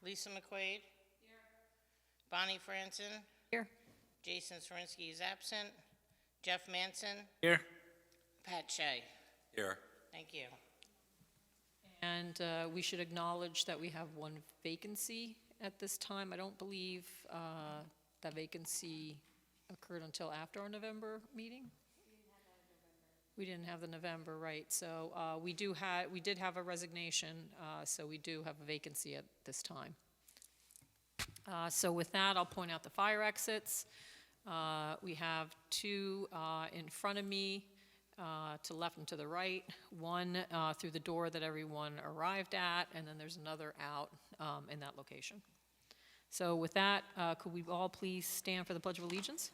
Lisa McQuaid. Bonnie Franson. Here. Jason Sorinsky is absent. Jeff Manson. Here. Pat Shea. Here. Thank you. And we should acknowledge that we have one vacancy at this time. I don't believe that vacancy occurred until after our November meeting. We didn't have the November, right? So we did have a resignation, so we do have a vacancy at this time. So with that, I'll point out the fire exits. We have two in front of me, to left and to the right. One through the door that everyone arrived at, and then there's another out in that location. So with that, could we all please stand for the Pledge of Allegiance?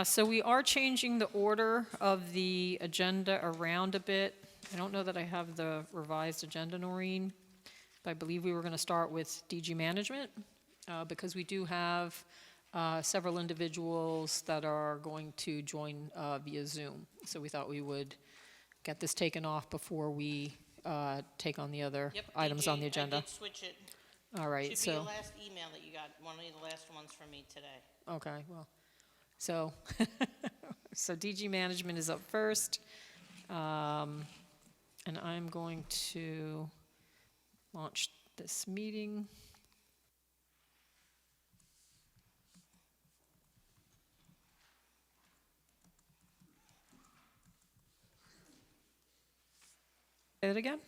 So we are changing the order of the agenda around a bit. I don't know that I have the revised agenda, Noreen, but I believe we were going to start with DG Management because we do have several individuals that are going to join via Zoom. So we thought we would get this taken off before we take on the other items on the agenda. I did switch it. All right. Should be the last email that you got, one of the last ones from me today. Okay, well. So, so DG Management is up first, and I'm going to launch this meeting. Say it again,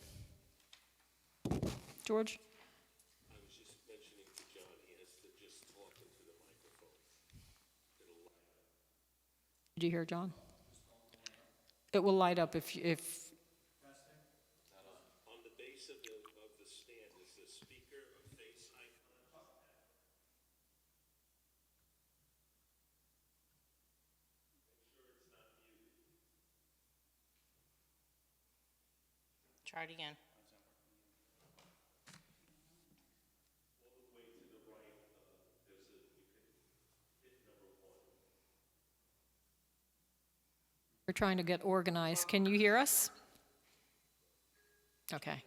George? I was just mentioning to John, he has to just talk into the microphone. Did you hear John? It will light up if On the base of the stand is the speaker face icon. Make sure it's not muted. Try it again. All the way to the right, you can hit number 1. we're trying to get organized. Can you hear us? Okay.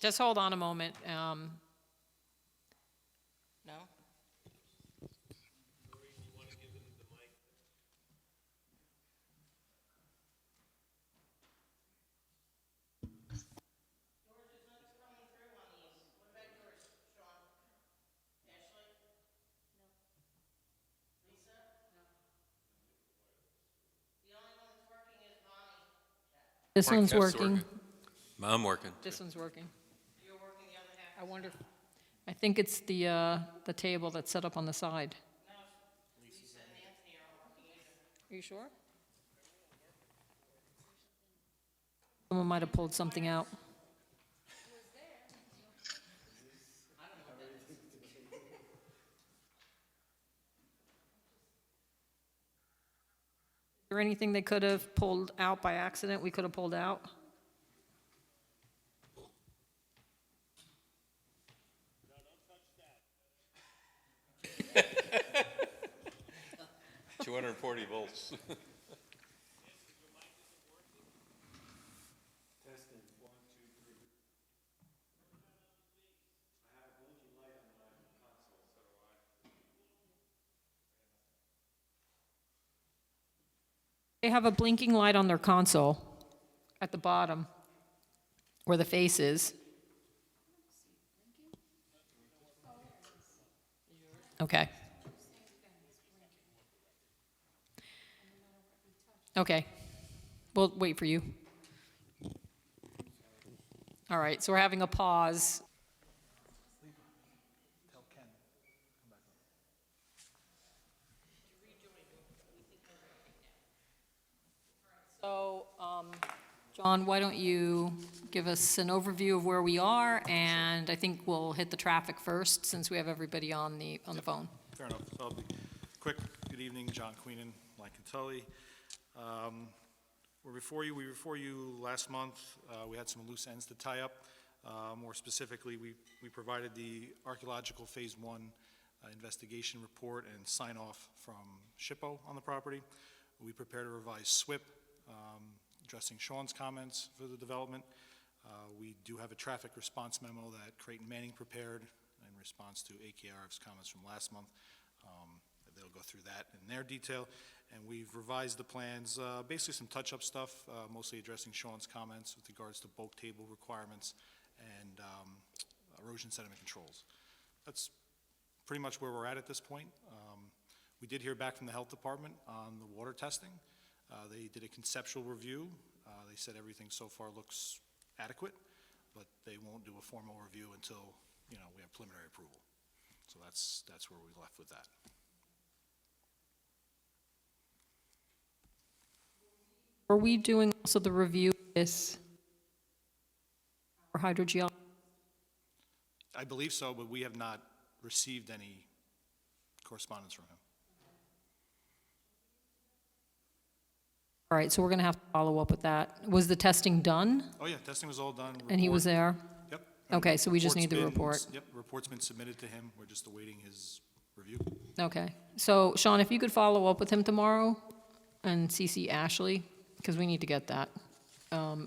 Just hold on a moment. No? Maureen, you want to give him the mic? This one's working. I'm working. This one's working. You're working the other half? I wonder, I think it's the table that's set up on the side. No, Lisa and Anthony aren't working either. Are you sure? Someone might have pulled something out. Is there anything they could have pulled out by accident we could have pulled out? No, don't touch that. 240 volts. Testing, 1, 2, 3. I have a blinking light on my console, so do I. They have a blinking light on their console at the bottom where the face is. Okay. Okay. We'll wait for you. All right, so we're having a pause. Tell Ken, come back on. So, John, why don't you give us an overview of where we are, and I think we'll hit the traffic first since we have everybody on the phone. Fair enough. So I'll be quick. Good evening, John Queenan, Mike and Tully. We're before you, last month. We had some loose ends to tie up. More specifically, we provided the archaeological Phase 1 investigation report and sign-off from SHPO on the property. We prepared a revised SWIP addressing Sean's comments for the development. We do have a traffic response memo that Creighton Manning prepared in response to AKRF's comments from last month. They'll go through that in their detail. And we've revised the plans, basically some touch-up stuff, mostly addressing Sean's comments with regards to bulk table requirements and erosion sediment controls. That's pretty much where we're at this point. We did hear back from the health department on the water testing. They did a conceptual review. They said everything so far looks adequate, but they won't do a formal review until, we have preliminary approval. So that's where we left with that. Are we doing also the review of this for hydrogeology? I believe so, but we have not received any correspondence from him. All right, so we're going to have to follow up with that. Was the testing done? Oh, yeah, testing was all done. And he was there? Yep. Okay, so we just need the Report's report. Yep, report's been submitted to him. We're just awaiting his review. Okay. So, Sean, if you could follow up with him tomorrow and CC Ashley, because we need to get that,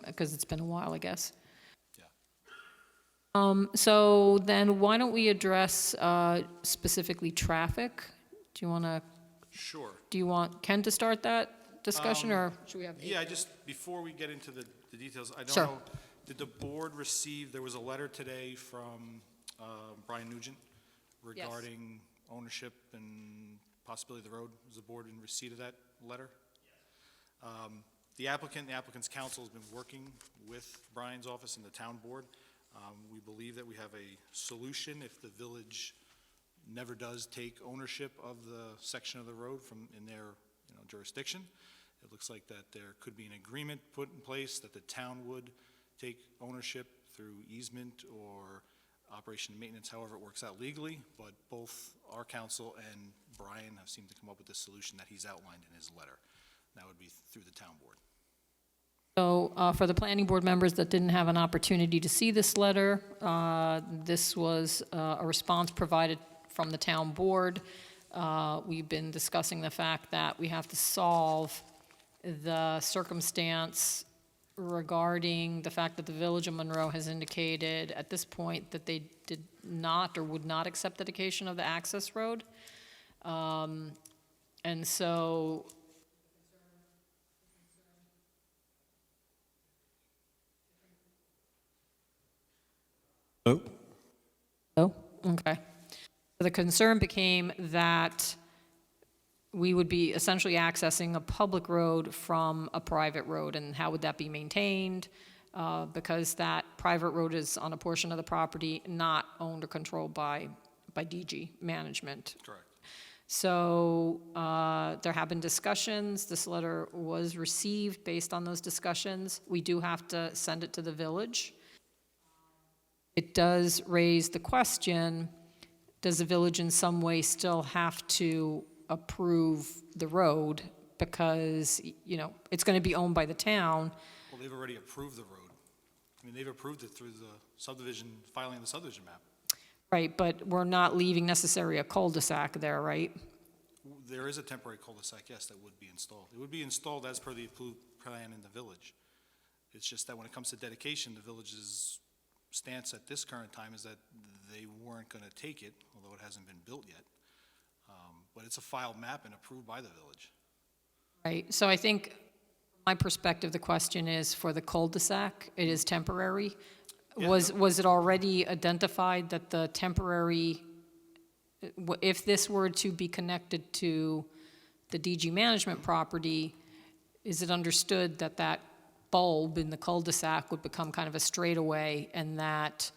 because it's been a while, I guess. Yeah. So then why don't we address specifically traffic? Do you want to, Sure. do you want Ken to start that discussion, or should we have? Yeah, before we get into the details, I don't Sure. know, did the board receive, there was a letter today from Brian Nugent regarding ownership and possibility of the road. Was the board in receipt of that letter? Yes. The applicant's counsel has been working with Brian's office and the town board. We believe that we have a solution if the village never does take ownership of the section of the road in their jurisdiction. It looks like that there could be an agreement put in place that the town would take ownership through easement or operation and maintenance, however it works out legally, but both our council and Brian have seemed to come up with a solution that he's outlined in his letter. That would be through the town board. So for the planning board members that didn't have an opportunity to see this letter, this was a response provided from the town board. We've been discussing the fact that we have to solve the circumstance regarding the fact that the Village of Monroe has indicated at this point that they did not or would not accept dedication of the access road. And so Hello? Oh, okay. So the concern became that we would be essentially accessing a public road from a private road, and how would that be maintained? Because that private road is on a portion of the property not owned or controlled by DG management. Correct. So there have been discussions. This letter was received based on those discussions. We do have to send it to the village. It does raise the question, does the village in some way still have to approve the road? Because, it's going to be owned by the town. Well, they've already approved the road. I mean, they've approved it through the subdivision, filing the subdivision map. Right, but we're not leaving necessarily a cul-de-sac there, right? There is a temporary cul-de-sac, yes, that would be installed. It would be installed as per the approved plan in the village. It's just that when it comes to dedication, the village's stance at this current time is that they weren't going to take it, although it hasn't been built yet. But it's a filed map and approved by the village. Right, so I think, from my perspective, the question is for the cul-de-sac, it is temporary. Yeah. Was it already identified that the temporary, if this were to be connected to the DG management property, is it understood that that bulb in the cul-de-sac would become kind of a straightaway, and that,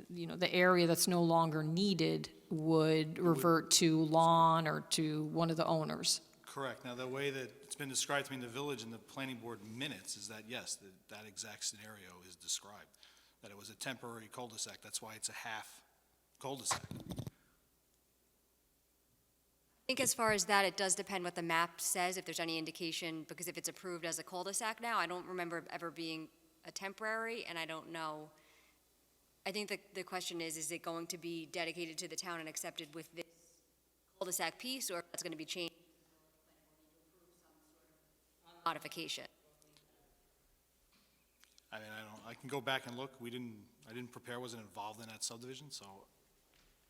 the area that's no longer needed would revert to lawn or to one of the owners? Correct. Now, the way that it's been described to me in the village and the planning board minutes is that, yes, that exact scenario is described, that it was a temporary cul-de-sac. That's why it's a half cul-de-sac. think as far as that, it does depend what the map says, if there's any indication, because if it's approved as a cul-de-sac now, I don't remember it ever being a temporary, and I don't know. I think the question is it going to be dedicated to the town and accepted with this cul-de-sac piece, or if it's going to be changed? Modification. I mean, I can go back and look. I didn't prepare, wasn't involved in that subdivision, so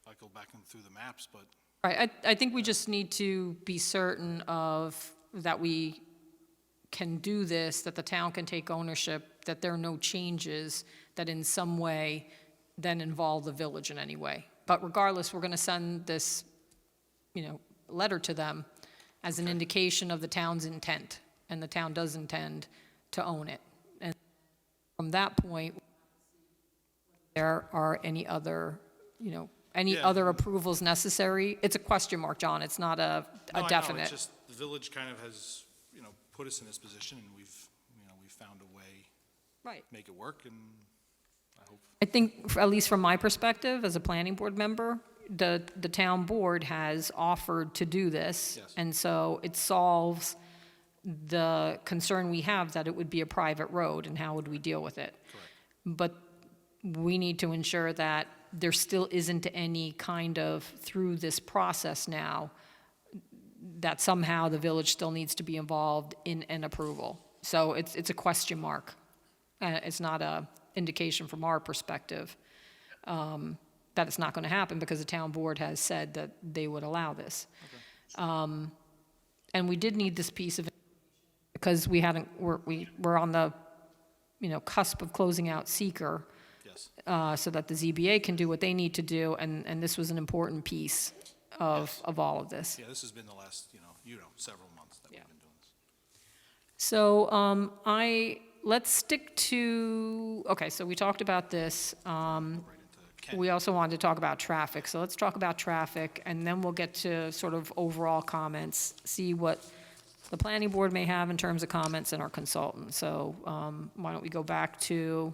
I go back and through the maps, but Right, I think we just need to be certain of, that we can do this, that the town can take ownership, that there are no changes that in some way then involve the village in any way. But regardless, we're gonna send this, letter to them as an indication of the town's intent, and the town does intend to own it. And from that point, there are any other, any Yeah. other approvals necessary? It's a question mark, John, it's not a No, I know, definite. it's just, the village kind of has, put us in this position, and we've found a way Right. to make it work, and I hope. I think, at least from my perspective, as a planning board member, the town board has offered to do this. Yes. And so it solves the concern we have that it would be a private road, and how would we deal with it? Correct. But we need to ensure that there still isn't any kind of, through this process now, that somehow the village still needs to be involved in an approval. So it's a question mark. It's not a indication from our perspective that it's not going to happen, because the town board has said that they would allow this. And we did need this piece of, because we're on the, cusp of closing out seeker, Yes. so that the ZBA can do what they need to do, and this was an important piece of all of this. Yeah, this has been the last, several months that we've been doing this. So let's stick to, okay, so we talked about this. Right into Ken. We also wanted to talk about traffic, so let's talk about traffic, and then we'll get to sort of overall comments, see what the planning board may have in terms of comments, and our consultant. So why don't we go back to,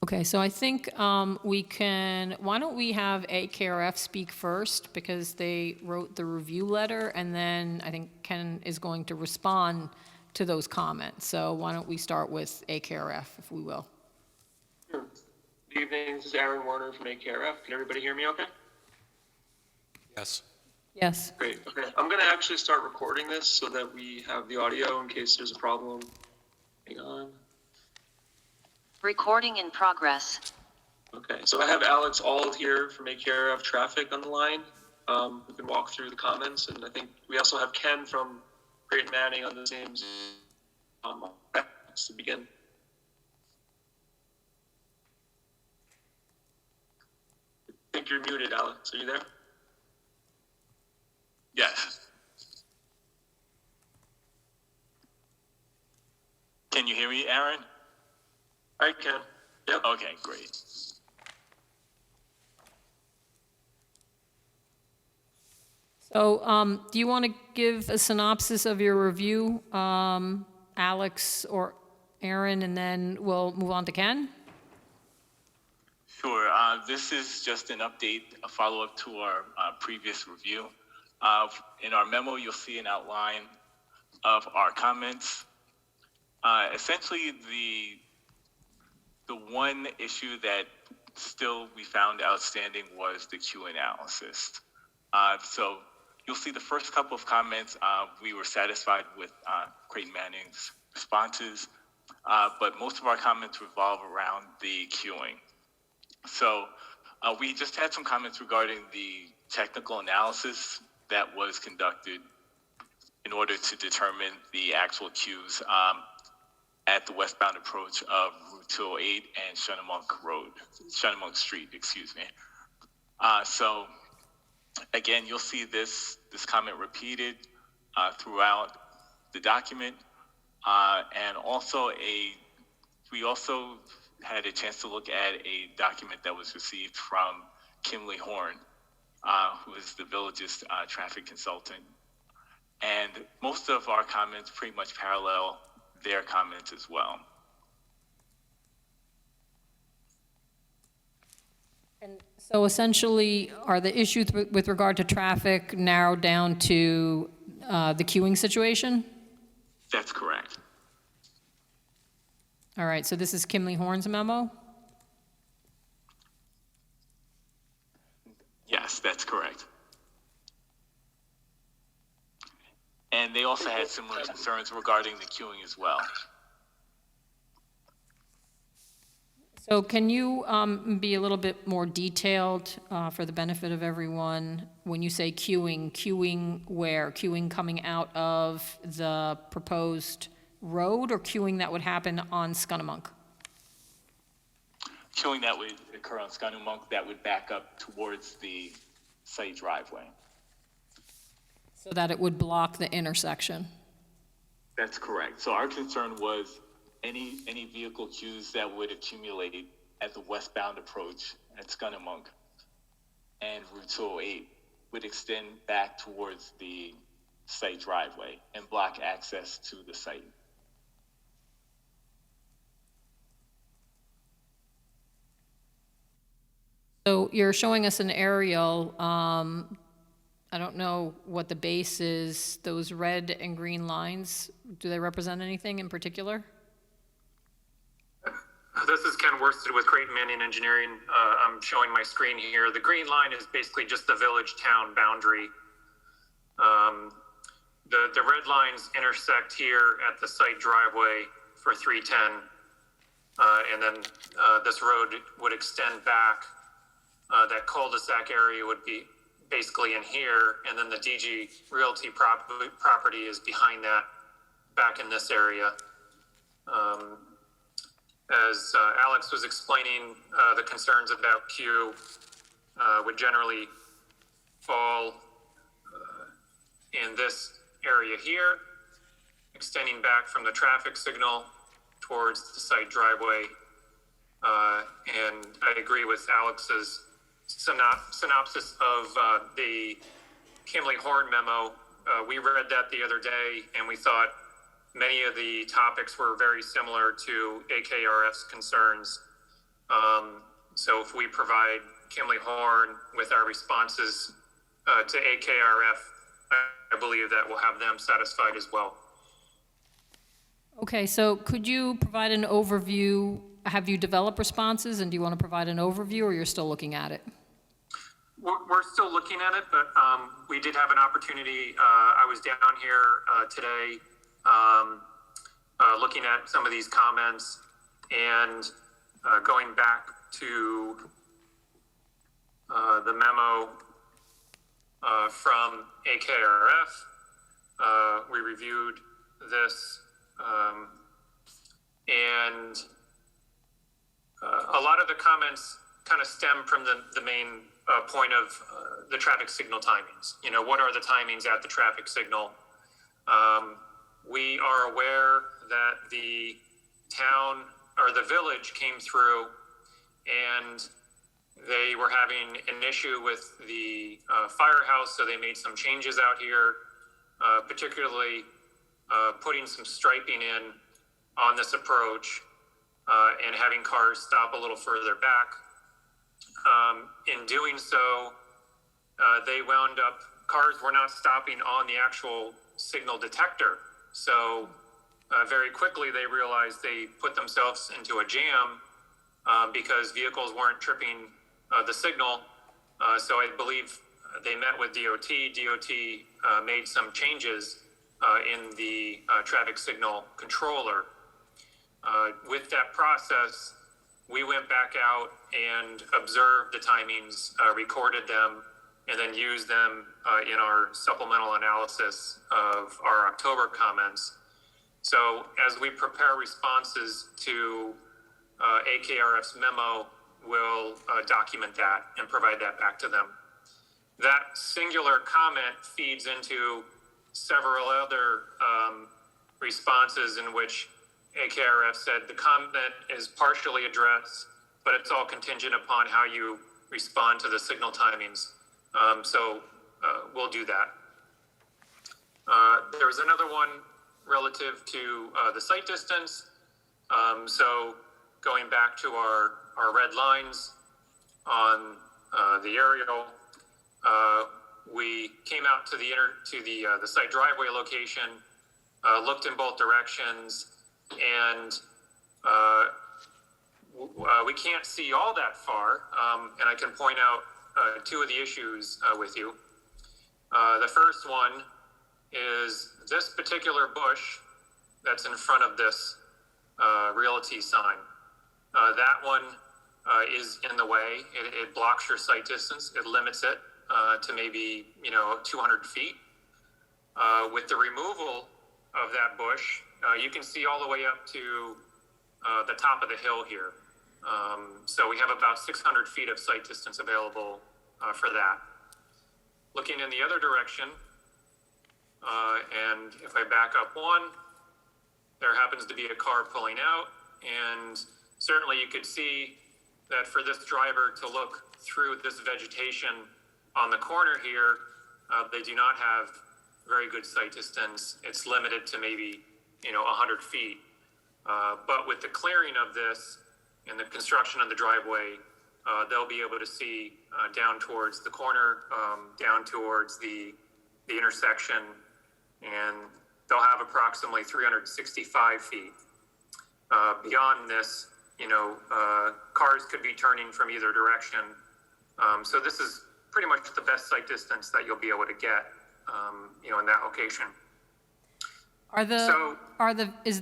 okay, so I think why don't we have AKRF speak first, because they wrote the review letter, and then I think Ken is going to respond to those comments. So why don't we start with AKRF, if we will? Sure. Good evening, this is Aaron Warner from AKRF. Can everybody hear me okay? Yes. Yes. Great, okay. I'm gonna actually start recording this so that we have the audio in case there's a problem. Hang on. Recording in progress. Okay, so I have Alex Auld here from AKRF Traffic on the line. We can walk through the comments, and I think we also have Ken from Great Manning on the same to begin. I think you're muted, Alex. Are you there? Yes. Can you hear me, Aaron? I can. Yep. Okay, great. So do you want to give a synopsis of your review, Alex or Aaron, and then we'll move on to Ken? Sure. This is just an update, a follow-up to our previous review. In our memo, you'll see an outline of our comments. Essentially, the one issue that still we found outstanding was the Q analysis. So you'll see the first couple of comments, we were satisfied with Creighton Manning's responses, but most of our comments revolve around the queuing. So we just had some comments regarding the technical analysis that was conducted in order to determine the actual queues at the westbound approach of Route 208 and Skunnymonk Street, excuse me. So again, you'll see this comment repeated throughout the document, and also we also had a chance to look at a document that was received from Kimley Horn, who is the village's traffic consultant. And most of our comments pretty much parallel their comments as well. So essentially, are the issues with regard to traffic narrowed down to the queuing situation? That's correct. All right, so this is Kimley Horn's memo? Yes, that's correct. And they also had similar concerns regarding the queuing as well. So can you be a little bit more detailed for the benefit of everyone? When you say queuing where? Queuing coming out of the proposed road or queuing that would happen on Skunnymonk? Queuing that would occur on Skunnymonk that would back up towards the site driveway. So that it would block the intersection? That's correct. So our concern was any vehicle queues that would accumulate at the westbound approach at Skunnymonk and Route 208 would extend back towards the site driveway and block access to the site. So you're showing us an aerial. I don't know what the base is. Those red and green lines, do they represent anything in particular? This is Ken Worsted with Creighton Manning Engineering. I'm showing my screen here. The green line is basically just the village-town boundary. The red lines intersect here at the site driveway for 310. And then this road would extend back. That cul-de-sac area would be basically in here, and then the DG Realty property is behind that, back in this area. As Alex was explaining, the concerns about queue would generally fall in this area here, extending back from the traffic signal towards the site driveway. And I agree with Alex's synopsis of the Kimley Horn memo. We read that the other day, and we thought many of the topics were very similar to AKRF's concerns. So if we provide Kimley Horn with our responses to AKRF, I believe that will have them satisfied as well. Okay, so could you provide an overview? Have you developed responses, and do you want to provide an overview, or you're still looking at it? We're still looking at it, but we did have an opportunity. I was down here today looking at some of these comments and going back to the memo from AKRF. We reviewed this and a lot of the comments kind of stem from the main point of the traffic signal timings. You know, what are the timings at the traffic signal? We are aware that the town or the village came through and they were having an issue with the firehouse, so they made some changes out here, particularly putting some striping in on this approach and having cars stop a little further back. In doing so, they wound up, cars were not stopping on the actual signal detector. So very quickly they realized they put themselves into a jam because vehicles weren't tripping the signal. So I believe they met with DOT. DOT made some changes in the traffic signal controller. With that process, we went back out and observed the timings, recorded them, and then used them in our supplemental analysis of our October comments. So as we prepare responses to AKRF's memo, we'll document that and provide that back to them. That singular comment feeds into several other responses in which AKRF said the comment is partially addressed, but it's all contingent upon how you respond to the signal timings. So we'll do that. There was another one relative to the site distance. So going back to our red lines on the aerial, we came out to the site driveway location, looked in both directions, and we can't see all that far. And I can point out two of the issues with you. The first one is this particular bush that's in front of this realty sign. That one is in the way. It blocks your sight distance. It limits it to maybe 200 feet. With the removal of that bush, you can see all the way up to the top of the hill here. So we have about 600 feet of sight distance available for that. Looking in the other direction, and if I back up one, there happens to be a car pulling out, and certainly you could see that for this driver to look through this vegetation on the corner here, they do not have very good sight distance. It's limited to maybe 100 feet. But with the clearing of this and the construction of the driveway, they'll be able to see down towards the corner, down towards the intersection, and they'll have approximately 365 feet. Beyond this, cars could be turning from either direction. So this is pretty much the best sight distance that you'll be able to get, in that location. Is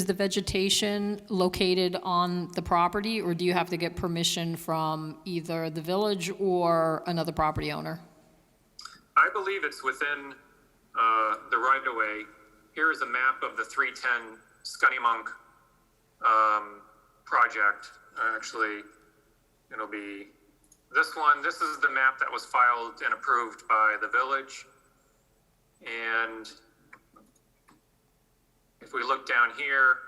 the vegetation located on the property, or do you have to get permission from either the village or another property owner? I believe it's within the right-of-way. Here is a map of the 310 Skunnymonk project. Actually, it'll be this one. This is the map that was filed and approved by the village. And if we look down here,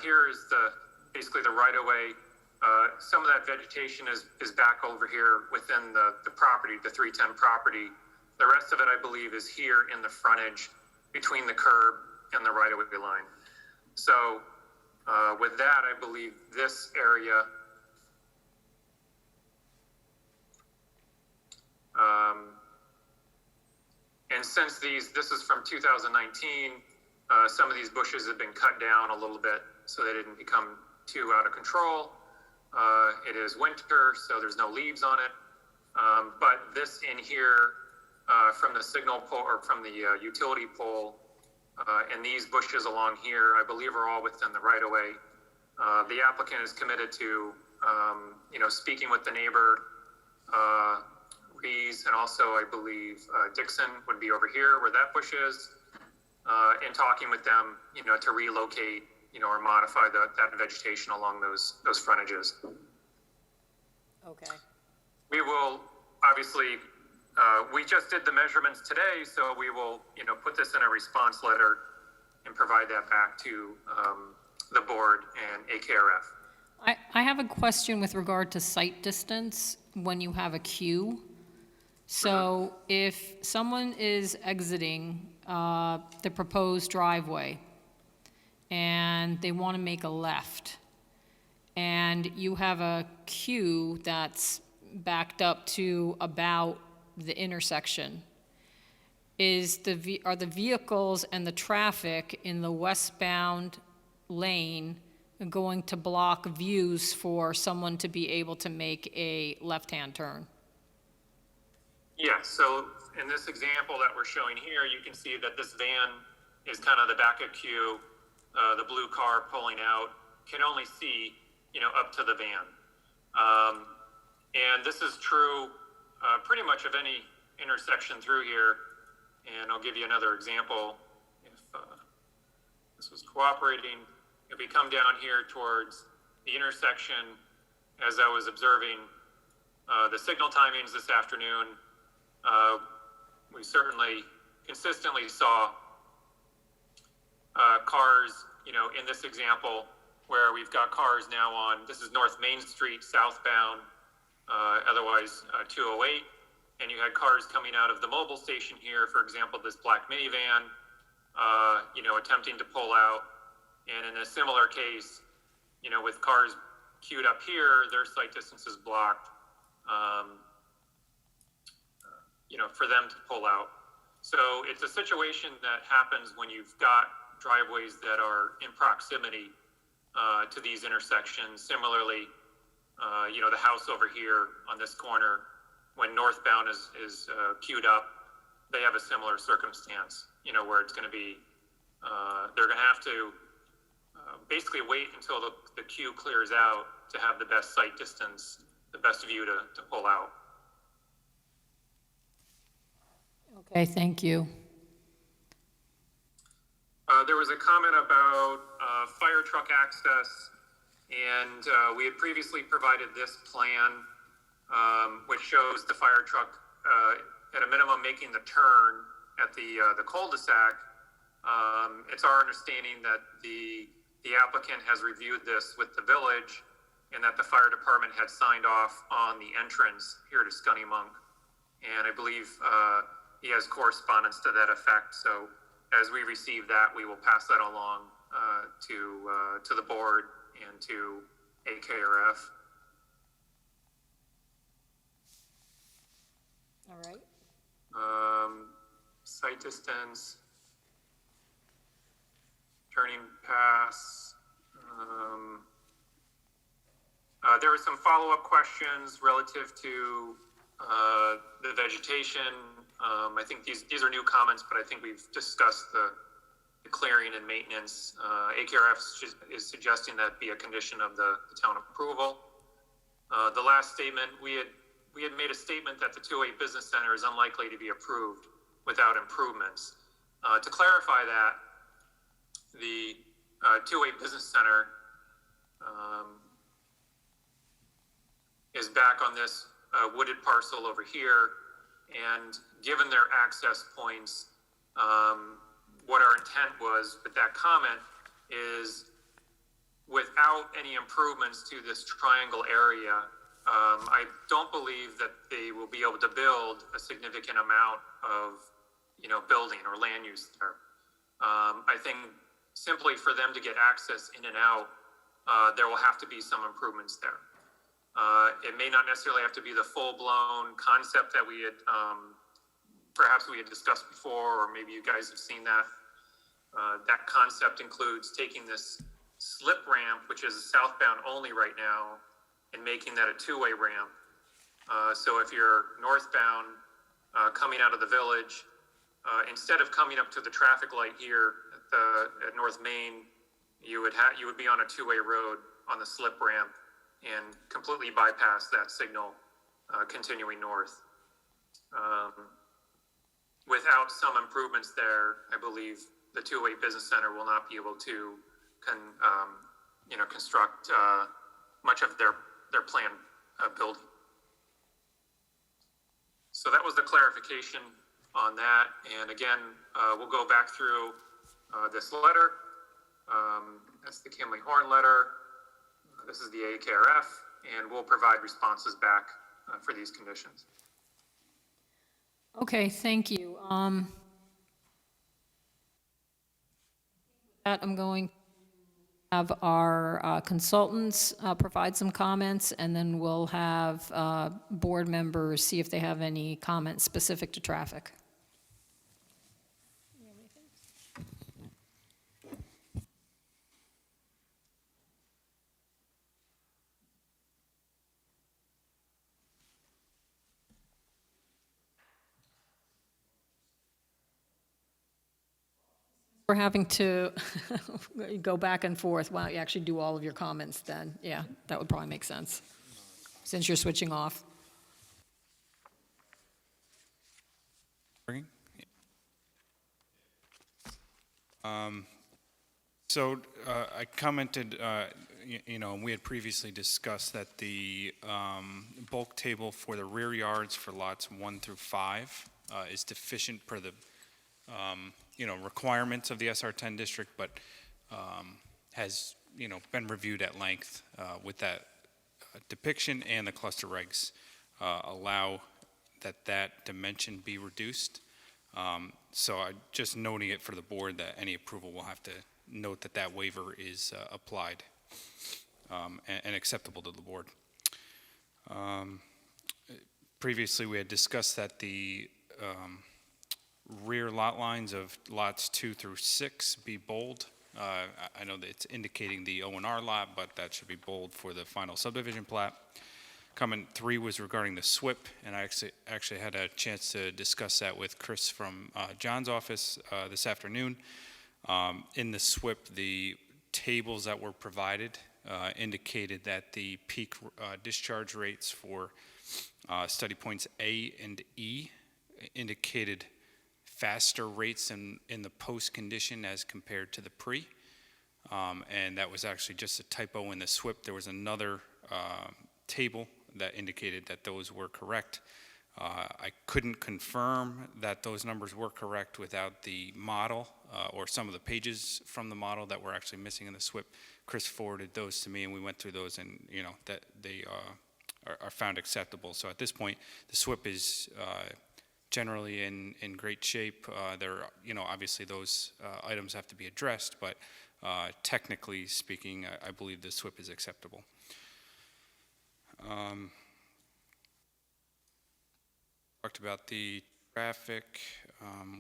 here is basically the right-of-way. Some of that vegetation is back over here within the property, the 310 property. The rest of it, I believe, is here in the frontage between the curb and the right-of-way line. So with that, I believe this area and since this is from 2019, some of these bushes have been cut down a little bit so they didn't become too out of control. It is winter, so there's no leaves on it. But this in here, from the signal pole or from the utility pole, and these bushes along here, I believe are all within the right-of-way. The applicant is committed to, speaking with the neighbor, Rees, and also I believe Dixon would be over here where that bush is, and talking with them, to relocate, or modify that vegetation along those frontages. Okay. We will obviously, we just did the measurements today, so we will, put this in a response letter and provide that back to the board and AKRF. I have a question with regard to sight distance when you have a queue. So if someone is exiting the proposed driveway and they want to make a left, and you have a queue that's backed up to about the intersection, are the vehicles and the traffic in the westbound lane going to block views for someone to be able to make a left-hand turn? Yes, so in this example that we're showing here, you can see that this van is kind of the backup queue. The blue car pulling out can only see, up to the van. And this is true pretty much of any intersection through here. And I'll give you another example. If this was cooperating, if we come down here towards the intersection, as I was observing the signal timings this afternoon, we certainly consistently saw cars, in this example, where we've got cars now on, this is North Main Street southbound, otherwise 208, and you had cars coming out of the mobile station here, for example, this black minivan, attempting to pull out. And in a similar case, with cars queued up here, their sight distance is blocked, for them to pull out. So it's a situation that happens when you've got driveways that are in proximity to these intersections. Similarly, the house over here on this corner, when northbound is queued up, they have a similar circumstance, where it's going to be, they're going to have to basically wait until the queue clears out to have the best sight distance, the best view to pull out. Okay, thank you. There was a comment about fire truck access, and we had previously provided this plan, which shows the fire truck at a minimum making the turn at the cul-de-sac. It's our understanding that the applicant has reviewed this with the village, and that the fire department had signed off on the entrance here to Skunnymonk. And I believe he has correspondence to that effect. So as we receive that, we will pass that along to the board and to AKRF. All right. Sight distance, turning pass. There were some follow-up questions relative to the vegetation. I think these are new comments, but I think we've discussed the clearing and maintenance. AKRF is suggesting that be a condition of the town approval. The last statement, we had made a statement that the 2A Business Center is unlikely to be approved without improvements. To clarify that, the 2A Business Center is back on this wooded parcel over here, and given their access points, what our intent was with that comment is, without any improvements to this triangle area, I don't believe that they will be able to build a significant amount of, building or land use there. I think simply for them to get access in and out, there will have to be some improvements there. It may not necessarily have to be the full-blown concept that we had, perhaps we had discussed before, or maybe you guys have seen that. That concept includes taking this slip ramp, which is southbound only right now, and making that a two-way ramp. So if you're northbound, coming out of the village, instead of coming up to the traffic light here at North Main, you would be on a two-way road on the slip ramp and completely bypass that signal, continuing north. Without some improvements there, I believe the 2A Business Center will not be able to construct much of their planned building. So that was the clarification on that. And again, we'll go back through this letter. That's the Kimley Horn letter. This is the AKRF, and we'll provide responses back for these conditions. Okay, thank you. I'm going to have our consultants provide some comments, and then we'll have board members see if they have any comments specific to traffic. We're having to go back and forth. Why don't you actually do all of your comments then? Yeah, that would probably make sense, since you're switching off. So I commented, we had previously discussed that the bulk table for the rear yards for lots 1 through 5 is deficient per the requirements of the SR10 district, but has, been reviewed at length with that depiction, and the cluster regs allow that dimension be reduced. So I just noting it for the board that any approval will have to note that that waiver is applied and acceptable to the board. Previously, we had discussed that the rear lot lines of lots 2 through 6 be bold. I know that it's indicating the O&R lot, but that should be bold for the final subdivision plat. Comment 3 was regarding the SWIP, and I actually had a chance to discuss that with Chris from John's office this afternoon. In the SWIP, the tables that were provided indicated that the peak discharge rates for study points A and E indicated faster rates in the post condition as compared to the pre. And that was actually just a typo in the SWIP. There was another table that indicated that those were correct. I couldn't confirm that those numbers were correct without the model or some of the pages from the model that were actually missing in the SWIP. Chris forwarded those to me, and we went through those, and that they are found acceptable. So at this point, the SWIP is generally in great shape. There, obviously those items have to be addressed, but technically speaking, I believe the SWIP is acceptable. Talked about the traffic.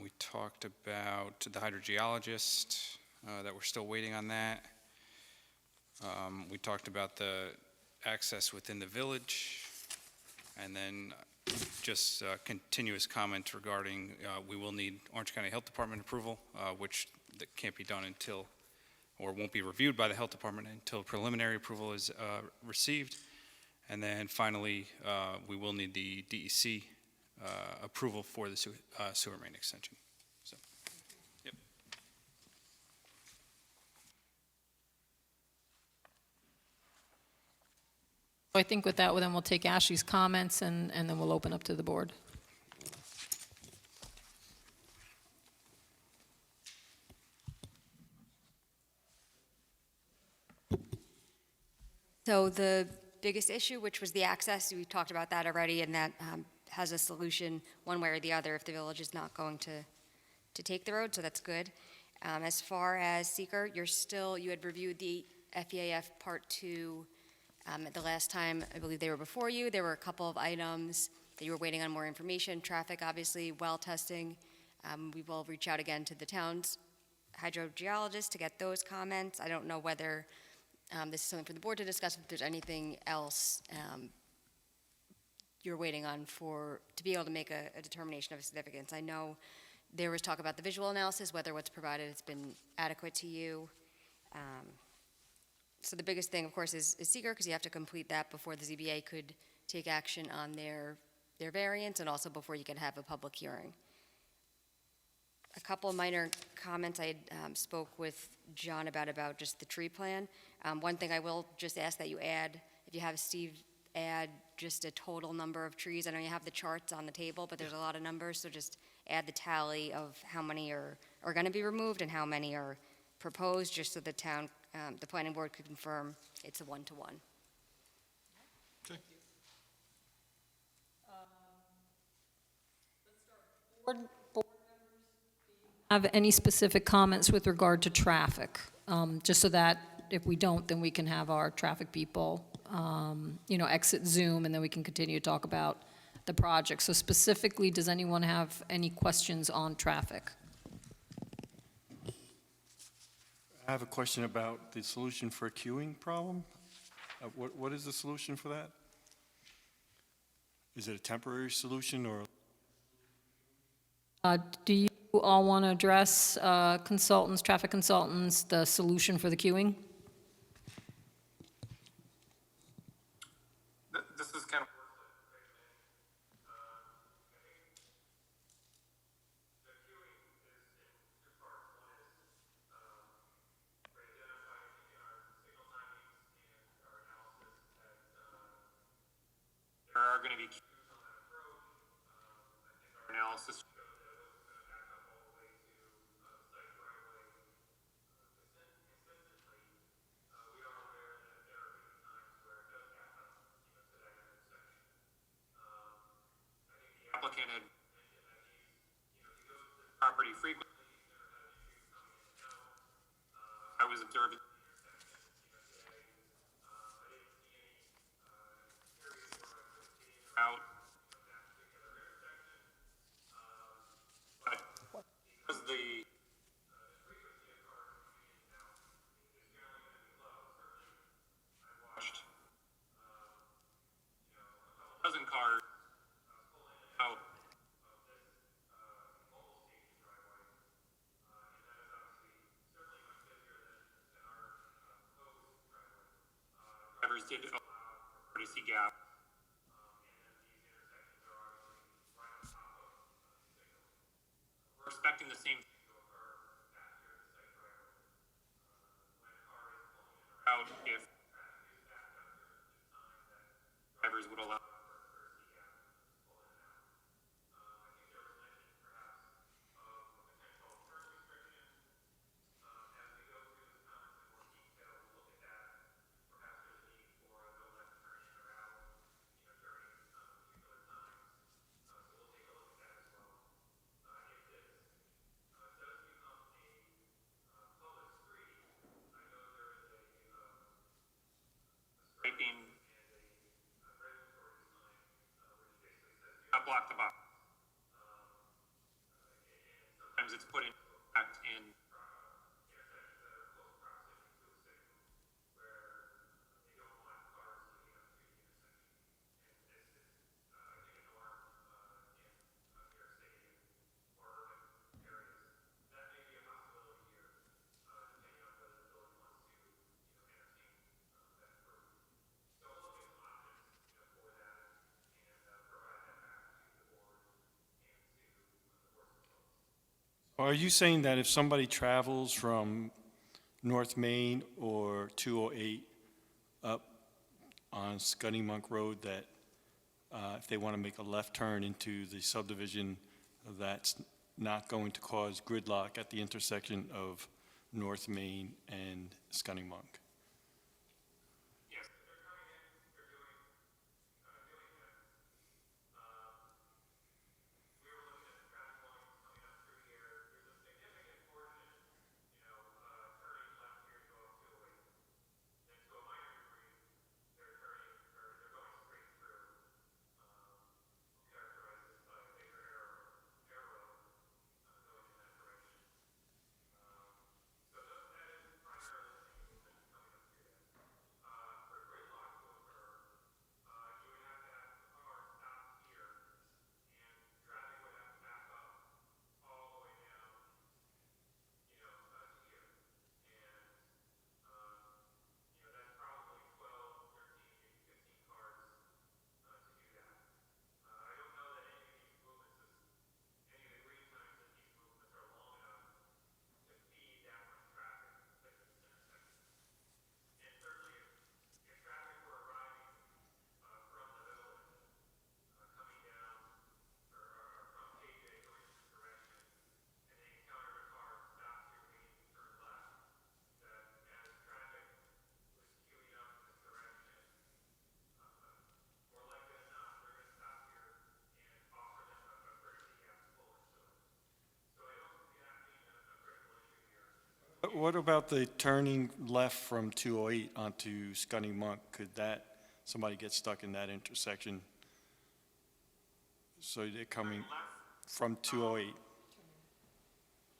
We talked about the hydrogeologist, that we're still waiting on that. We talked about the access within the village, and then just continuous comment regarding we will need Orange County Health Department approval, which that can't be done until, or won't be reviewed by the Health Department until preliminary approval is received. And then finally, we will need the DEC approval for the sewer main extension. So, yep. I think with that, then we'll take Ashley's comments and then we'll open up to the board. So the biggest issue, which was the access, we talked about that already, and that has a solution one way or the other if the village is not going to take the road, so that's good. As far as seeker, you had reviewed the FEAF Part 2 the last time, I believe they were before you. There were a couple of items that you were waiting on more information, traffic, obviously, well testing. We will reach out again to the town's hydrogeologist to get those comments. I don't know whether this is something for the board to discuss, if there's anything else you're waiting on to be able to make a determination of significance. I know there was talk about the visual analysis, whether what's provided has been adequate to you. So the biggest thing, of course, is seeker, because you have to complete that before the ZBA could take action on their variance, and also before you can have a public hearing. A couple of minor comments I had spoke with John about just the tree plan. One thing I will just ask that you add, if you have Steve add just a total number of trees. I know you have the charts on the table, but there's a lot of numbers, so just add the tally of how many are going to be removed and how many are proposed, just so the town, the planning board could confirm it's a one-to-one. Okay. Have any specific comments with regard to traffic? Just so that if we don't, then we can have our traffic people, exit Zoom, and then we can continue to talk about the project. So specifically, does anyone have any questions on traffic? I have a question about the solution for a queuing problem. What is the solution for that? Is it a temporary solution, or? Do you all want to address traffic consultants, the solution for the queuing? This is kind of there are going to be queues on that approach. I think our analysis showed that it was going to back up all the way to the site right away consistently. We are aware that there are going to be times where it does back up, to that intersection. I think the applicant had property frequently. I was observing out, but because the watched dozen cars out drivers did allow courtesy gap. We're expecting the same out if drivers would allow. Striping, not block the box. Sometimes it's put in fact in Are you saying that if somebody travels from North Main or 208 up on Skunnymonk Road, that if they want to make a left turn into the subdivision, that's not going to cause gridlock at the intersection of North Main and Skunnymonk? What about the turning left from 208 onto Skunnymonk? Could that, somebody get stuck in that intersection? So they're coming from 208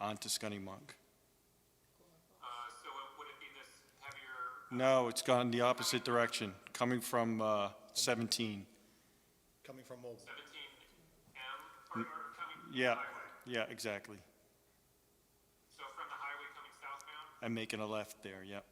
onto Skunnymonk? so would it be this heavier? No, it's gone the opposite direction, coming from 17. Coming from Mobile. 17M or coming from Yeah, the highway? yeah, exactly. So from the highway coming southbound? I'm making a left there, yep.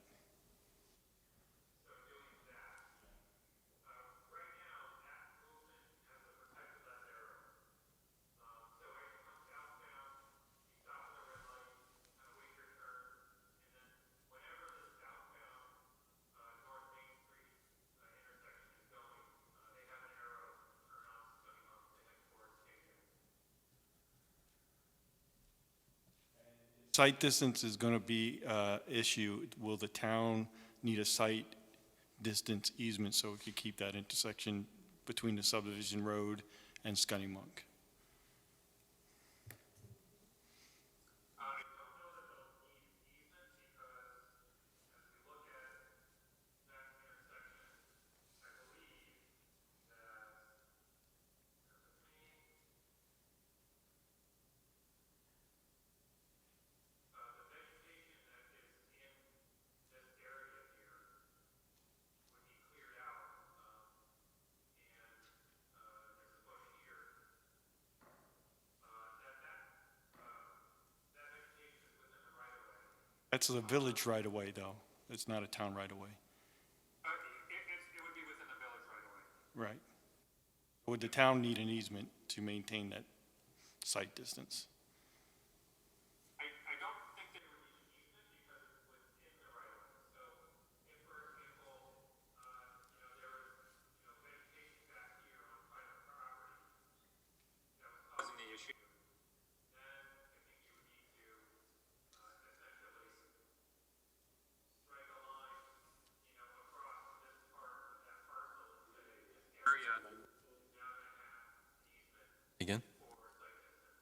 Site distance is going to be issue. Will the town need a site distance easement so it could keep that intersection between the subdivision road and Skunnymonk? That's a village right away, though. It's not a town right away. It would be within the village right away. Right. Would the town need an easement to maintain that site distance? I don't think they would need an easement because it's within the right of way. So if, for example, there was, vegetation back here on private property that was causing the issue, then I think you would need to, essentially strike a line, across this part of that parcel and say this area now going to have an easement Again? for site distance.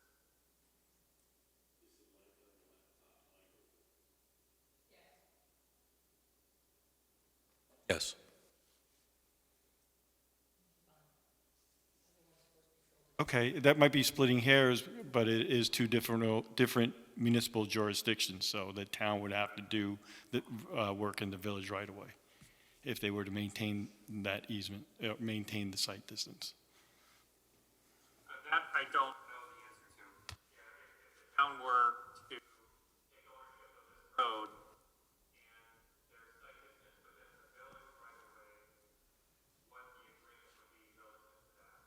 Yes. Okay, that might be splitting hairs, but it is two different municipal jurisdictions, so the town would have to do the work in the village right away if they were to maintain that easement, maintain the site distance. That I don't know the answer to. Yeah, if the town were to take ownership of this road and there's site distance within the village right away, what the agreement would be relative to that.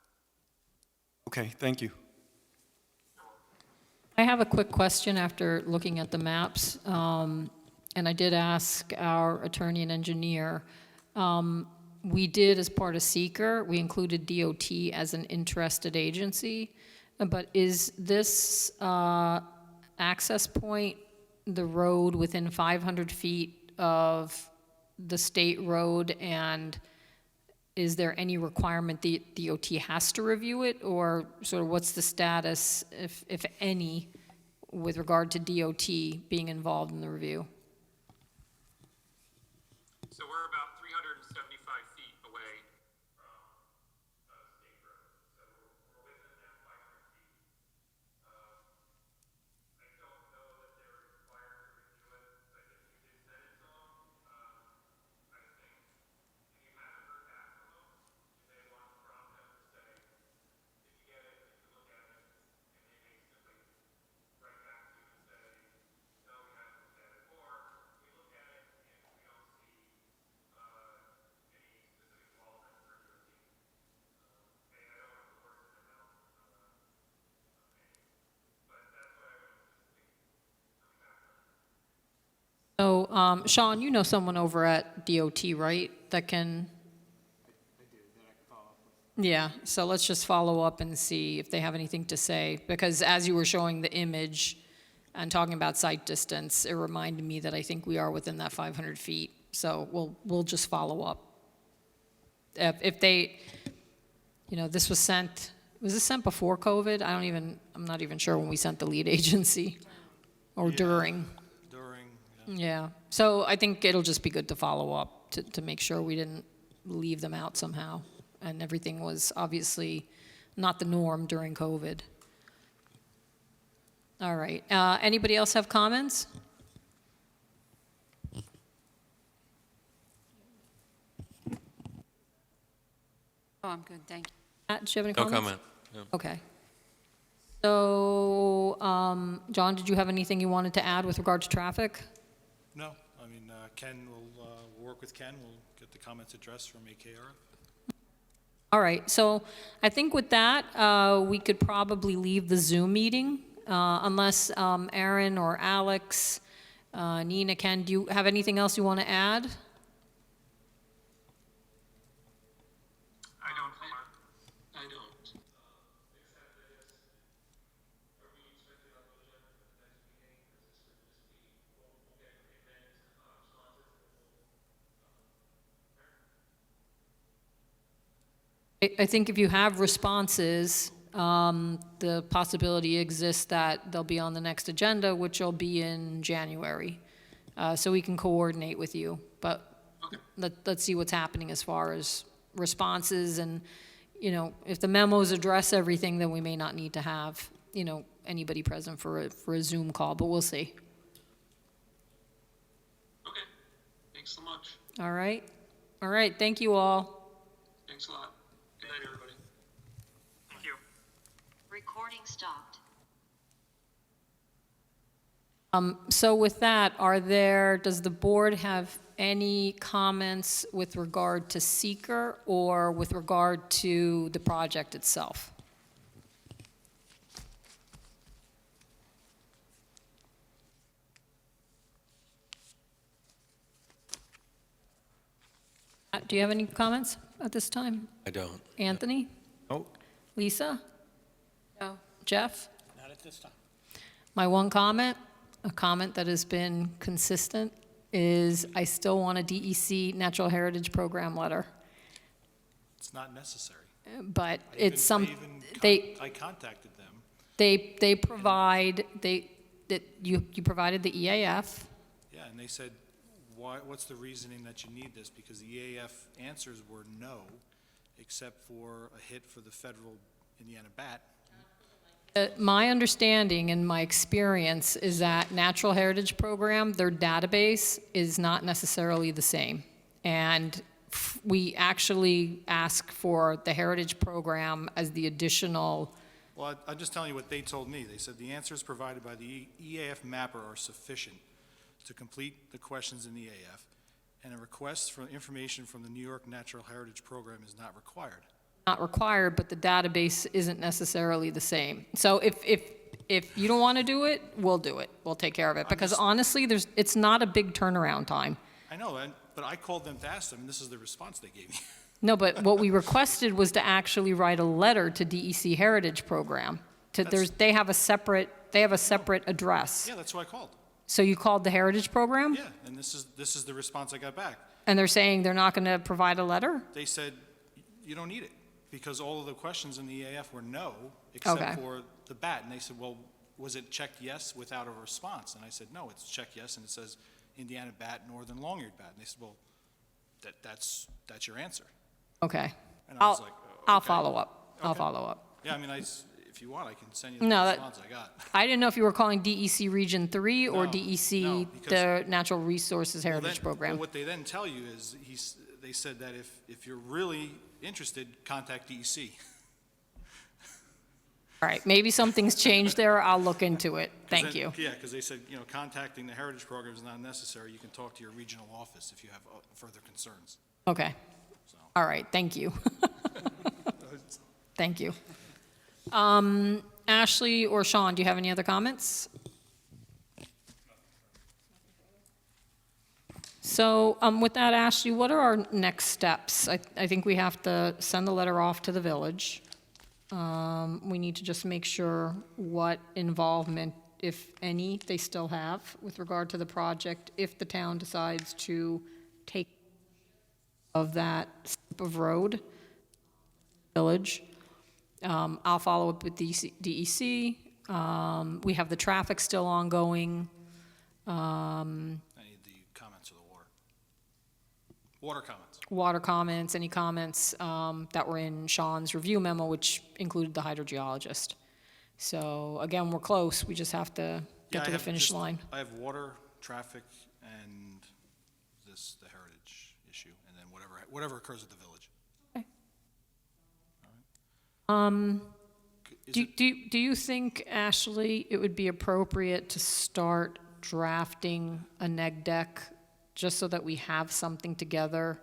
Okay, thank you. I have a quick question after looking at the maps, and I did ask our attorney and engineer. We did, as part of seeker, we included DOT as an interested agency, but is this access point the road within 500 feet of the state road, and is there any requirement the DOT has to review it, or sort of what's the status, if any, with regard to DOT being involved in the review? So we're about 375 feet away from state road. So we're within that 500 feet. I don't know that they're required to review it, but if you did send it to them, I think, and you haven't heard back from them, you may want to prompt them to say, did you get it, did you look at it? And they may simply write back to you and say, no, we haven't looked at it, or we look at it and we don't see any specific involvement for DOT. And I don't want to put words in their mouth, but that's what I would anticipate coming back from. So, Sean, you know someone over at DOT, right, that can? Yeah, so let's just follow up and see if they have anything to say, because as you were showing the image and talking about site distance, it reminded me that I think we are within that 500 feet, so we'll just follow up. If they, this was this sent before COVID? I'm not even sure when we sent the lead agency, or Yeah. during. During, Yeah, so I think it'll just be good to follow up to make sure we didn't leave them out somehow. And everything was obviously not the norm during COVID. All right, anybody else have comments? Oh, I'm good, thank you. Matt, do you have any No comments? comment. No. Okay. So, John, did you have anything you wanted to add with regard to traffic? no, I mean, Ken will, we'll work with Ken, we'll get the comments addressed from AKR. All right, so I think with that, we could probably leave the Zoom meeting, unless Aaron or Alex, Nina, Ken, do you have anything else you want to add? I don't. I don't. I think if you have responses, the possibility exists that they'll be on the next agenda, which will be in January. So we can coordinate with you, but let's see what's happening as far as responses, and, if the memos address everything, then we may not need to have, anybody present for a Zoom call, but we'll see. Okay, thanks so much. All right, thank you all. Thanks a lot. Good night, everybody. Thank you. Recording stopped. So with that, does the board have any comments with regard to seeker or with regard to the project itself? Do you have any comments at this time? I don't. Anthony? Oh, Lisa? No. Jeff? Not at this time. My one comment, a comment that has been consistent, is I still want a DEC Natural Heritage Program letter. It's not necessary. But it's some, I contacted them. they provide, you provided the EAF. Yeah, and they said, what's the reasoning that you need this? Because the EAF answers were no, except for a hit for the federal Indiana bat. My understanding and my experience is that Natural Heritage Program, their database is not necessarily the same. And we actually ask for the Heritage Program as the additional. Well, I'm just telling you what they told me. They said the answers provided by the EAF mapper are sufficient to complete the questions in the EAF, and a request for information from the New York Natural Heritage Program is not required. Not required, but the database isn't necessarily the same. So if you don't want to do it, we'll do it. We'll take care of it. Because honestly, it's not a big turnaround time. I know, but I called them to ask them, and this is the response they gave me. No, but what we requested was to actually write a letter to DEC Heritage Program. They have a separate address. Yeah, that's who I called. So you called the Heritage Program? Yeah, and this is the response I got back. And they're saying they're not going to provide a letter? They said, you don't need it, because all of the questions in the EAF were no, except Okay. for the bat. And they said, well, was it checked yes without a response? And I said, no, it's checked yes, and it says Indiana bat, northern long-eared bat. And they said, well, that's your answer. Okay. And I was like, I'll okay. follow up. I'll Okay. follow up. Yeah, I mean, if you want, I can send you the No, response I got. I didn't know if you were calling DEC Region 3 or No, DEC, no, because- the Natural Resources Well, Heritage then- Program. well, what they then tell you is, they said that if you're really interested, contact DEC. All right, maybe something's changed there. I'll look into it. 'Cause Thank then- you. Yeah, because they said, contacting the Heritage Program is not necessary. You can talk to your regional office if you have further concerns. Okay. So. All right, thank you. Thank you. Ashley or Sean, do you have any other comments? So with that, Ashley, what are our next steps? I think we have to send the letter off to the village. We need to just make sure what involvement, if any, they still have with regard to the project, if the town decides to take of that strip of road, village. I'll follow up with DEC. We have the traffic still ongoing. I need the comments of the water. Water comments. Water comments, any comments that were in Sean's review memo, which included the hydrogeologist. So again, we're close. We just have to get Yeah, to the finish line. I have water, traffic, and the heritage issue, and then whatever occurs at the village. Do you think, Ashley, it would be appropriate to start drafting a neg deck just so that we have something together?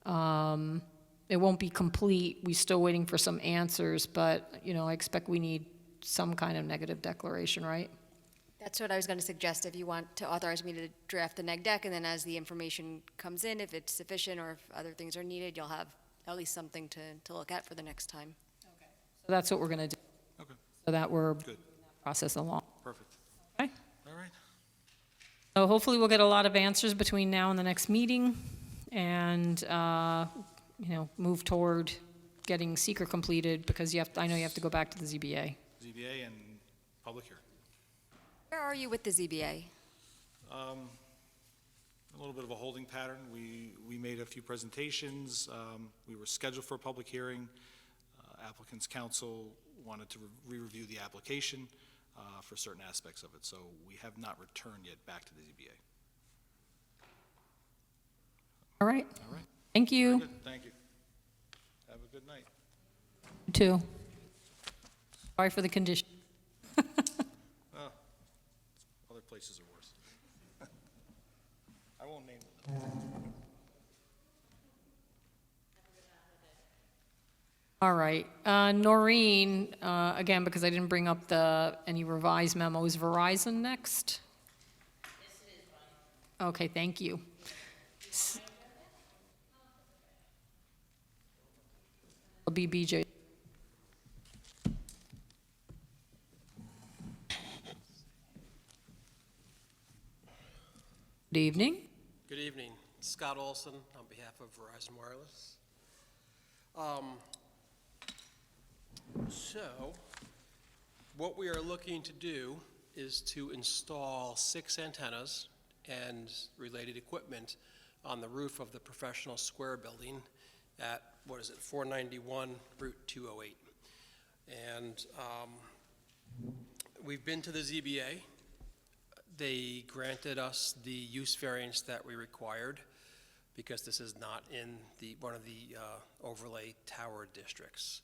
It won't be complete. We're still waiting for some answers, but, I expect we need some kind of negative declaration, right? That's what I was going to suggest, if you want to authorize me to draft the neg deck, and then as the information comes in, if it's sufficient or if other things are needed, you'll have at least something to look at for the next time. So that's what we're going to do. Okay. So that we're Good. process along. Perfect. Okay? All right. So hopefully we'll get a lot of answers between now and the next meeting and, move toward getting seeker completed because I know you have to go back to the ZBA. ZBA and public hearing. Where are you with the ZBA? A little bit of a holding pattern. We made a few presentations. We were scheduled for a public hearing. Applicant's counsel wanted to re-review the application for certain aspects of it, so we have not returned yet back to the ZBA. All right? All right. Thank Very you. good. Thank you. Have a good night. You too. Sorry for the condition. Oh, other places are worse. I won't name them. All right. Noreen, again, because I didn't bring up any revised memos, Verizon next? Okay, thank you. It'll be BJ. Good evening. Good evening. Scott Olson on behalf of Verizon Wireless. So, what we are looking to do is to install 6 antennas and related equipment on the roof of the Professional Square building at, 491 Route 208. And we've been to the ZBA. They granted us the use variance that we required because this is not in one of the overlay tower districts.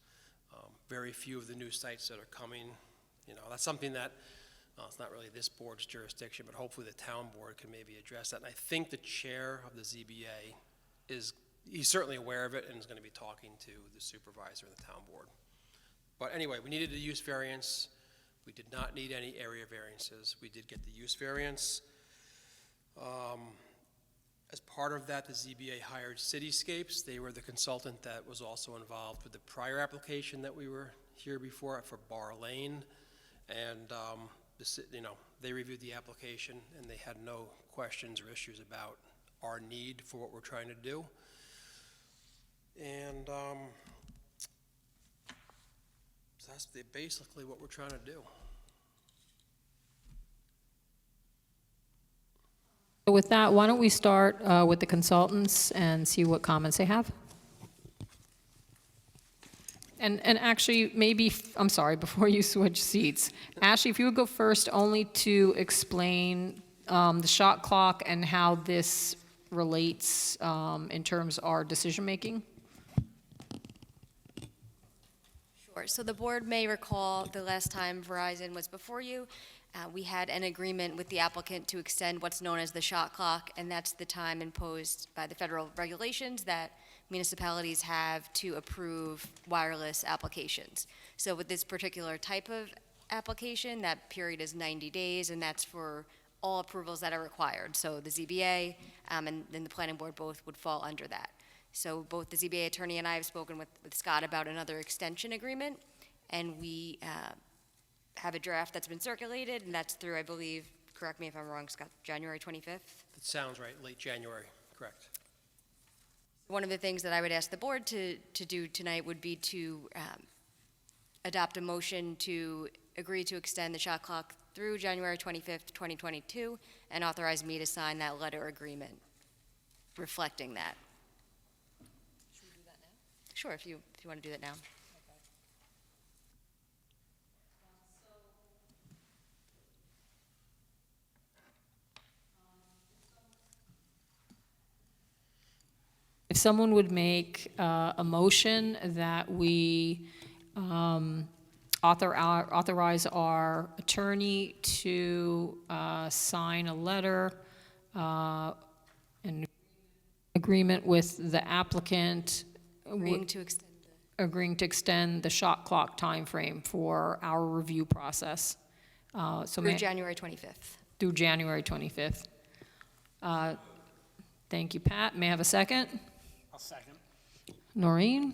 Very few of the new sites that are coming, that's something that, it's not really this board's jurisdiction, but hopefully the town board can maybe address that. And I think the chair of the ZBA he's certainly aware of it and is going to be talking to the supervisor of the town board. But anyway, we needed a use variance. We did not need any area variances. We did get the use variance. As part of that, the ZBA hired Cityscapes. They were the consultant that was also involved with the prior application that we were here before for Bar Lane. And, they reviewed the application and they had no questions or issues about our need for what we're trying to do. And so that's basically what we're trying to do. So with that, why don't we start with the consultants and see what comments they have? And actually, maybe, I'm sorry, before you switch seats, Ashley, if you would go first only to explain the shot clock and how this relates in terms of our decision-making. Sure. So the board may recall the last time Verizon was before you, we had an agreement with the applicant to extend what's known as the shot clock, and that's the time imposed by the federal regulations that municipalities have to approve wireless applications. So with this particular type of application, that period is 90 days, and that's for all approvals that are required. So the ZBA and then the planning board both would fall under that. So both the ZBA attorney and I have spoken with Scott about another extension agreement, and we have a draft that's been circulated, and that's through, I believe, correct me if I'm wrong, Scott, January 25th? That sounds right, late January, correct. One of the things that I would ask the board to do tonight would be to adopt a motion to agree to extend the shot clock through January 25th, 2022, and authorize me to sign that letter agreement reflecting that. Should we do that now? Sure, if you want to do that now. If someone would make a motion that we authorize our attorney to sign a letter in agreement with the applicant Agreeing to extend the shot clock timeframe for our review process. through January 25th. Through January 25th. Thank you, Pat. May I have a second? I'll second. Noreen?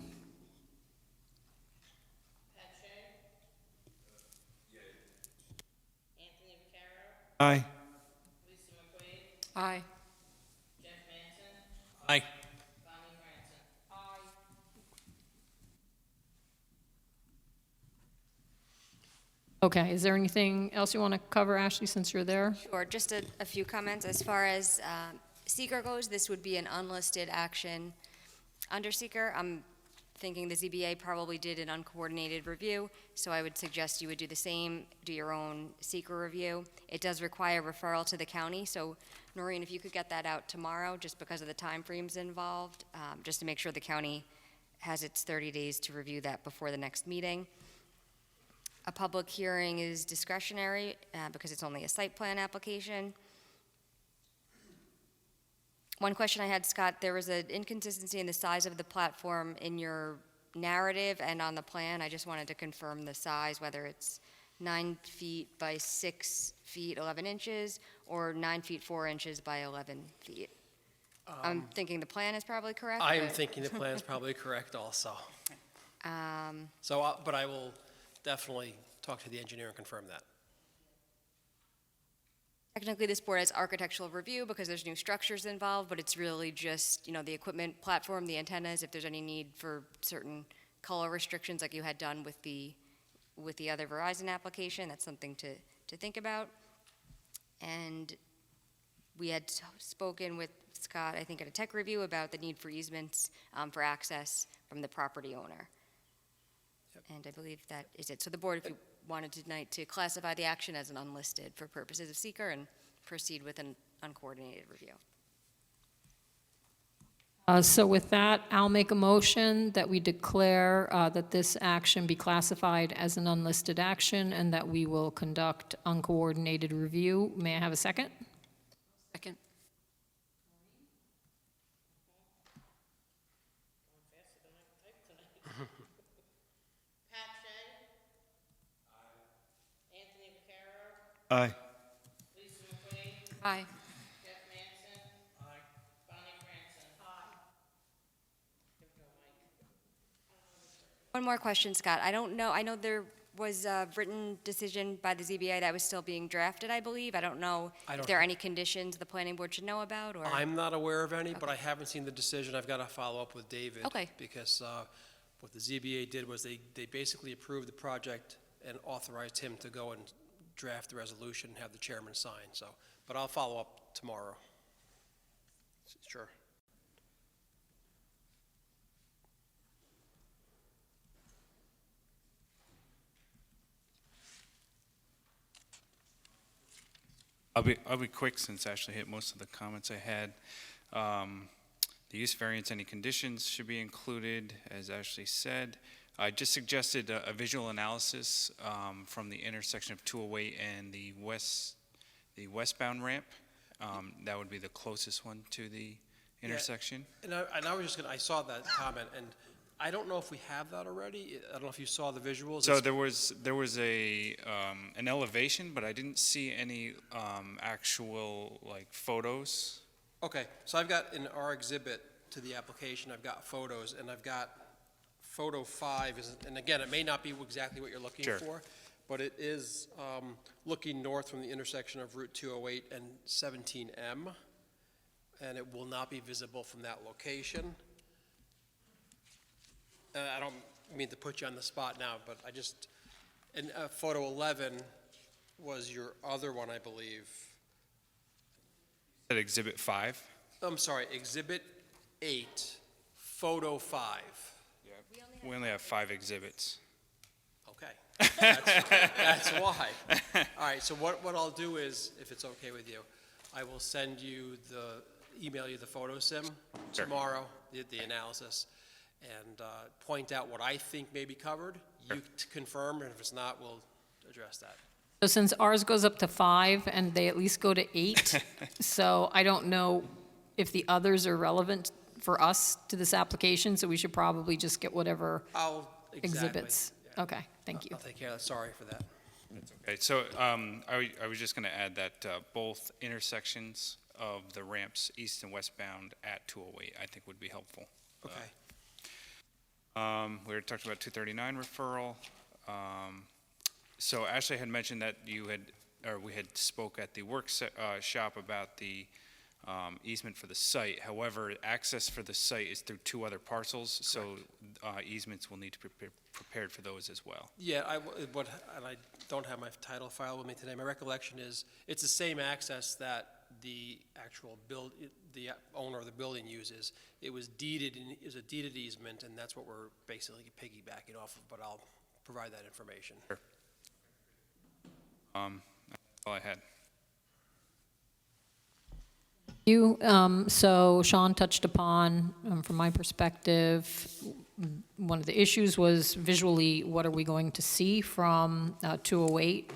Anthony Vaccaro, Aye. Lisa McQuaid, Aye. Jeff Manson, Aye. Bonnie Franson. Okay, is there anything else you want to cover, Ashley, since you're there? Sure, just a few comments. As far as seeker goes, this would be an unlisted action under seeker. I'm thinking the ZBA probably did an uncoordinated review, so I would suggest you would do the same, do your own seeker review. It does require referral to the county, so Noreen, if you could get that out tomorrow, just because of the timeframes involved, just to make sure the county has its 30 days to review that before the next meeting. A public hearing is discretionary because it's only a site plan application. One question I had, Scott, there was an inconsistency in the size of the platform in your narrative and on the plan. I just wanted to confirm the size, whether it's 9 feet by 6 feet, 11 inches, or 9 feet, 4 inches by 11 feet. I'm thinking the plan is probably correct. I am but- thinking the plan is probably correct also. Um, But I will definitely talk to the engineer and confirm that. Technically, this board has architectural review because there's new structures involved, but it's really just, the equipment platform, the antennas, if there's any need for certain color restrictions like you had done with the other Verizon application, that's something to think about. And we had spoken with Scott, I think, at a tech review about the need for easements for access from the property owner. Yep. And I believe that is it. So the board, if you wanted tonight to classify the action as an unlisted for purposes of seeker and proceed with an uncoordinated review. So with that, I'll make a motion that we declare that this action be classified as an unlisted action and that we will conduct uncoordinated review. May I have a second? Second. Pat Shea? Anthony Vaccaro? Aye. Lisa McQueen? Aye. Jeff Manson? Bonnie Franson? Give it to Mike. One more question, Scott. I don't know, I know there was a written decision by the ZBA that was still being drafted, I believe. I don't know I if don't there are have- any conditions the planning board should know about, or? I'm not aware of any, but I haven't seen the decision. I've got to follow up with David. Okay. Because what the ZBA did was they basically approved the project and authorized him to go and draft the resolution and have the chairman sign, so. But I'll follow up tomorrow. Sure. I'll be quick since I actually hit most of the comments I had. The use variance, any conditions should be included, as Ashley said. I just suggested a visual analysis from the intersection of 208 and the westbound ramp. That would be the closest one to the intersection. And I was just gonna, I saw that comment, and I don't know if we have that already. I don't know if you saw the visuals. So It's- there was an elevation, but I didn't see any actual like photos. Okay, so I've got in our exhibit to the application, I've got photos, and I've got photo 5, and again, it may not be exactly what you're looking Sure. for, but it is looking north from the intersection of Route 208 and 17M, and it will not be visible from that location. I don't mean to put you on the spot now, but and photo 11 was your other one, I believe. At Exhibit 5. I'm sorry, Exhibit 8, Photo 5. We only have 5 exhibits. Okay. That's why. All right, so what I'll do is, if it's okay with you, I will email you the photo sim Sure. tomorrow, the analysis, and point out what I think may be covered. You to confirm, and if it's not, we'll address that. So since ours goes up to 5 and they at least go to 8, so I don't know if the others are relevant for us to this application, so we should probably just get whatever exhibits. Yeah. Okay, thank you. I'll take care of that. Sorry for that. Okay, so I was just going to add that both intersections of the ramps east and westbound at 208, I think would be helpful. Okay. We were talking about 239 referral. So Ashley had mentioned that we had spoke at the workshop about the easement for the site. However, access for the site is through 2 other parcels, so easements will need to be prepared for those as well. Yeah, and I don't have my title file with me today. My recollection is it's the same access that the actual the owner of the building uses. It was deeded, is a deeded easement, and that's what we're basically piggybacking off of, but I'll provide that information. Sure. That's all I had. So Sean touched upon, from my perspective, one of the issues was visually, what are we going to see from 208?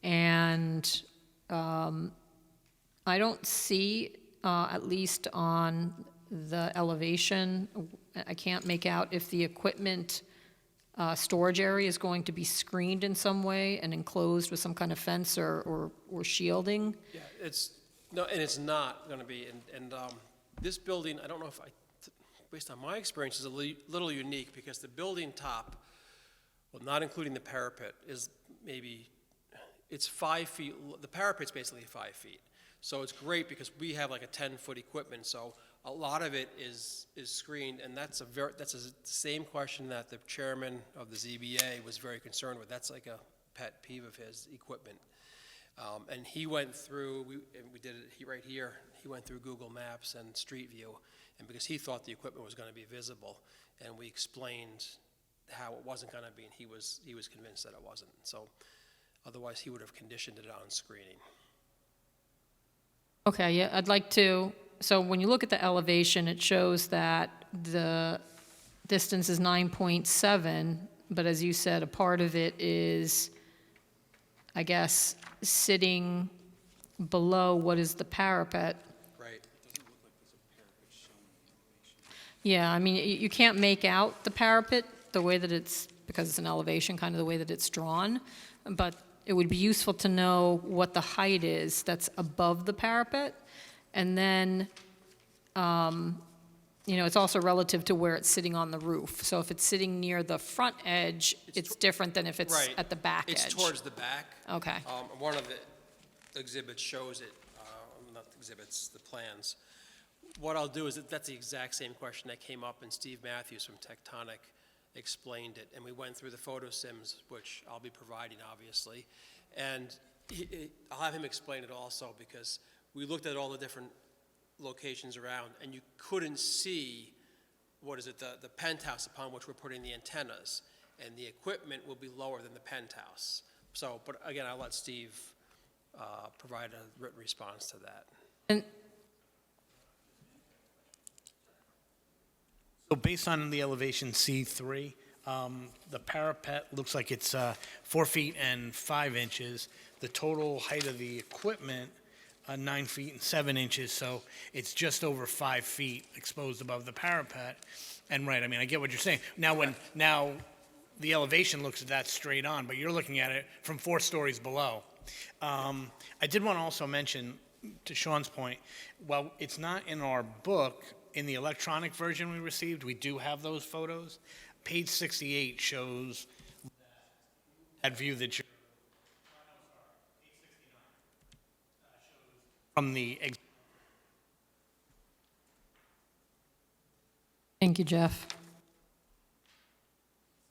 And I don't see, at least on the elevation, I can't make out if the equipment storage area is going to be screened in some way and enclosed with some kind of fence or shielding. Yeah, no, and it's not going to be, and this building, I don't know if based on my experience, is a little unique because the building top, well, not including the parapet, is maybe, it's 5 feet, the parapet's basically 5 feet. So it's great because we have like a 10-foot equipment, so a lot of it is screened, and that's the same question that the chairman of the ZBA was very concerned with. That's like a pet peeve of his, equipment. And he went through, and we did it right here, he went through Google Maps and Street View, and because he thought the equipment was going to be visible, and we explained how it wasn't going to be, and he was convinced that it wasn't. So otherwise, he would have conditioned it on screening. Okay, yeah, I'd like to, so when you look at the elevation, it shows that the distance is 9.7, but as you said, a part of it is, I guess, sitting below what is the parapet. Right. Yeah, I mean, you can't make out the parapet the way that it's, because it's an elevation, kind of the way that it's drawn, but it would be useful to know what the height is that's above the parapet, and then, it's also relative to where it's sitting on the roof. So if it's sitting near the front edge, it's different than if it's Right. at the back edge. It's towards the back. Okay. One of the exhibits shows it, not the exhibits, the plans. What I'll do is, that's the exact same question that came up, and Steve Matthews from Tectonic explained it, and we went through the photo sims, which I'll be providing, obviously, and I'll have him explain it also, because we looked at all the different locations around, and you couldn't see, the penthouse upon which we're putting the antennas, and the equipment will be lower than the penthouse. So, but again, I'll let Steve provide a written response to that. And So based on the elevation C3, the parapet looks like it's 4 feet and 5 inches. The total height of the equipment, 9 feet and 7 inches, so it's just over 5 feet exposed above the parapet. And right, I mean, I get what you're saying. Now the elevation looks at that straight on, but you're looking at it from 4 stories below. I did want to also mention, to Sean's point, while it's not in our book, in the electronic version we received, we do have those photos. Page 68 shows that view that you're, from the, Thank you, Jeff.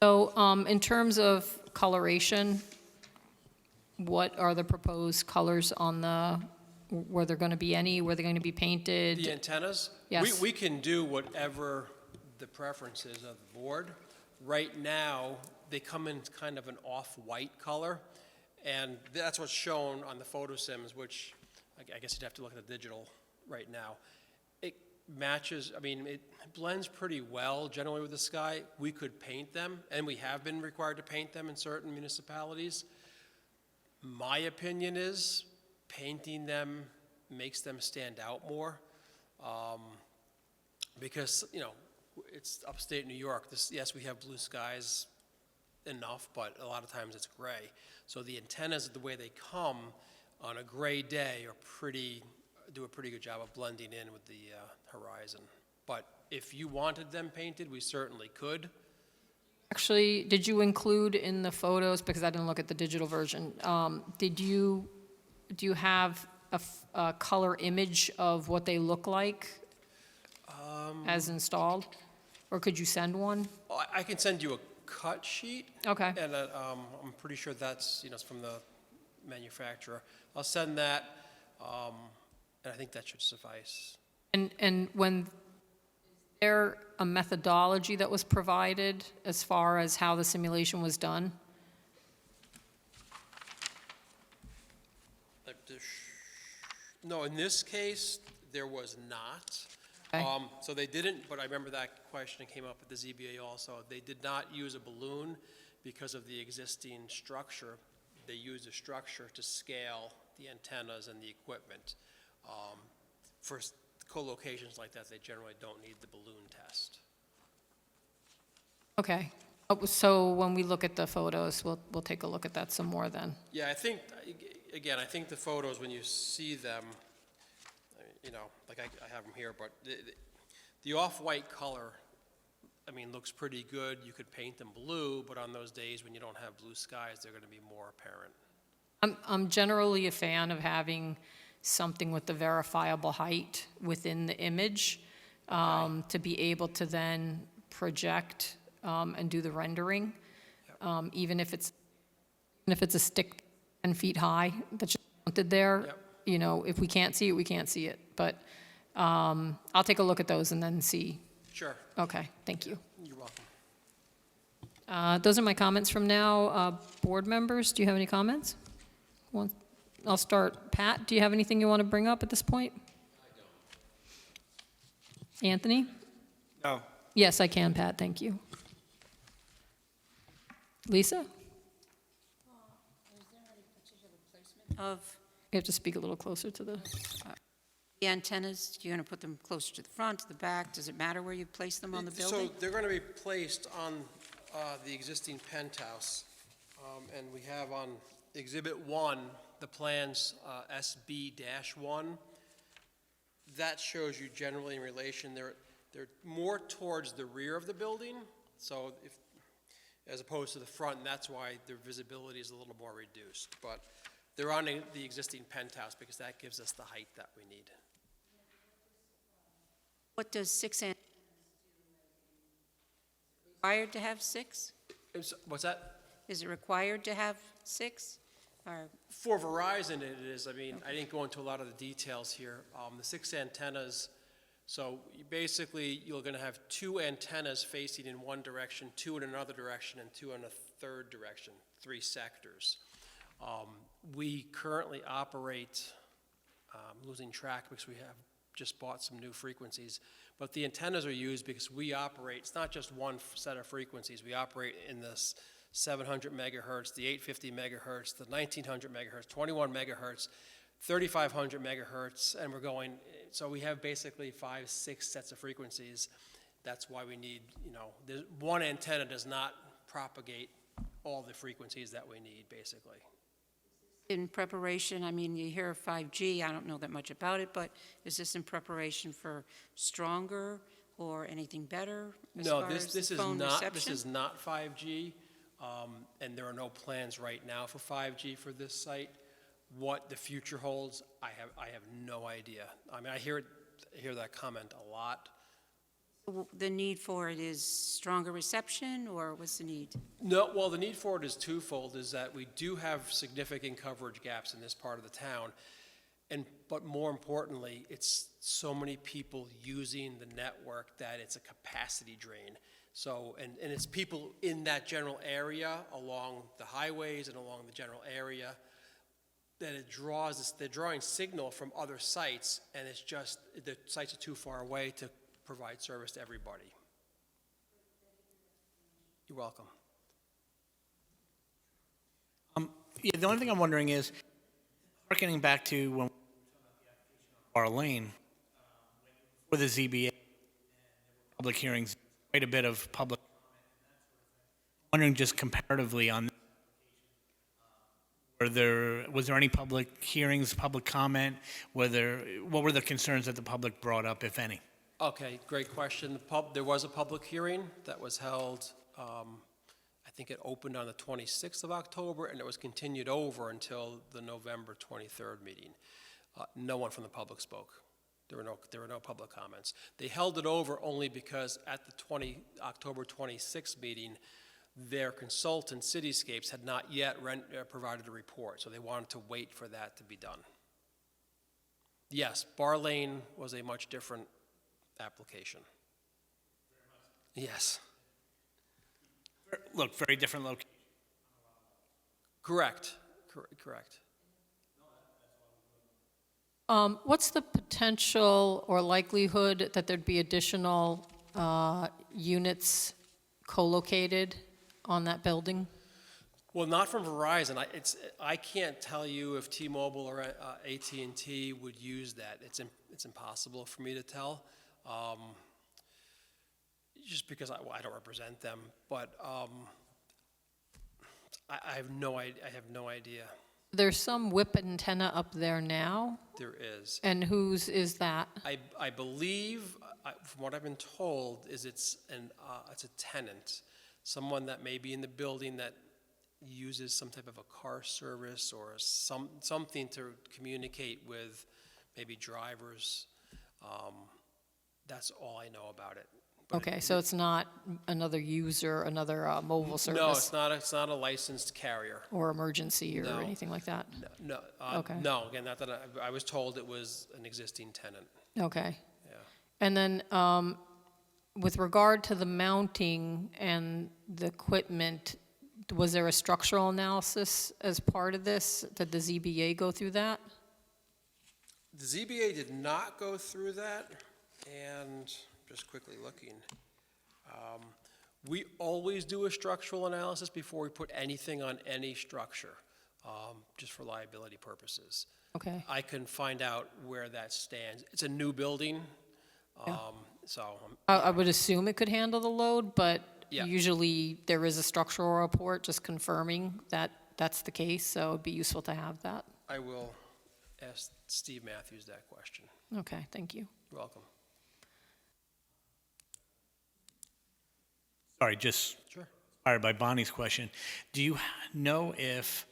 So in terms of coloration, what are the proposed colors on were there going to be any, were they going to be painted? The antennas? Yes. We can do whatever the preference is of the board. Right now, they come in kind of an off-white color, and that's what's shown on the photo sims, which I guess you'd have to look at the digital right now. It matches, I mean, it blends pretty well generally with the sky. We could paint them, and we have been required to paint them in certain municipalities. My opinion is painting them makes them stand out more, because, it's upstate New York. Yes, we have blue skies enough, but a lot of times it's gray. So the antennas, the way they come on a gray day, do a pretty good job of blending in with the horizon. But if you wanted them painted, we certainly could. Actually, did you include in the photos, because I didn't look at the digital version, do you have a color image of what they look like as installed? Or could you send one? I can send you a cut sheet. Okay. And I'm pretty sure that's, it's from the manufacturer. I'll send that, and I think that should suffice. And when, is there a methodology that was provided as far as how the simulation was done? No, in this case, there was not. Okay. So they didn't, but I remember that question came up at the ZBA also. They did not use a balloon because of the existing structure. They used a structure to scale the antennas and the equipment. For co-locations like that, they generally don't need the balloon test. Okay. So when we look at the photos, we'll take a look at that some more then. Yeah, I think, again, I think the photos, when you see them, you know, like I have them here, but the off-white color, I mean, looks pretty good. You could paint them blue, but on those days when you don't have blue skies, they're going to be more apparent. I'm generally a fan of having something with the verifiable height within the image, to be able to then project and do the rendering, even if it's a stick 10 feet high that's just mounted there. Yep. You know, if we can't see it, we can't see it. But I'll take a look at those and then see. Sure. Okay, thank you. You're welcome. Those are my comments from now. Board members, do you have any comments? I'll start. Pat, do you have anything you want to bring up at this point? I don't. Anthony? No. Yes, I can, Pat, thank you. Lisa? Of You have to speak a little closer to the... the antennas, you're going to put them closer to the front, to the back? Does it matter where you place them on the building? So they're going to be placed on the existing penthouse. And we have on Exhibit 1, the plans SB-1. That shows you generally in relation, they're more towards the rear of the building, so as opposed to the front, and that's why their visibility is a little more reduced. But they're on the existing penthouse because that gives us the height that we need. What does 6 antennas do? Required to have 6? What's that? Is it required to have 6? Or For Verizon, it is. I mean, I didn't go into a lot of the details here. The 6 antennas, so basically, you're going to have 2 antennas facing in one direction, 2 in another direction, and 2 in a third direction, 3 sectors. We currently operate, losing track because we have just bought some new frequencies, but the antennas are used because we operate, it's not just one set of frequencies, we operate in this 700 megahertz, the 850 megahertz, the 1900 megahertz, 21 megahertz, 3500 megahertz, and we're going, so we have basically 5, 6 sets of frequencies. That's why we need, you know, one antenna does not propagate all the frequencies that we need, basically. in preparation, I mean, you hear 5G, I don't know that much about it, but is this in preparation for stronger or anything better as No, far as this the is phone not, reception? this is not 5G, and there are no plans right now for 5G for this site. What the future holds, I have no idea. I mean, I hear that comment a lot. The need for it is stronger reception, or what's the need? No, well, the need for it is twofold, is that we do have significant coverage gaps in this part of the town, but more importantly, it's so many people using the network that it's a capacity drain. So, and it's people in that general area, along the highways and along the general area, that it draws, they're drawing signal from other sites, and it's just, the sites are too far away to provide service to everybody. You're welcome. Yeah, the only thing I'm wondering is, harkening back to when our lane, for the ZBA, public hearings, quite a bit of public, wondering just comparatively on, was there any public hearings, public comment? What were the concerns that the public brought up, if any? Okay, great question. There was a public hearing that was held, I think it opened on the 26th of October, and it was continued over until the November 23rd meeting. No one from the public spoke. There were no public comments. They held it over only because at the October 26th meeting, their consultant, Cityscapes, had not yet provided a report, so they wanted to wait for that to be done. Yes, Bar Lane was a much different application. Yes. Look, very different location. Correct. Correct. What's the potential or likelihood that there'd be additional units co-located on that building? Well, not from Verizon. I can't tell you if T-Mobile or AT&T would use that. It's impossible for me to tell, just because I don't represent them. But I have no idea. There's some whip antenna up there now, There is. and whose is that? I believe, from what I've been told, is it's a tenant, someone that may be in the building that uses some type of a car service or something to communicate with maybe drivers. That's all I know about it. But Okay, so it's not another user, another mobile service? No, it's not a licensed carrier. Or emergency or No. anything like that? No, Okay. no, again, not that I was told it was an existing tenant. Okay. Yeah. And then with regard to the mounting and the equipment, was there a structural analysis as part of this? Did the ZBA go through that? The ZBA did not go through that, and just quickly looking. We always do a structural analysis before we put anything on any structure, just for liability purposes. Okay. I can find out where that stands. It's a new building, so, I would assume it could handle the load, but Yeah. usually there is a structural report just confirming that that's the case, so it'd be useful to have that. I will ask Steve Matthews that question. Okay, thank you. You're welcome. Sorry, just Sure. inspired by Bonnie's question. Do you know if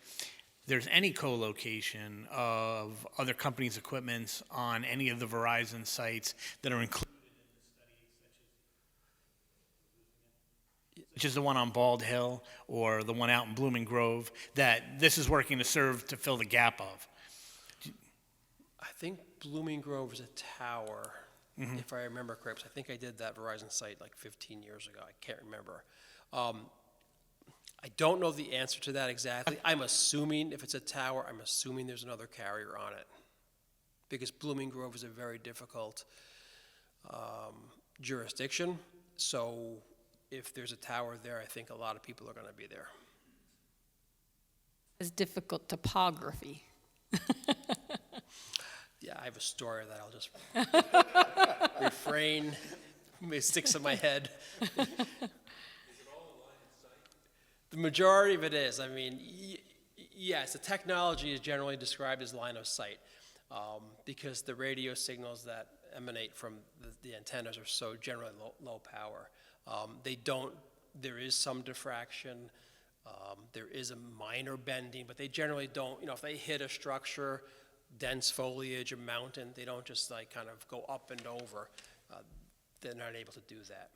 there's any co-location of other companies' equipments on any of the Verizon sites that are included in the study, such as the one on Bald Hill or the one out in Blooming Grove, that this is working to serve to fill the gap of? I think Blooming Grove is a tower, if I remember correctly. I think I did that Verizon site like 15 years ago. I can't remember. I don't know the answer to that exactly. I'm assuming if it's a tower, I'm assuming there's another carrier on it, because Blooming Grove is a very difficult jurisdiction. So if there's a tower there, I think a lot of people are going to be there. It's difficult topography. Yeah, I have a story that I'll just refrain. It sticks in my head. The majority of it is. I mean, yes, the technology is generally described as line of sight, because the radio signals that emanate from the antennas are so generally low power. There is some diffraction, there is a minor bending, but they generally don't, if they hit a structure, dense foliage, a mountain, they don't just like kind of go up and over. They're not able to do that.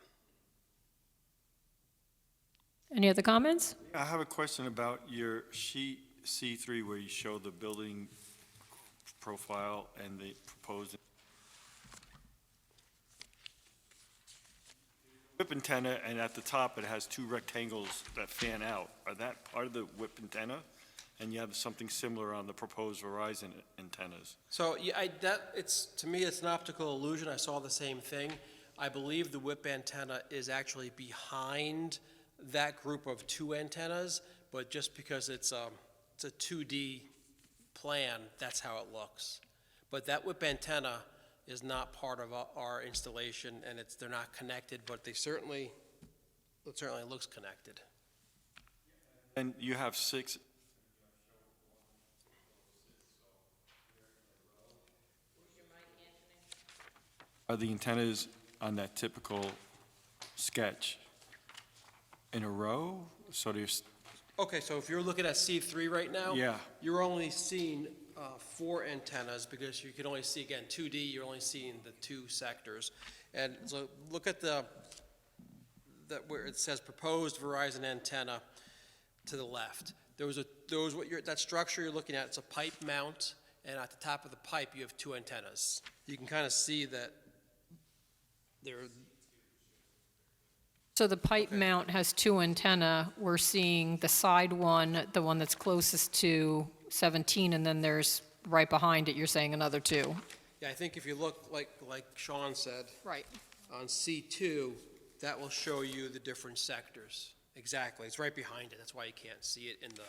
Any other comments? I have a question about your sheet C3 where you show the building profile and the proposed whip antenna, and at the top it has two rectangles that fan out. Are that part of the whip antenna? And you have something similar on the proposed Verizon antennas. So yeah, to me, it's an optical illusion. I saw the same thing. I believe the whip antenna is actually behind that group of two antennas, but just because it's a 2D plan, that's how it looks. But that whip antenna is not part of our installation, and they're not connected, but it certainly looks connected. And you have 6. Are the antennas on that typical sketch in a row? So there's, Okay, so if you're looking at C3 right now, Yeah. you're only seeing 4 antennas, because you can only see, again, 2D, you're only seeing the 2 sectors. And so look at where it says proposed Verizon antenna to the left. That structure you're looking at, it's a pipe mount, and at the top of the pipe, you have 2 antennas. You can kind of see that So the pipe mount has 2 antenna. We're seeing the side one, the one that's closest to 17, and then there's right behind it, you're saying another 2. Yeah, I think if you look, like Sean said, Right. on C2, that will show you the different sectors. Exactly, it's right behind it, that's why you can't see it in the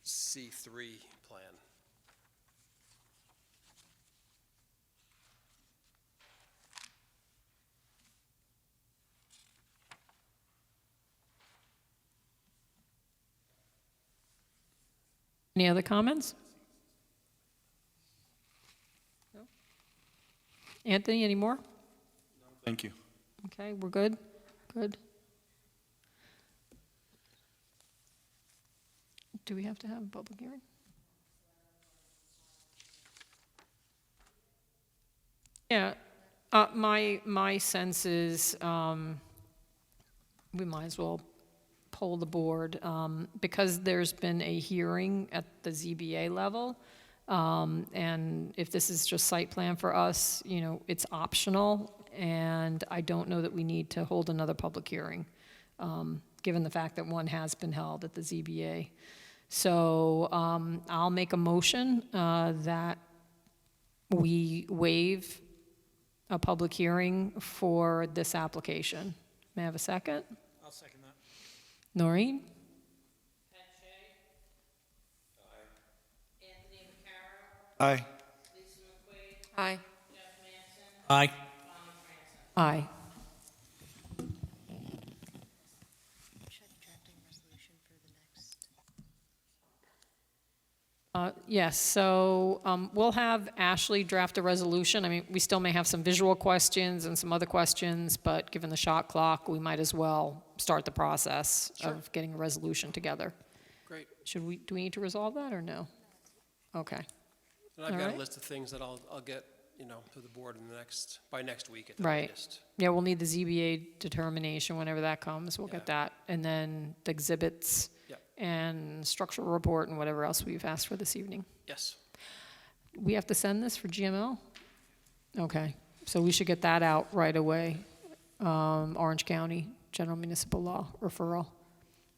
C3 plan. Any other comments? No? Anthony, any more? Thank you. Okay, we're good? Good. Do we have to have a public hearing? Yeah, my sense is, we might as well poll the board, because there's been a hearing at the ZBA level, and if this is just site plan for us, it's optional, and I don't know that we need to hold another public hearing, given the fact that one has been held at the ZBA. So I'll make a motion that we waive a public hearing for this application. May I have a second? I'll second that. Noreen? Aye. Aye. Aye. Aye. Yes, so we'll have Ashley draft a resolution. I mean, we still may have some visual questions and some other questions, but given the shot clock, we might as well start the process of getting a resolution together. Great. Do we need to resolve that or no? Okay. And I've All got right. a list of things that I'll get, to the board in by next week at the Right. latest. Yeah, we'll need the ZBA determination whenever that comes. We'll get that. And then the exhibits Yep. and structural report and whatever else we've asked for this evening. Yes. We have to send this for GML? Okay, so we should get that out right away. Orange County General Municipal Law referral.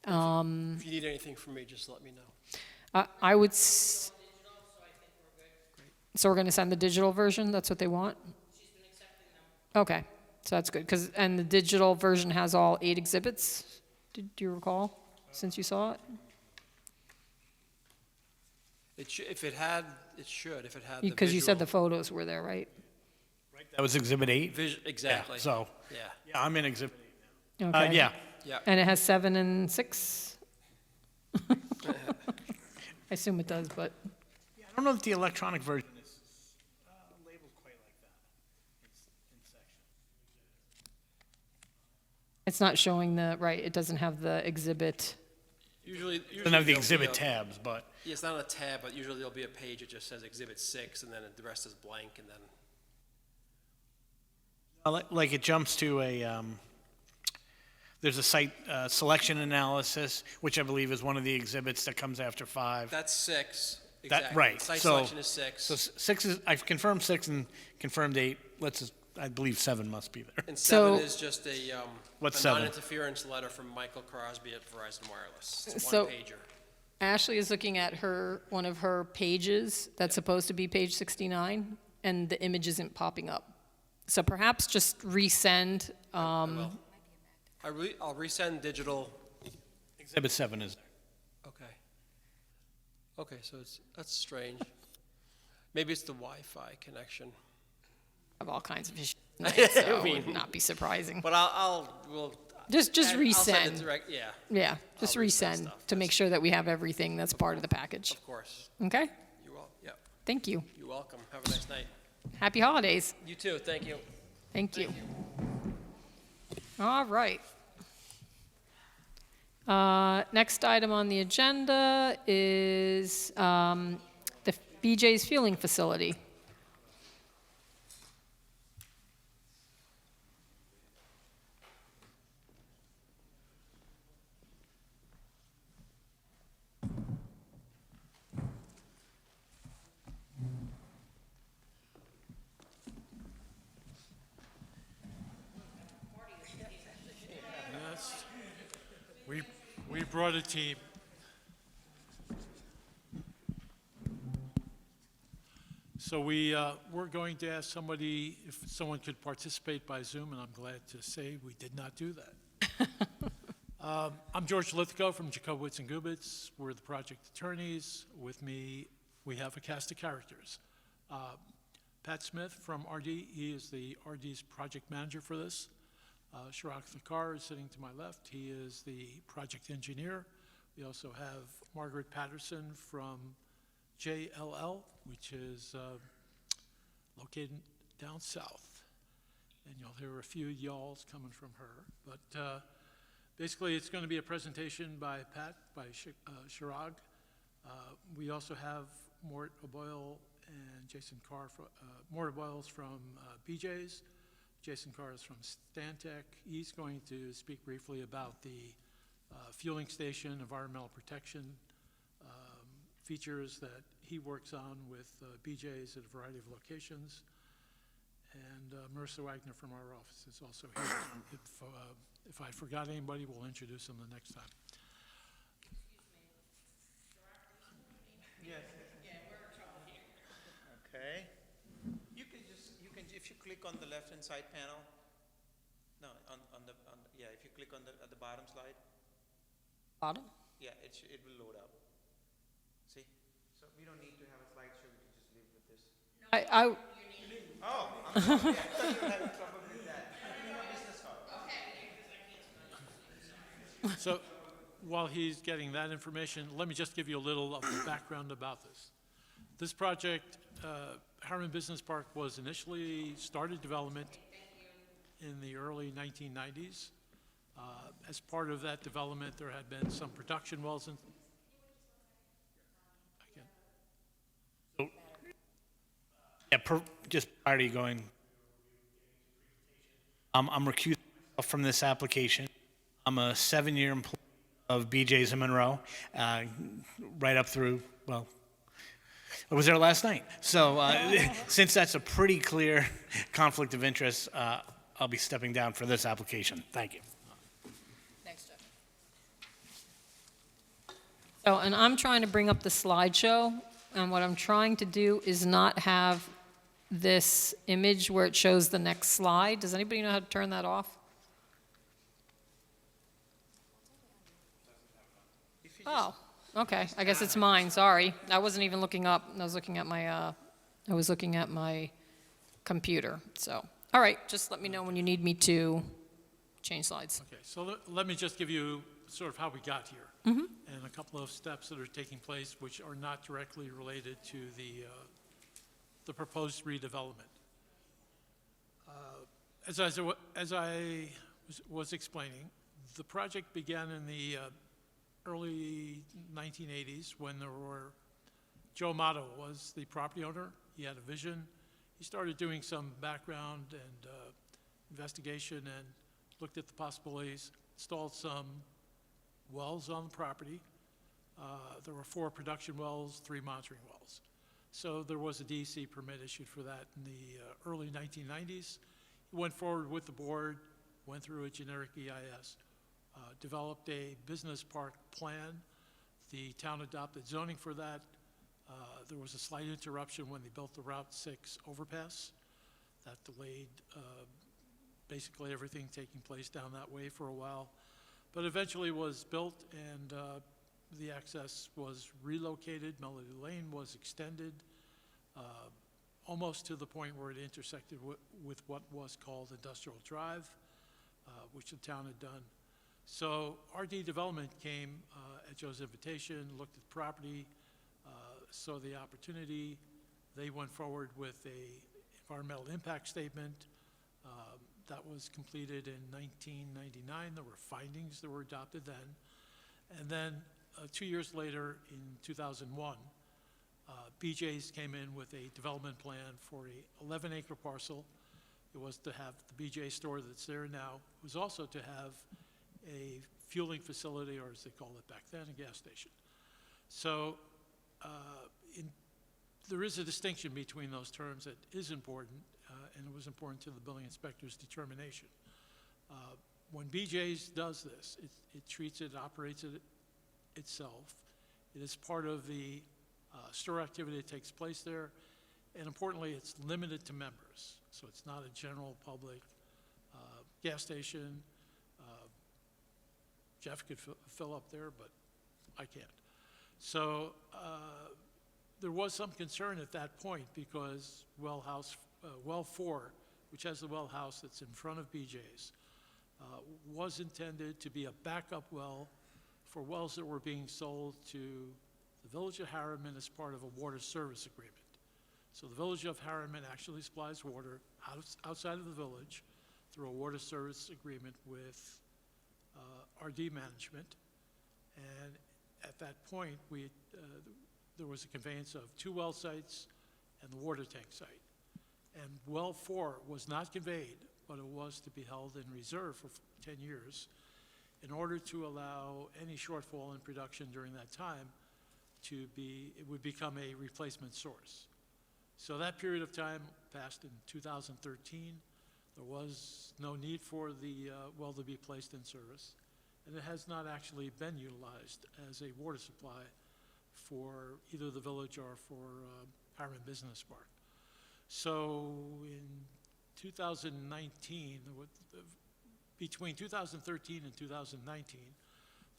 If you need anything from me, just let me know. I would, so we're going to send the digital version? That's what they want? Okay, so that's good. And the digital version has all 8 exhibits? Do you recall, since you saw it? If it had the Because you said the visual- photos were there, right? That was Exhibit 8? Exactly. Yeah, so, Yeah. yeah, I'm in Exhibit 8 now. Okay. Yeah. Yeah. And it has 7 and 6? I assume it does, but, I don't know if the electronic version is labeled quite like that. It's in section. it's not showing it doesn't have the exhibit. Usually Doesn't have the there'll be exhibit a- tabs, but Yeah, it's not a tab, but usually there'll be a page that just says Exhibit 6, and then the rest is blank, and then, Like it jumps to there's a site selection analysis, which I believe is one of the exhibits that comes after 5. that's 6. That, Exactly. right. Site So- selection is 6. So 6 is, I've confirmed 6 and confirmed 8. I believe 7 must be there. And 7 So- is just a What's a 7? non-interference letter from Michael Crosby at Verizon Wireless. It's a So- one-pager. Ashley is looking at one of her pages that's supposed to be page 69, and the image isn't popping up. So perhaps just resend, Well, I'll resend digital. Exhibit 7 is there. Okay. Okay, so that's strange. Maybe it's the Wi-Fi connection. of all kinds of issues tonight, so I it mean- would not be surprising. But we'll. Just I'll send resend. it direct, yeah, Yeah, just I'll resend resend stuff, to make sure that we have everything that's part of the package. of course. Okay? Yep, Thank you. you're welcome. Have a nice night. Happy holidays. You too, thank you. Thank you. All right. Next item on the agenda is the BJ's Fueling Facility. Yes. We brought a team. So we're going to ask somebody if someone could participate by Zoom, and I'm glad to say we did not do that. I'm George Lithgow from Jacobowitz and Gubitz. We're the project attorneys. With me, we have a cast of characters. Pat Smith from RD, he is the RD's project manager for this. Chirag Thakar is sitting to my left. He is the project engineer. We also have Margaret Patterson from JLL, which is located down south. And you'll hear a few y'alls coming from her. But basically, it's going to be a presentation by Pat, by Chirag. We also have Mort O'Boyle and Jason Carr, Mort O'Boyle's from BJ's. Jason Carr is from Stantec. He's going to speak briefly about the fueling station, environmental protection features that he works on with BJ's at a variety of locations. And Marissa Wagner from our office is also here. If I forgot anybody, we'll introduce them the next time. Yes. Yeah, we're in trouble here. Okay. You can, if you click on the left-hand side panel, no, yeah, if you click on at the bottom slide. Bottom? Yeah, it will load up. See? So we don't need to have a slideshow, we can just leave with this. Oh, I'm sorry. I thought you were having trouble with that. Business card. So while he's getting that information, let me just give you a little of the background about this. This project, Harriman Business Park, was initially started development in the early 1990s. As part of that development, there had been some production wells. Just prior to you going, I'm recusing myself from this application. I'm a 7-year employee of BJ's in Monroe, right up through, well, I was there last night. So since that's a pretty clear conflict of interest, I'll be stepping down for this application. Thank you. Next up. So, and I'm trying to bring up the slideshow, and what I'm trying to do is not have this image where it shows the next slide. Does anybody know how to turn that off? Oh, okay. I guess it's mine. Sorry. I wasn't even looking up. I was looking at my computer. So, all right. Just let me know when you need me to change slides. Okay, so let me just give you sort of how we got here. And a couple of steps that are taking place which are not directly related to the proposed redevelopment. As I was explaining, the project began in the early 1980s when Joe Amato was the property owner. He had a vision. He started doing some background and investigation and looked at the possibilities, installed some wells on the property. There were 4 production wells, 3 monitoring wells. So there was a DEC permit issued for that in the early 1990s. He went forward with the board, went through a generic EIS, developed a business park plan. The town adopted zoning for that. There was a slight interruption when they built the Route 6 overpass. That delayed basically everything taking place down that way for a while. But eventually was built, and the access was relocated. Melody Lane was extended almost to the point where it intersected with what was called Industrial Drive, which the town had done. So RD Development came at Joe's invitation, looked at the property, saw the opportunity. They went forward with a environmental impact statement. That was completed in 1999. There were findings that were adopted then. And then 2 years later, in 2001, BJ's came in with a development plan for a 11-acre parcel. It was to have the BJ store that's there now. It was also to have a fueling facility, or as they called it back then, a gas station. So there is a distinction between those terms that is important, and it was important to the building inspector's determination. When BJ's does this, it treats it, operates it itself. It is part of the store activity that takes place there. And importantly, it's limited to members, so it's not a general public gas station. Jeff could fill up there, but I can't. So there was some concern at that point because well 4, which has the well house that's in front of BJ's, was intended to be a backup well for wells that were being sold to the Village of Harriman as part of a water service agreement. So the Village of Harriman actually supplies water outside of the village through a water service agreement with RD Management. And at that point, there was a conveyance of 2 well sites and the water tank site. And well 4 was not conveyed, but it was to be held in reserve for 10 years in order to allow any shortfall in production during that time it would become a replacement source. So that period of time passed in 2013. There was no need for the well to be placed in service, and it has not actually been utilized as a water supply for either the village or for Harriman Business Park. So in 2019, between 2013 and 2019,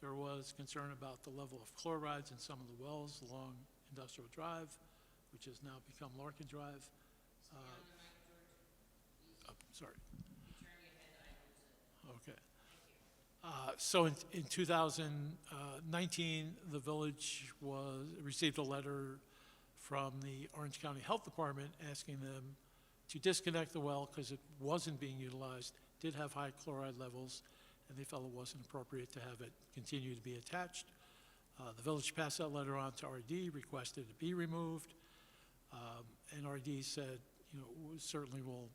there was concern about the level of chlorides in some of the wells along Industrial Drive, which has now become Larkin Drive. Sorry. Okay. So in 2019, the village received a letter from the Orange County Health Department asking them to disconnect the well because it wasn't being utilized, did have high chloride levels, and they felt it wasn't appropriate to have it continue to be attached. The village passed that letter on to RD, requested it be removed, and RD said, we certainly will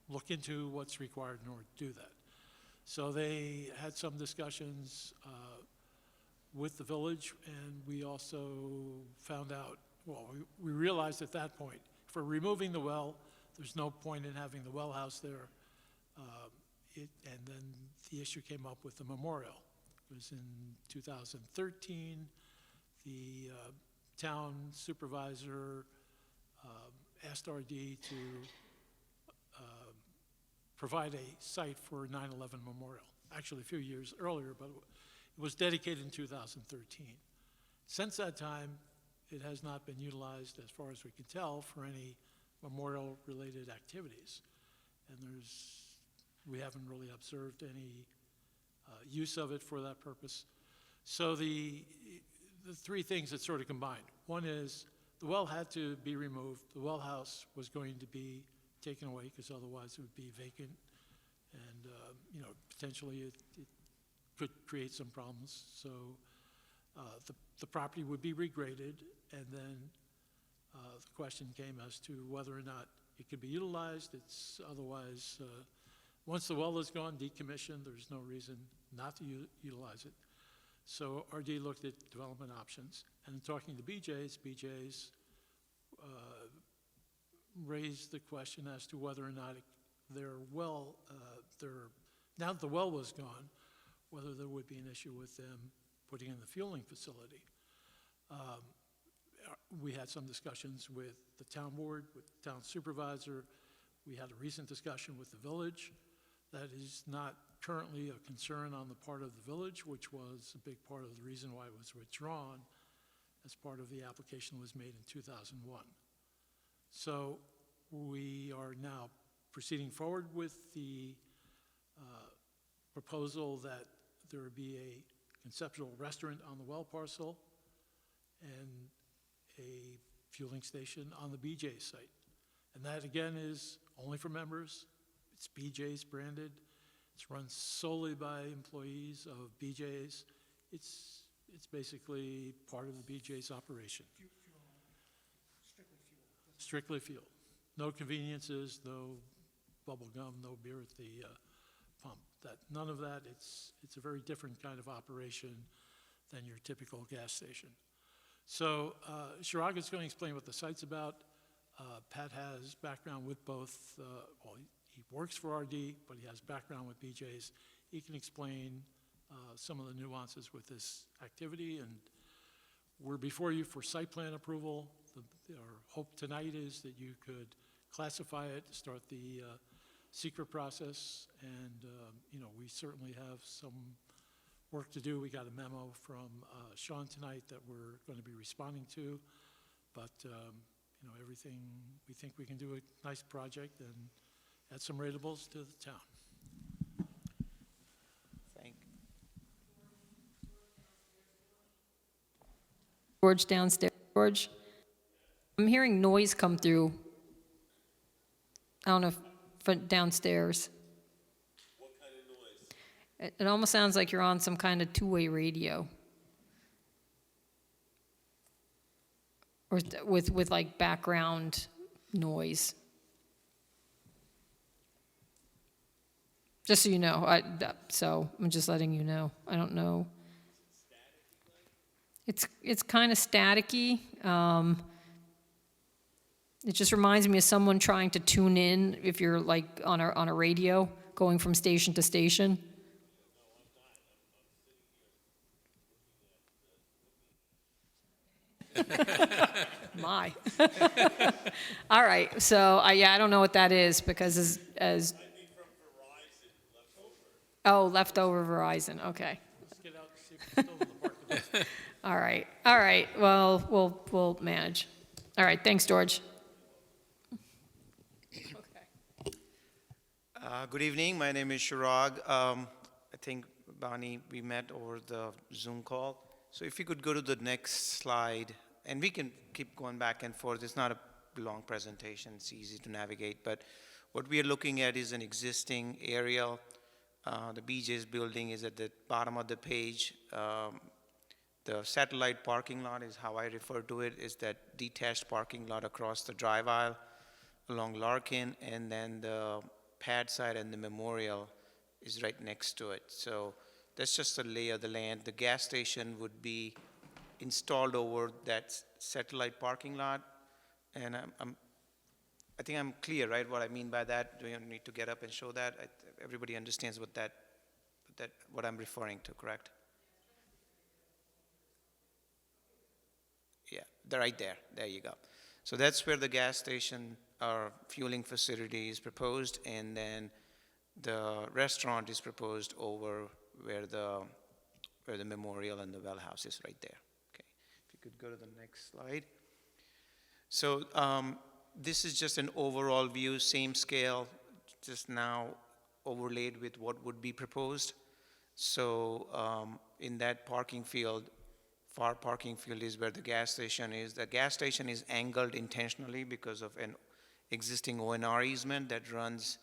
look into what's required in order to do that. So they had some discussions with the village, and we also found out, we realized at that point, for removing the well, there's no point in having the well house there. And then the issue came up with the memorial. It was in 2013. The town supervisor asked RD to provide a site for 9/11 memorial. Actually, a few years earlier, but it was dedicated in 2013. Since that time, it has not been utilized, as far as we can tell, for any memorial-related activities. And we haven't really observed any use of it for that purpose. So the 3 things that sort of combined. One is the well had to be removed. The well house was going to be taken away because otherwise it would be vacant, and potentially it could create some problems. So the property would be regraded, and then the question came as to whether or not it could be utilized. It's otherwise, once the well is gone, decommissioned, there's no reason not to utilize it. So RD looked at development options, and in talking to BJ's raised the question as to whether or not now that the well was gone, whether there would be an issue with them putting in the fueling facility. We had some discussions with the town board, with the town supervisor. We had a recent discussion with the village. That is not currently a concern on the part of the village, which was a big part of the reason why it was withdrawn as part of the application that was made in 2001. So we are now proceeding forward with the proposal that there would be a conceptual restaurant on the well parcel and a fueling station on the BJ site. And that, again, is only for members. It's BJ's branded. It's run solely by employees of BJ's. It's basically part of the BJ's operation. Strictly fuel. No conveniences, no bubble gum, no beer at the pump. None of that. It's a very different kind of operation than your typical gas station. So Shiraga's going to explain what the site's about. Pat has background with both, he works for RD, but he has background with BJ's. He can explain some of the nuances with this activity, and we're before you for site plan approval. our hope tonight is that you could classify it, start the secret process, and, we certainly have some work to do. We got a memo from Sean tonight that we're going to be responding to, but, everything, we think we can do a nice project and add some ratables to the town. Thank George downstairs. George, I'm hearing noise come through. I don't know if downstairs. What kind of noise? It almost sounds like you're on some kind of two-way radio. Or with like background noise. Just so you know, so I'm just letting you know. I don't know. It's kind of staticky. It just reminds me of someone trying to tune in if you're like on a radio, going from station to station. My. All right. So I don't know what that is because as oh, leftover Verizon. Okay. Let's get out and see if it's still in the parking lot. All right. All right. Well, we'll manage. All right. Thanks, George. Good evening. My name is Shirag. I think, Bonnie, we met over the Zoom call. So if you could go to the next slide, and we can keep going back and forth. It's not a long presentation. It's easy to navigate. But what we are looking at is an existing aerial. The BJ's building is at the bottom of the page. The satellite parking lot is how I refer to it, is that detached parking lot across the drive aisle along Larkin, and then the pad side and the memorial is right next to it. So that's just a lay of the land. The gas station would be installed over that satellite parking lot, and I think I'm clear, right, what I mean by that. Do you need to get up and show that? Everybody understands what I'm referring to, correct? Yeah, they're right there. There you go. So that's where the gas station or fueling facility is proposed, and then the restaurant is proposed over where the memorial and the well house is right there. Okay, if you could go to the next slide. So this is just an overall view, same scale, just now overlaid with what would be proposed. So in that parking field, far parking field is where the gas station is. The gas station is angled intentionally because of an existing ONR easement that runs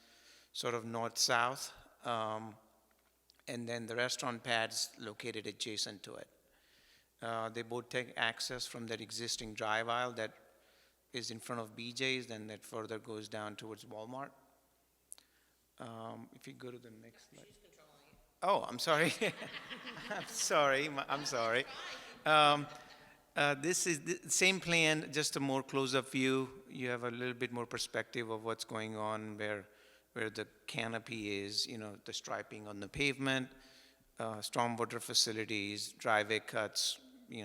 sort of north-south. And then the restaurant pad's located adjacent to it. They both take access from that existing drive aisle that is in front of BJ's, then that further goes down towards Walmart. If you go to the next slide. Oh, I'm sorry. I'm sorry. This is the same plan, just a more close-up view. You have a little bit more perspective of what's going on, where the canopy is, the striping on the pavement, stormwater facilities, driveway cuts,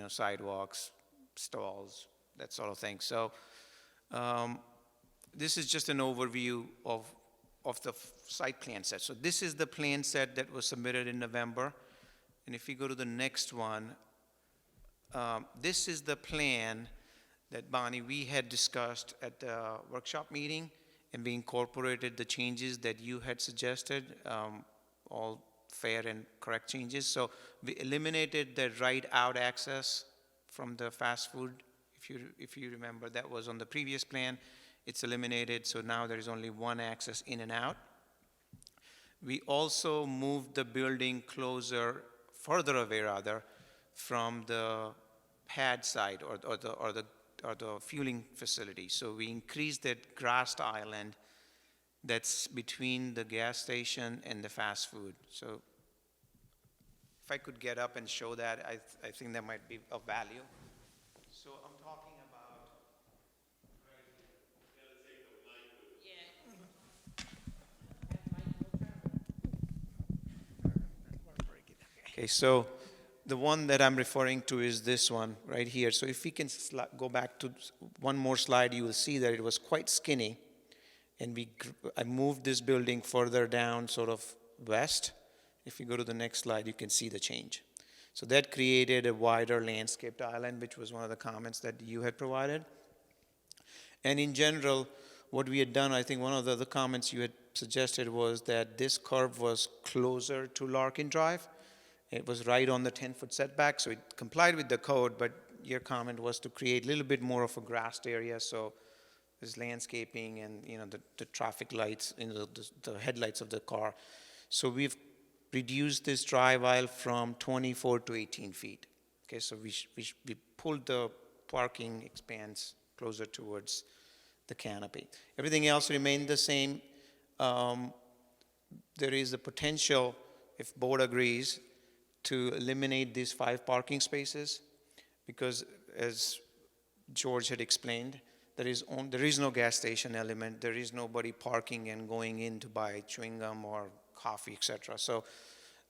sidewalks, stalls, that sort of thing. So this is just an overview of the site plan set. So this is the plan set that was submitted in November. And if you go to the next one, this is the plan that, Bonnie, we had discussed at the workshop meeting, and we incorporated the changes that you had suggested, all fair and correct changes. So we eliminated the right-out access from the fast food. If you remember, that was on the previous plan. It's eliminated, so now there is only one access in and out. We also moved the building further away rather, from the pad side or the fueling facility. So we increased that grassed island that's between the gas station and the fast food. So if I could get up and show that, I think that might be of value. So I'm talking about okay, so the one that I'm referring to is this one right here. So if we can go back to one more slide, you will see that it was quite skinny. And I moved this building further down, sort of west. If you go to the next slide, you can see the change. So that created a wider landscaped island, which was one of the comments that you had provided. And in general, what we had done, I think one of the other comments you had suggested was that this curve was closer to Larkin Drive. It was right on the 10-foot setback, so it complied with the code, but your comment was to create a little bit more of a grassed area, so there's landscaping and, you know, the traffic lights, you know, the headlights of the car. So we've reduced this drive aisle from 24 to 18 feet. Okay, so we pulled the parking expanse closer towards the canopy. Everything else remained the same. There is a potential, if board agrees, to eliminate these 5 parking spaces, because as George had explained, there is no gas station element. There is nobody parking and going in to buy chewing gum or coffee, etc. So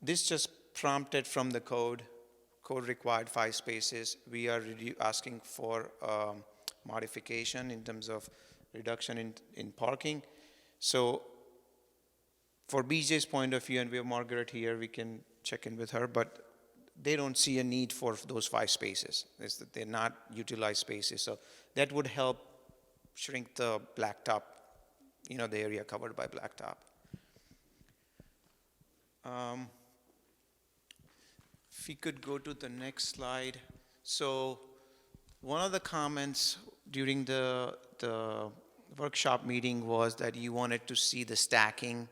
this just prompted from the code. Code required 5 spaces. We are asking for modification in terms of reduction in parking. So for BJ's point of view, and we have Margaret here, we can check in with her, but they don't see a need for those 5 spaces. They're not utilized spaces. So that would help shrink the blacktop, you know, the area covered by blacktop. If we could go to the next slide. So one of the comments during the workshop meeting was that you wanted to see the stacking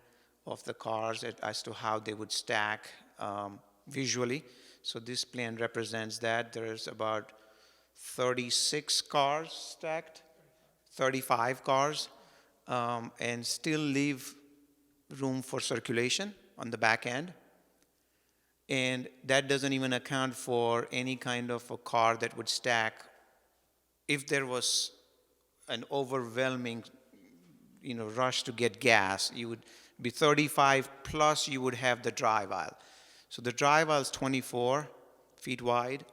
of the cars as to how they would stack visually. So this plan represents that. There's about 36 cars stacked, 35 cars, and still leave room for circulation on the back end. And that doesn't even account for any kind of a car that would stack if there was an overwhelming, you know, rush to get gas. You would be 35 plus you would have the drive aisle. So the drive aisle is 24 feet wide,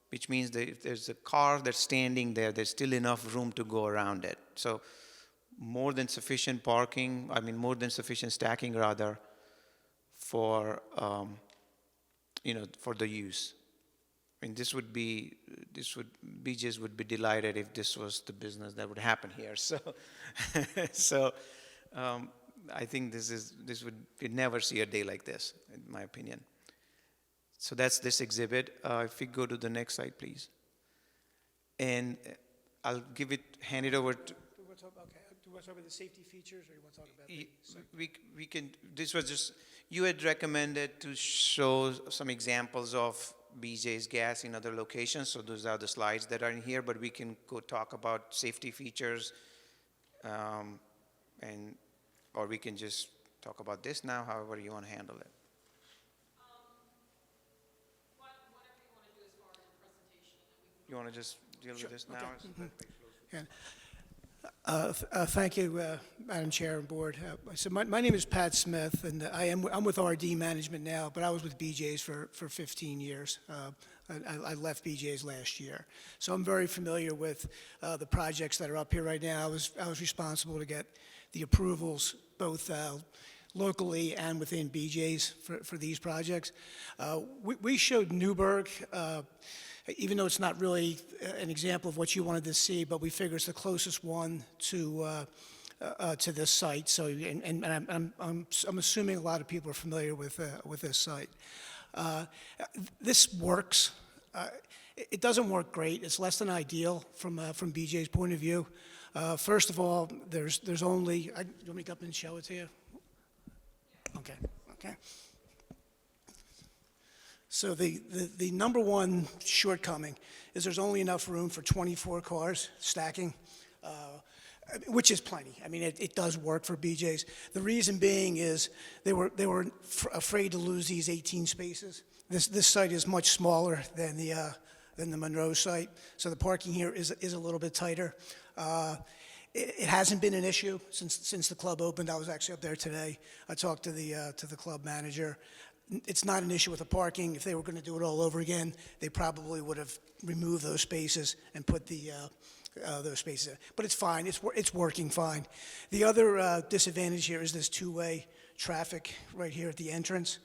which means that if there's a car that's standing there, there's still enough room to go around it. So more than sufficient parking, more than sufficient stacking rather, for, for the use. BJ's would be delighted if this was the business that would happen here. So, I think we'd never see a day like this, in my opinion. So that's this exhibit. If we go to the next slide, please. And I'll hand it over to. Do you want to talk about the safety features, or you want to talk about we can, this was just, you had recommended to show some examples of BJ's gas in other locations, so those are the slides that are in here, but we can go talk about safety features, or we can just talk about this now, however you want to handle it. Whatever you want to do as far as the presentation. You want to just deal with this now? Thank you, Madam Chair and Board. So my name is Pat Smith, and I'm with RD Management now, but I was with BJ's for 15 years. I left BJ's last year. So I'm very familiar with the projects that are up here right now. I was responsible to get the approvals both locally and within BJ's for these projects. We showed Newburgh, even though it's not really an example of what you wanted to see, but we figure it's the closest one to this site. So, and I'm assuming a lot of people are familiar with this site. This works. It doesn't work great. It's less than ideal from BJ's point of view. First of all, there's only. You want me to come up and show it to you? Okay. So the number one shortcoming is there's only enough room for 24 cars stacking, which is plenty. It does work for BJ's. The reason being is they were afraid to lose these 18 spaces. This site is much smaller than the Monroe site, so the parking here is a little bit tighter. It hasn't been an issue since the club opened. I was actually up there today. I talked to the club manager, it's not an issue with the parking. If they were going to do it all over again, they probably would have removed those spaces and put those spaces in. But it's fine, it's working fine. The other disadvantage here is this two-way traffic right here at the entrance.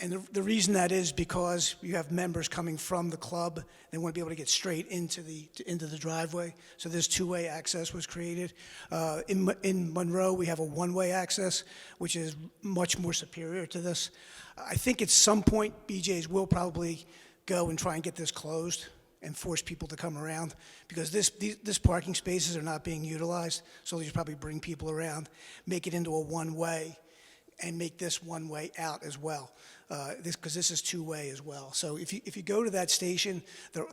And the reason that is because you have members coming from the club, they want to be able to get straight into the driveway. So this two-way access was created. In Monroe, we have a one-way access, which is much more superior to this. I think at some point, BJ's will probably go and try and get this closed and force people to come around, because this parking spaces are not being utilized, so they should probably bring people around, make it into a one-way, and make this one way out as well, because this is two-way as well. So if you go to that station,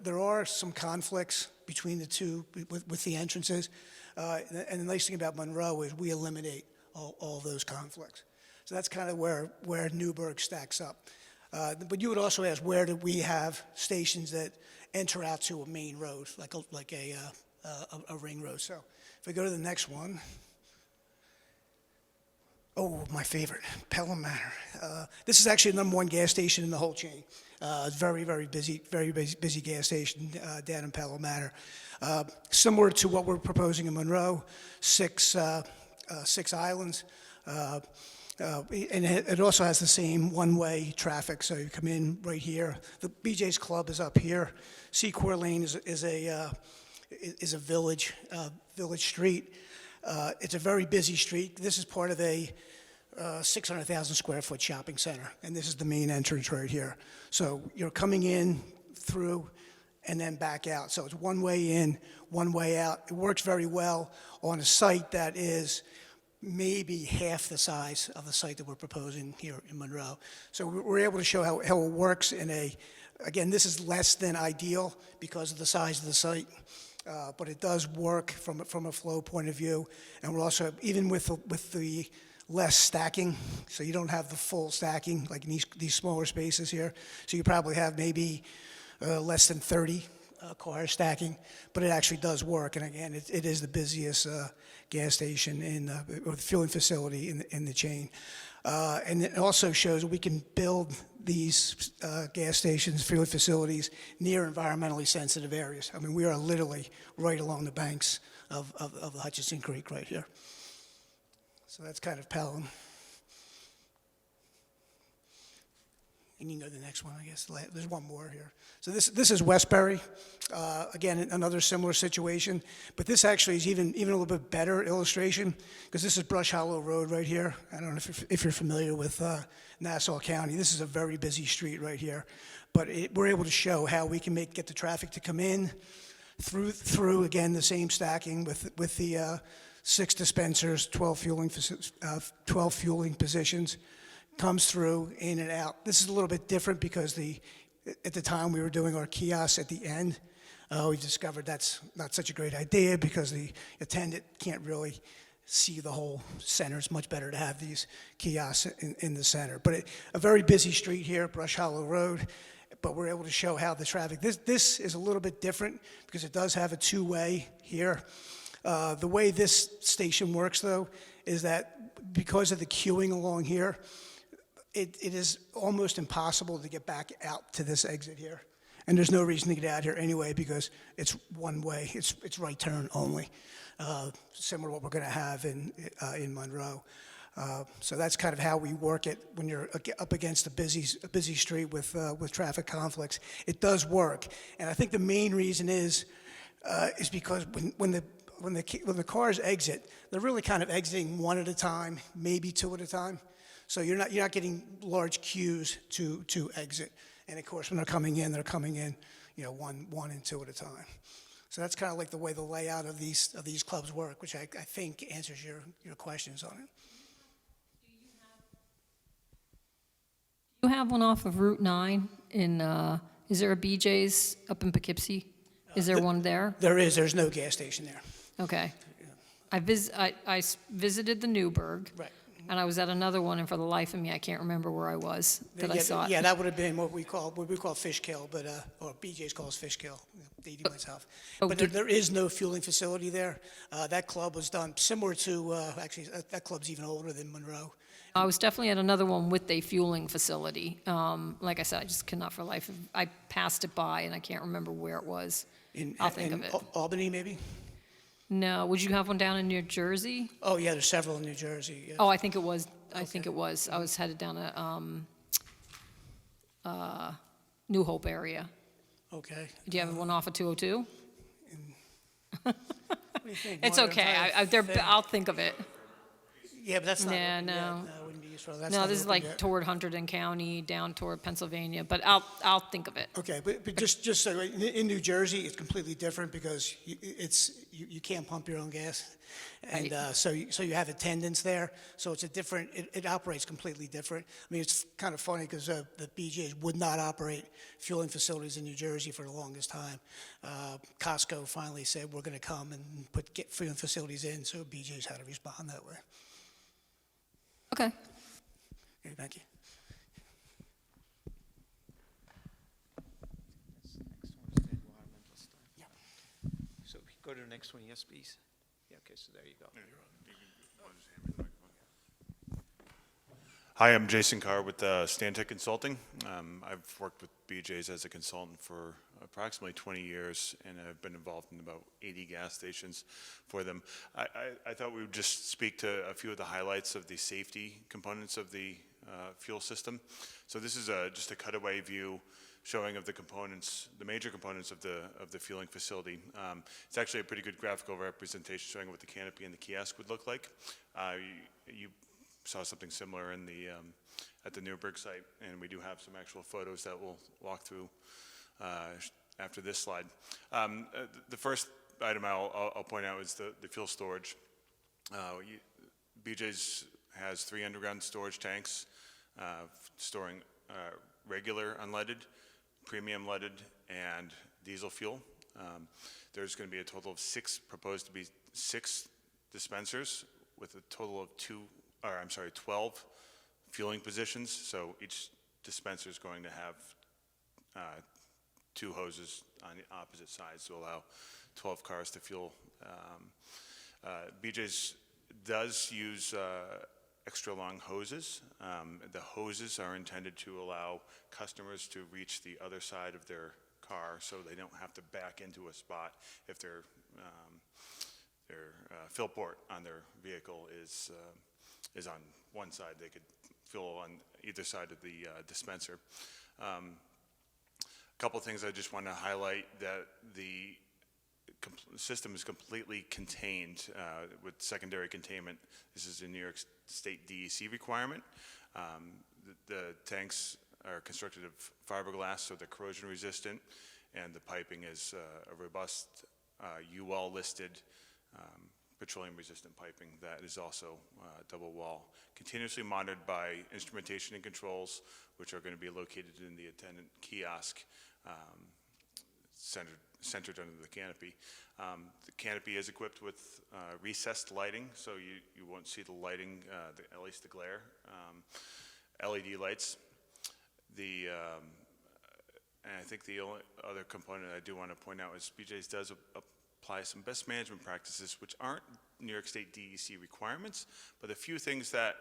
there are some conflicts between the two with the entrances, and the nice thing about Monroe is we eliminate all those conflicts. So that's kind of where Newburgh stacks up. But you would also ask, where do we have stations that enter out to a main road, like a ring road? So if we go to the next one. Oh, my favorite, Pelham Manor. This is actually the #1 gas station in the whole chain. It's very busy gas station down in Pelham Manor. Similar to what we're proposing in Monroe, six islands. And it also has the same one-way traffic, so you come in right here. The BJ's Club is up here. Secor Lane is a village street. It's a very busy street. This is part of a 600,000 square foot shopping center, and this is the main entrance right here. So you're coming in through and then back out. So it's one way in, one way out. It works very well on a site that is maybe half the size of the site that we're proposing here in Monroe. So we're able to show how it works again, this is less than ideal because of the size of the site. But it does work from a flow point of view, and we're also, even with the less stacking, so you don't have the full stacking like in these smaller spaces here, so you probably have maybe less than 30 cars stacking, but it actually does work, and again, it is the busiest gas station or the fueling facility in the chain. And it also shows we can build these gas stations, fueling facilities near environmentally sensitive areas. I mean, we are literally right along the banks of the Hutchinson Creek right here. So that's kind of Pelham. And you can go to the next one, I guess. There's one more here. So this is Westbury. Again, another similar situation. But this actually is even a little bit better illustration, because this is Brush Hollow Road right here. I don't know if you're familiar with Nassau County. This is a very busy street right here. But we're able to show how we can get the traffic to come in through again, the same stacking with the 6 dispensers, 12 fueling positions. Comes through, in and out. This is a little bit different because at the time we were doing our kiosks at the end. We discovered that's not such a great idea because the attendant can't really see the whole center. It's much better to have these kiosks in the center. But a very busy street here, Brush Hollow Road, but we're able to show how the traffic, this is a little bit different because it does have a two-way here. The way this station works, though, is that because of the queuing along here, it is almost impossible to get back out to this exit here. And there's no reason to get out here anyway because it's one way, it's right turn only, similar to what we're going to have in Monroe. So that's kind of how we work it when you're up against a busy street with traffic conflicts. It does work, and I think the main reason is because when the cars exit, they're really kind of exiting one at a time, maybe two at a time. So you're not getting large queues to exit. And of course, when they're coming in, one and two at a time. So that's kind of like the way the layout of these clubs work, which I think answers your questions on it. You have one off of Route 9 is there a BJ's up in Poughkeepsie? Is there one there? There is. There's no gas station there. Okay. I visited the Newburgh. Right. And I was at another one, and for the life of me, I can't remember where I was that I saw it. Yeah, that would have been what we call Fishkill, but or BJ's calls Fishkill, 80 miles south. But there is no fueling facility there. That club was done similar to actually that club's even older than Monroe. I was definitely at another one with a fueling facility. Like I said, I just cannot for life, I passed it by and I can't remember where it was. I'll think of it. Albany, maybe? No, would you have one down in New Jersey? Oh, yeah, there's several in New Jersey, yeah. Oh, I think it was, I think it was. I was headed down to, New Hope area. Okay. Do you have one off of 202? What do you think? It's Modern okay, Title I'll think of it. Yeah, but that's not. Yeah, open no. yet. It wouldn't be useful. That's No, not this is open like yet. toward Hunterdon County, down toward Pennsylvania, but I'll think of it. Okay, but just so, in New Jersey, it's completely different because you can't pump your own gas. And Right. so you have attendants there, so it's a different, it operates completely different. I mean, it's kind of funny because the BJ's would not operate fueling facilities in New Jersey for the longest time. Costco finally said, we're going to come and get fueling facilities in, so BJ's had to respond that way. Okay. Okay, thank you. So go to the next one, yes, please. Yeah, okay, so there you go. Hi, I'm Jason Carr with Stantec Consulting. I've worked with BJ's as a consultant for approximately 20 years, and I've been involved in about 80 gas stations for them. I thought we would just speak to a few of the highlights of the safety components of the fuel system. So this is just a cutaway view showing of the components, the major components of the fueling facility. It's actually a pretty good graphical representation showing what the canopy and the kiosk would look like. You saw something similar in at the Newburgh site, and we do have some actual photos that we'll walk through after this slide. The first item I'll point out is the fuel storage. BJ's has 3 underground storage tanks storing regular unleaded, premium leaded, and diesel fuel. There's going to be a total of proposed to be 6 dispensers with a total of 12 fueling positions. So each dispenser is going to have 2 hoses on the opposite sides to allow 12 cars to fuel. BJ's does use extra long hoses. The hoses are intended to allow customers to reach the other side of their car so they don't have to back into a spot if their fill port on their vehicle is on one side. They could fill on either side of the dispenser. A couple things I just want to highlight, that the system is completely contained with secondary containment. This is a New York State DEC requirement. The tanks are constructed of fiberglass, so they're corrosion resistant, and the piping is a robust UL listed petroleum resistant piping that is also double wall. Continuously monitored by instrumentation and controls, which are going to be located in the attendant kiosk centered under the canopy. The canopy is equipped with recessed lighting, so you won't see the lighting, at least the glare. LED lights. And I think the only other component I do want to point out is BJ's does apply some best management practices, which aren't New York State DEC requirements, but a few things that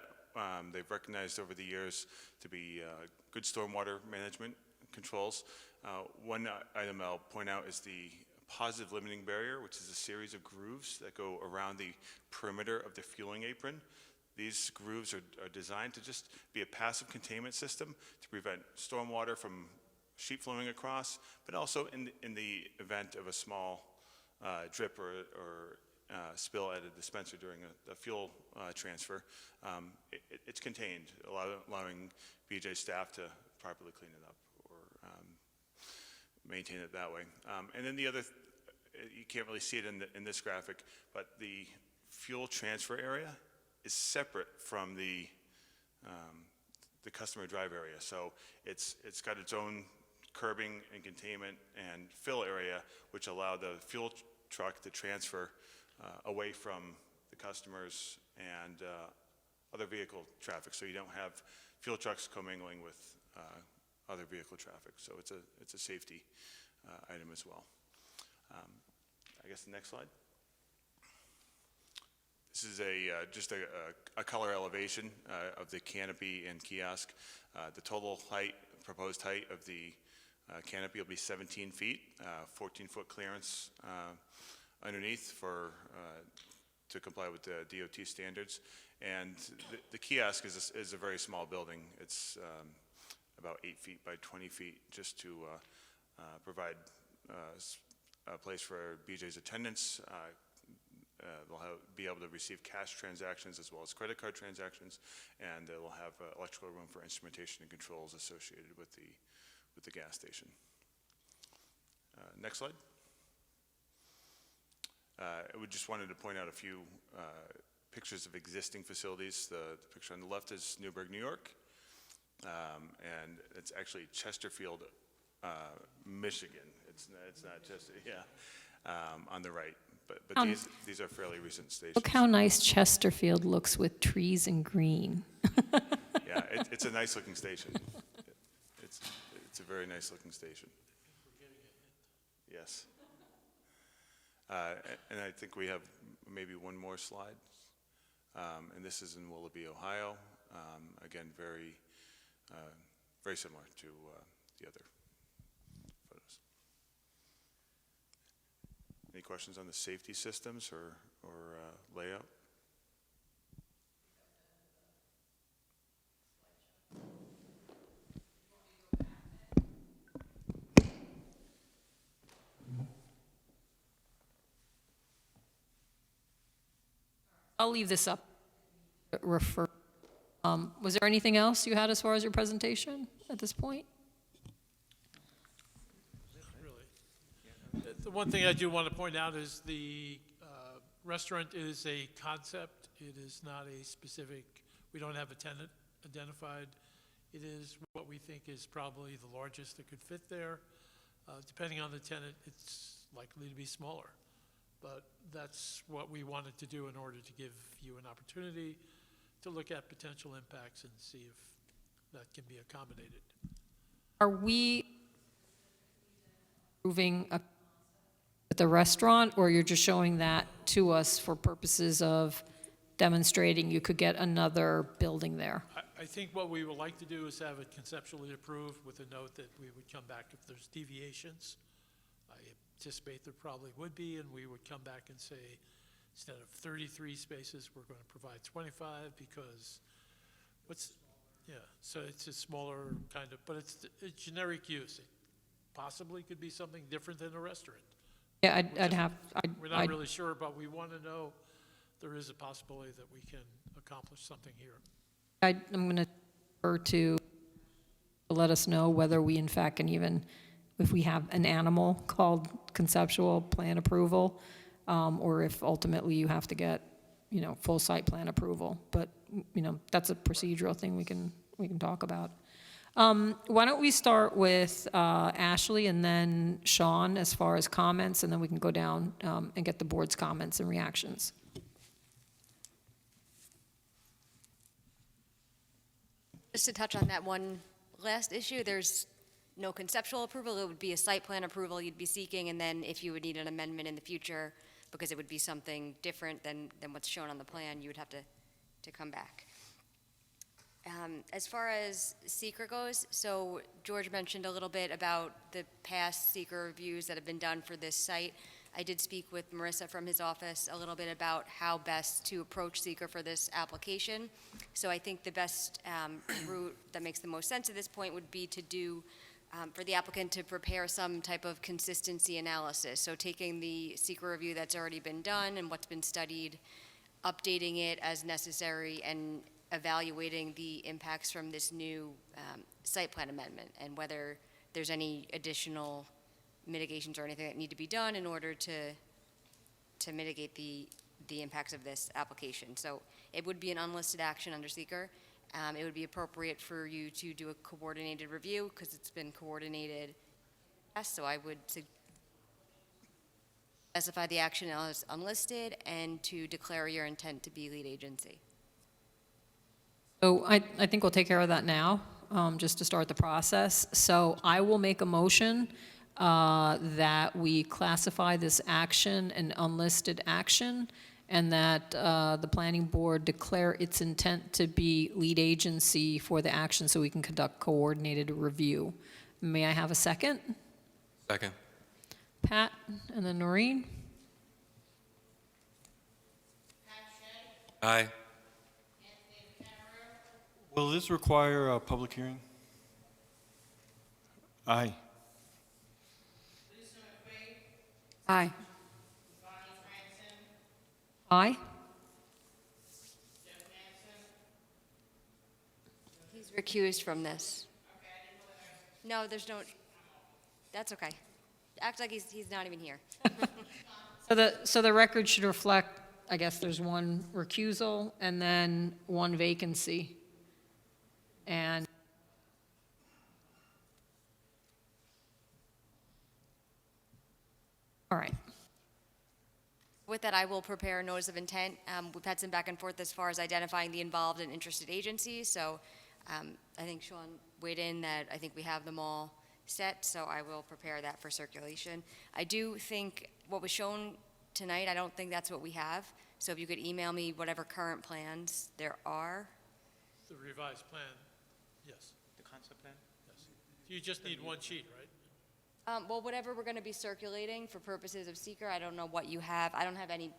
they've recognized over the years to be good stormwater management controls. One item I'll point out is the positive limiting barrier, which is a series of grooves that go around the perimeter of the fueling apron. These grooves are designed to just be a passive containment system to prevent stormwater from sheet flowing across, but also in the event of a small drip or spill at a dispenser during a fuel transfer, it's contained, allowing BJ staff to properly clean it up or maintain it that way. And then the other, you can't really see it in this graphic, but the fuel transfer area is separate from the customer drive area. So it's got its own curbing and containment and fill area, which allow the fuel truck to transfer away from the customers and other vehicle traffic. So you don't have fuel trucks commingling with other vehicle traffic. So it's a safety item as well. I guess the next slide. This is just a color elevation of the canopy and kiosk. The total height, proposed height of the canopy will be 17 feet, 14-foot clearance underneath to comply with the DOT standards. And the kiosk is a very small building. It's about 8 feet by 20 feet, just to provide a place for BJ's attendants. They'll be able to receive cash transactions as well as credit card transactions, and they'll have electrical room for instrumentation and controls associated with the gas station. Next slide. We just wanted to point out a few pictures of existing facilities. The picture on the left is Newburgh, New York, and it's actually Chesterfield, Michigan. It's not Chester, yeah, on the right. But these are fairly recent stations. Look how nice Chesterfield looks with trees and green. Yeah, it's a nice looking station. It's a very nice looking station. Yes. And I think we have maybe one more slide. And this is in Willoughby, Ohio. Again, very similar to the other photos. Any questions on the safety systems or layout? I'll leave this up. Was there anything else you had as far as your presentation at this point? The one thing I do want to point out is the restaurant is a concept. It is not a specific, we don't have a tenant identified. It is what we think is probably the largest that could fit there. Depending on the tenant, it's likely to be smaller. But that's what we wanted to do in order to give you an opportunity to look at potential impacts and see if that can be accommodated. Are we approving at the restaurant, or you're just showing that to us for purposes of demonstrating you could get another building there? I think what we would like to do is have it conceptually approved with a note that we would come back if there's deviations. I anticipate there probably would be, and we would come back and say, instead of 33 spaces, we're going to provide 25 because so it's a smaller kind of, but it's a generic use. It possibly could be something different than a restaurant. Yeah, We're not really sure, but we want to know there is a possibility that we can accomplish something here. I'm going to refer to let us know whether we in fact can even, if we have an animal called conceptual plan approval, or if ultimately you have to get, full site plan approval. But, that's a procedural thing we can talk about. Why don't we start with Ashley and then Sean as far as comments, and then we can go down and get the board's comments and reactions. Just to touch on that one last issue, there's no conceptual approval. It would be a site plan approval you'd be seeking, and then if you would need an amendment in the future, because it would be something different than what's shown on the plan, you would have to come back. As far as seeker goes, so George mentioned a little bit about the past seeker reviews that have been done for this site. I did speak with Marissa from his office a little bit about how best to approach seeker for this application. So I think the best route that makes the most sense at this point would be to do, for the applicant to prepare some type of consistency analysis. So taking the seeker review that's already been done and what's been studied, updating it as necessary, and evaluating the impacts from this new site plan amendment and whether there's any additional mitigations or anything that need to be done in order to mitigate the impacts of this application. So it would be an unlisted action under seeker. It would be appropriate for you to do a coordinated review because it's been coordinated. So I would specify the action as unlisted and to declare your intent to be lead agency. So I think we'll take care of that now, just to start the process. So I will make a motion that we classify this action an unlisted action and that the planning board declare its intent to be lead agency for the action so we can conduct coordinated review. May I have a second? Second. Pat, and then Noreen? Aye. Will this require a public hearing? Aye. Aye. Aye. He's recused from this. No, there's no, that's okay. Act like he's not even here. So the record should reflect, I guess there's one recusal and then one vacancy. And all right. With that, I will prepare a notice of intent. We've had some back and forth as far as identifying the involved and interested agencies, so I think Sean weighed in that I think we have them all set, so I will prepare that for circulation. I do think what was shown tonight, I don't think that's what we have, so if you could email me whatever current plans there are. The revised plan, yes. The concept plan? Yes. You just need one sheet, right? Well, whatever we're going to be circulating for purposes of seeker, I don't know what you have. I don't have any.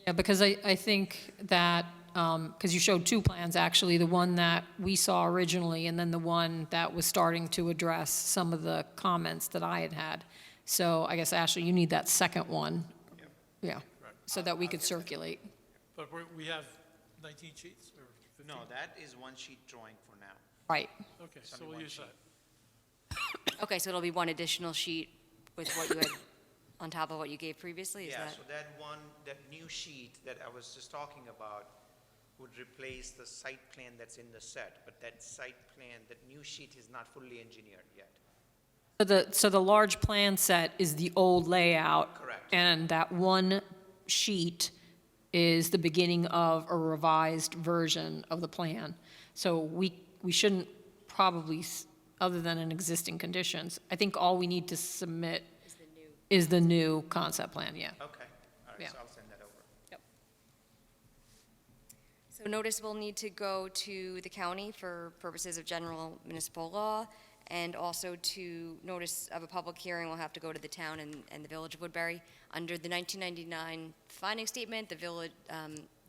Yeah, because I think that, because you showed two plans, actually, the one that we saw originally and then the one that was starting to address some of the comments that I had had. So I guess, Ashley, you need that second one. Yeah, Right. so that we could circulate. But we have 19 sheets or 15? No, that is one sheet drawing for now. Right. Okay, It's so only we'll one use sheet. that. Okay, so it'll be one additional sheet with what you had on top of what you gave previously, is Yeah, that? so that new sheet that I was just talking about would replace the site plan that's in the set, but that site plan, that new sheet is not fully engineered yet. So the large plan set is the old layout. Correct. And that one sheet is the beginning of a revised version of the plan. So we shouldn't probably, other than in existing conditions, I think all we need to submit is the new concept plan, yeah. Okay, all Yeah. right, so I'll send that over. So notice will need to go to the county for purposes of general municipal law, and also to notice of a public hearing will have to go to the town and the Village of Woodbury. Under the 1999 finding statement, the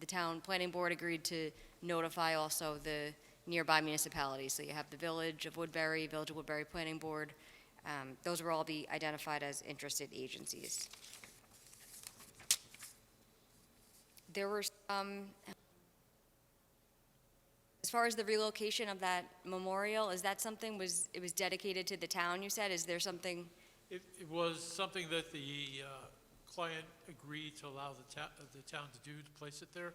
town planning board agreed to notify also the nearby municipalities. So you have the Village of Woodbury Planning Board. Those will all be identified as interested agencies. There were as far as the relocation of that memorial, is that something it was dedicated to the town, you said? Is there something? It was something that the client agreed to allow the town to do, to place it there.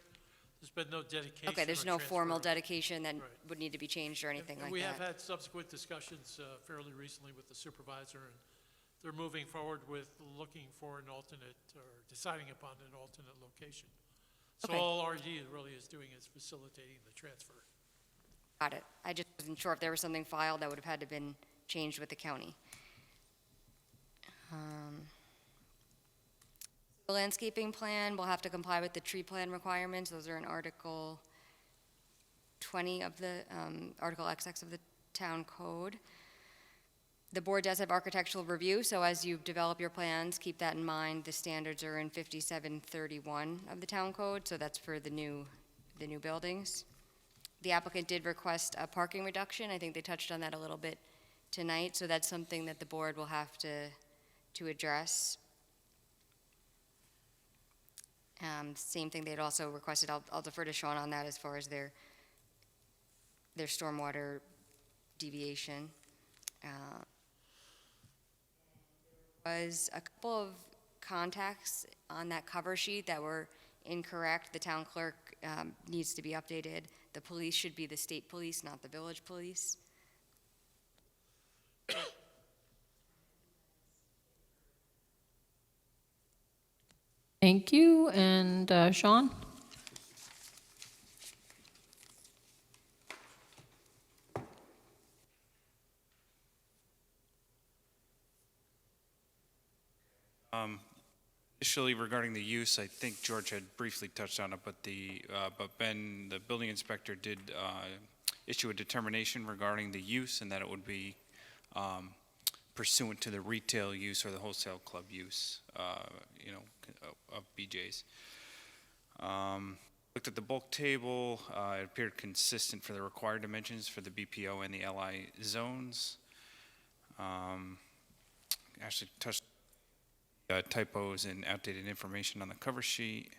There's been no dedication. Okay, there's or no formal transfer. dedication that Right. would need to be changed or anything And like we have that? had subsequent discussions fairly recently with the supervisor, and they're moving forward with looking for an alternate, or deciding upon an alternate location. So Okay. all RD really is doing is facilitating the transfer. Got it. I just wasn't sure if there was something filed that would have had to been changed with the county. The landscaping plan will have to comply with the tree plan requirements. Those are in Article 20 of the, Article XX of the town code. The board does have architectural review, so as you develop your plans, keep that in mind. The standards are in 5731 of the town code, so that's for the new buildings. The applicant did request a parking reduction. I think they touched on that a little bit tonight, so that's something that the board will have to address. Same thing, they'd also requested, I'll defer to Sean on that as far as their stormwater deviation. Was a couple of contacts on that cover sheet that were incorrect. The town clerk needs to be updated. The police should be the state police, not the village police. Thank you, and Sean? Initially, regarding the use, I think George had briefly touched on it, but Ben, the building inspector, did issue a determination regarding the use and that it would be pursuant to the retail use or the wholesale club use, of BJ's. Looked at the bulk table, it appeared consistent for the required dimensions for the BPO and the LI zones. Actually touched typos and outdated information on the cover sheet.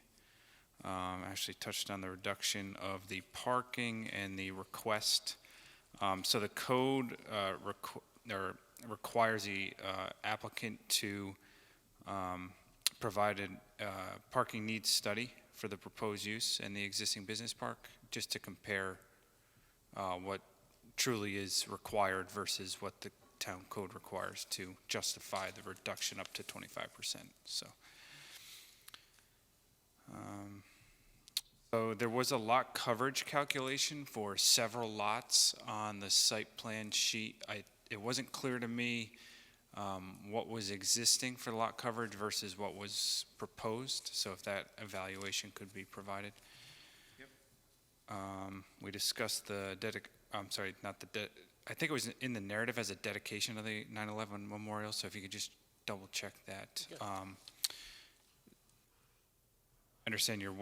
Actually touched on the reduction of the parking and the request. So the code requires the applicant to provide a parking needs study for the proposed use and the existing business park, just to compare what truly is required versus what the town code requires to justify the reduction up to 25%. So there was a lot coverage calculation for several lots on the site plan sheet. It wasn't clear to me what was existing for lot coverage versus what was proposed, so if that evaluation could be provided. Yep. We discussed I think it was in the narrative as a dedication of the 9/11 memorial, so if you could just double check that. Okay. Understand you're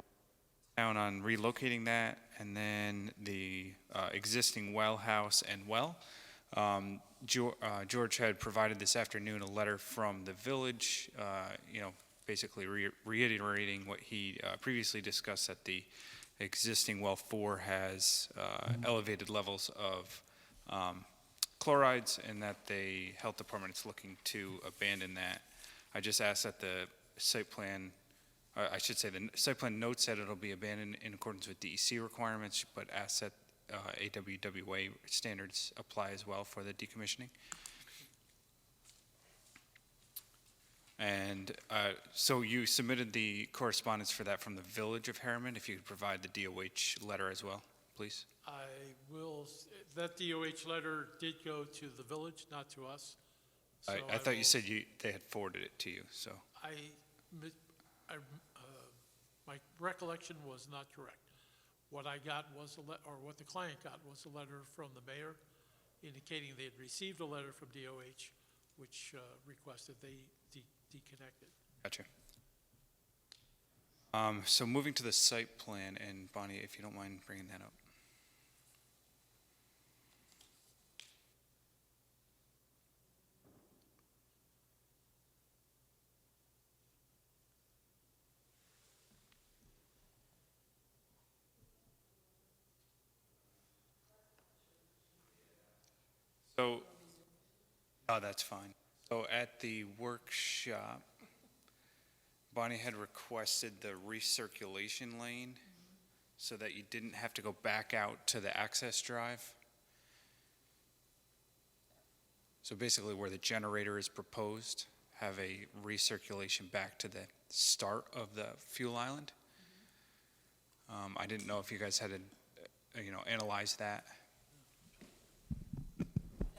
down on relocating that, and then the existing well house and well. George had provided this afternoon a letter from the village, basically reiterating what he previously discussed, that the existing well 4 has elevated levels of chlorides, and that the health department is looking to abandon that. I just asked that the site plan, the site plan notes that it'll be abandoned in accordance with DEC requirements, but asked that AWWA standards apply as well for the decommissioning. And so you submitted the correspondence for that from the Village of Harriman. If you could provide the DOH letter as well, please. I will, that DOH letter did go to the village, not to us. So I thought you said they had forwarded it to you, so. My recollection was not correct. What I got was what the client got was a letter from the mayor indicating they had received a letter from DOH, which requested they deconnect it. Gotcha. So moving to the site plan, and Bonnie, if you don't mind bringing that up. So, oh, that's fine. So at the workshop, Bonnie had requested the recirculation lane so that you didn't have to go back out to the access drive. So basically where the generator is proposed, have a recirculation back to the start of the fuel island. I didn't know if you guys had analyzed that.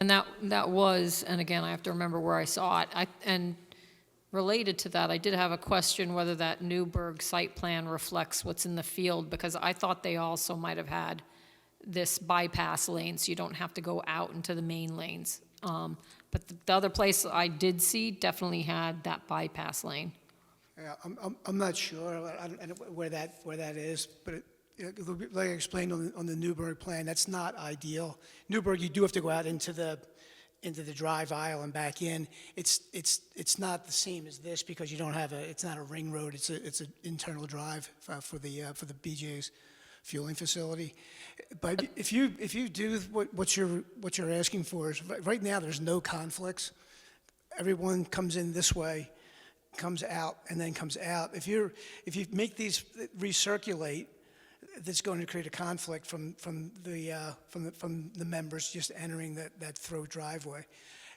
And that was, and again, I have to remember where I saw it. And related to that, I did have a question whether that Newburgh site plan reflects what's in the field, because I thought they also might have had this bypass lane, so you don't have to go out into the main lanes. But the other place I did see definitely had that bypass lane. Yeah, I'm not sure where that is, but like I explained on the Newburgh plan, that's not ideal. Newburgh, you do have to go out into the drive aisle and back in. It's not the same as this because you don't have it's not a ring road. It's an internal drive for the BJ's fueling facility. But if you do what you're asking for, is right now there's no conflicts. Everyone comes in this way, comes out, and then comes out. If you make these recirculate, that's going to create a conflict from the members just entering that throw driveway.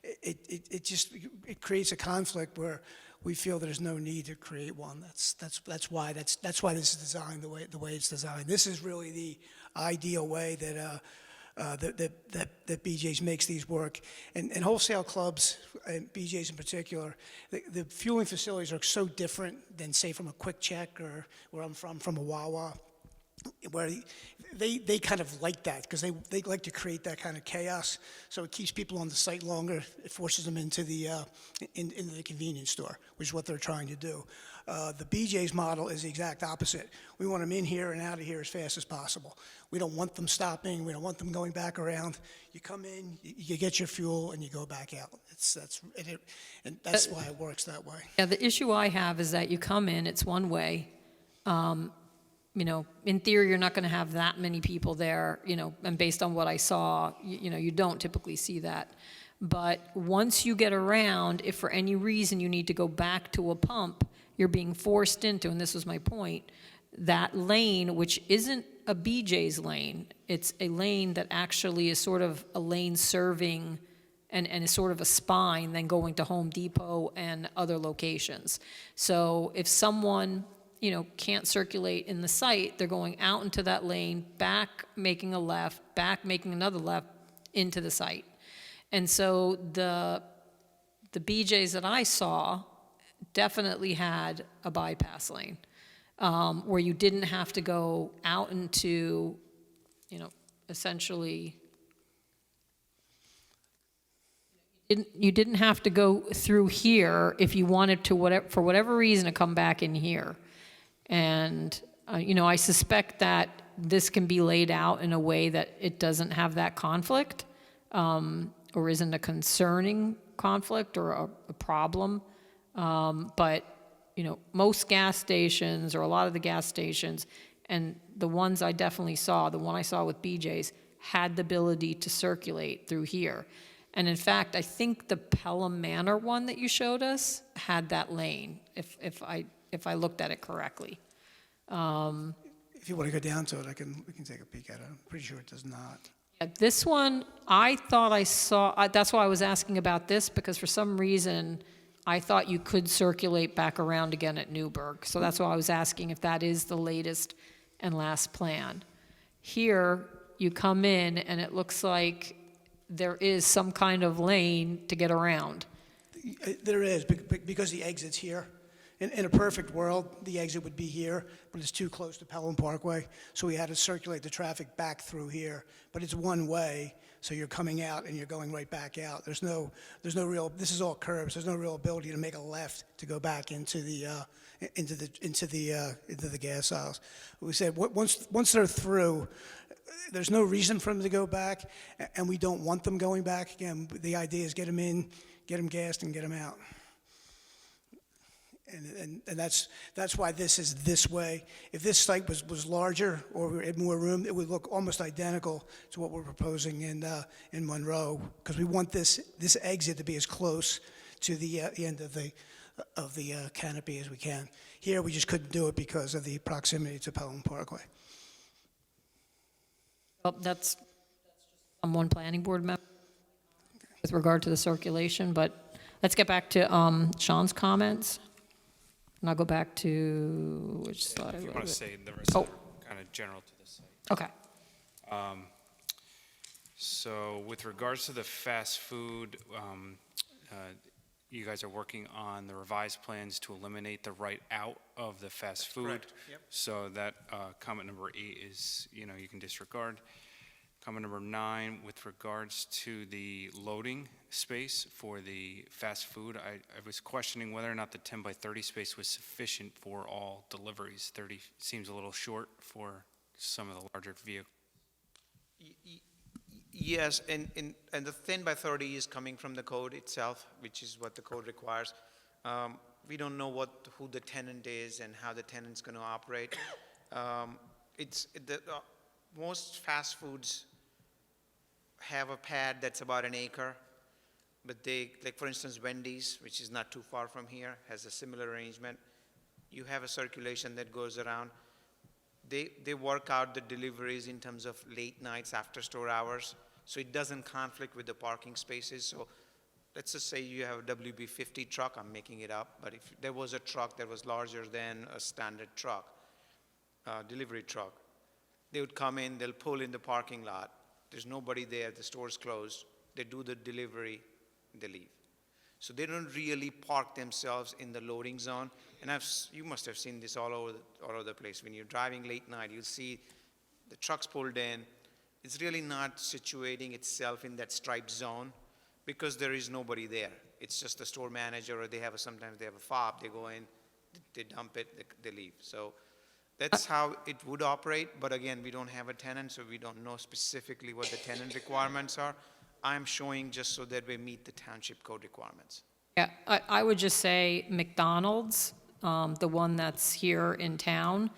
It creates a conflict where we feel there's no need to create one. That's why this is designed the way it's designed. This is really the ideal way that that BJ's makes these work. And wholesale clubs, and BJ's in particular, the fueling facilities are so different than, say, from a Quick Check or where I'm from a Wawa, where they kind of like that because they like to create that kind of chaos. So it keeps people on the site longer. It forces them into the into the convenience store, which is what they're trying to do. The BJ's model is the exact opposite. We want them in here and out of here as fast as possible. We don't want them stopping. We don't want them going back around. You come in, you get your fuel, and you go back out. And that's why it works that way. Yeah, the issue I have is that you come in, it's one way. You know, in theory, you're not going to have that many people there, you know, and based on what I saw, you know, you don't typically see that. But once you get around, if for any reason you need to go back to a pump, you're being forced into, and this was my point, that lane, which isn't a BJ's lane, it's a lane that actually is sort of a lane serving and is sort of a spine then going to Home Depot and other locations. So if someone, you know, can't circulate in the site, they're going out into that lane, back making a left, back making another left into the site. And so the BJ's that I saw definitely had a bypass lane where you didn't have to go out into, you know, essentially, you didn't have to go through here if you wanted to, for whatever reason, to come back in here. And, you know, I suspect that this can be laid out in a way that it doesn't have that conflict or isn't a concerning conflict or a problem. But, you know, most gas stations or a lot of the gas stations, and the ones I definitely saw, the one I saw with BJ's, had the ability to circulate through here. And in fact, I think the Pelham Manor one that you showed us had that lane, if I looked at it correctly. If you want to go down to it, we can take a peek at it. I'm pretty sure it does not. Yeah, this one, I thought I saw, that's why I was asking about this, because for some reason, I thought you could circulate back around again at Newburgh. So that's why I was asking if that is the latest and last plan. Here, you come in, and it looks like there is some kind of lane to get around. There is, because the exit's here. In a perfect world, the exit would be here, but it's too close to Pelham Parkway, so we had to circulate the traffic back through here. But it's one way, so you're coming out and you're going right back out. There's no real. This is all curbs. There's no real ability to make a left to go back into the gas aisles. We said once they're through, there's no reason for them to go back, and we don't want them going back again. The idea is get them in, get them gassed, and get them out. And that's why this is this way. If this site was larger or we had more room, it would look almost identical to what we're proposing in Monroe, because we want this exit to be as close to the end of the canopy as we can. Here, we just couldn't do it because of the proximity to Pelham Parkway. Well, that's just one planning board member with regard to the circulation, but let's get back to Sean's comments. And I'll go back to, which slide? If you want to say the rest of kind of general to the site. Okay. So with regards to the fast food, you guys are working on the revised plans to eliminate the right out of the fast food. Correct. Yep. So that comment number 8 is, you know, you can disregard. Comment number 9, with regards to the loading space for the fast food, I was questioning whether or not the 10 by 30 space was sufficient for all deliveries. 30 seems a little short for some of the larger vehicles. Yes, and the 10 by 30 is coming from the code itself, which is what the code requires. We don't know who the tenant is and how the tenant's going to operate. Most fast foods have a pad that's about an acre, but like for instance, Wendy's, which is not too far from here, has a similar arrangement. You have a circulation that goes around. They work out the deliveries in terms of late nights, after store hours, so it doesn't conflict with the parking spaces. So let's just say you have a WB50 truck, I'm making it up, but if there was a truck that was larger than a standard truck, delivery truck, they would come in, they'll pull in the parking lot, there's nobody there, the store's closed, they do the delivery, they leave. So they don't really park themselves in the loading zone. And you must have seen this all over the place. When you're driving late night, you'll see the trucks pulled in. It's really not situating itself in that striped zone because there is nobody there. It's just the store manager, or sometimes they have a fob, they go in, they dump it, they leave. So that's how it would operate, but again, we don't have a tenant, so we don't know specifically what the tenant requirements are. I'm showing just so that we meet the township code requirements. Yeah, I would just say McDonald's, the one that's here in town,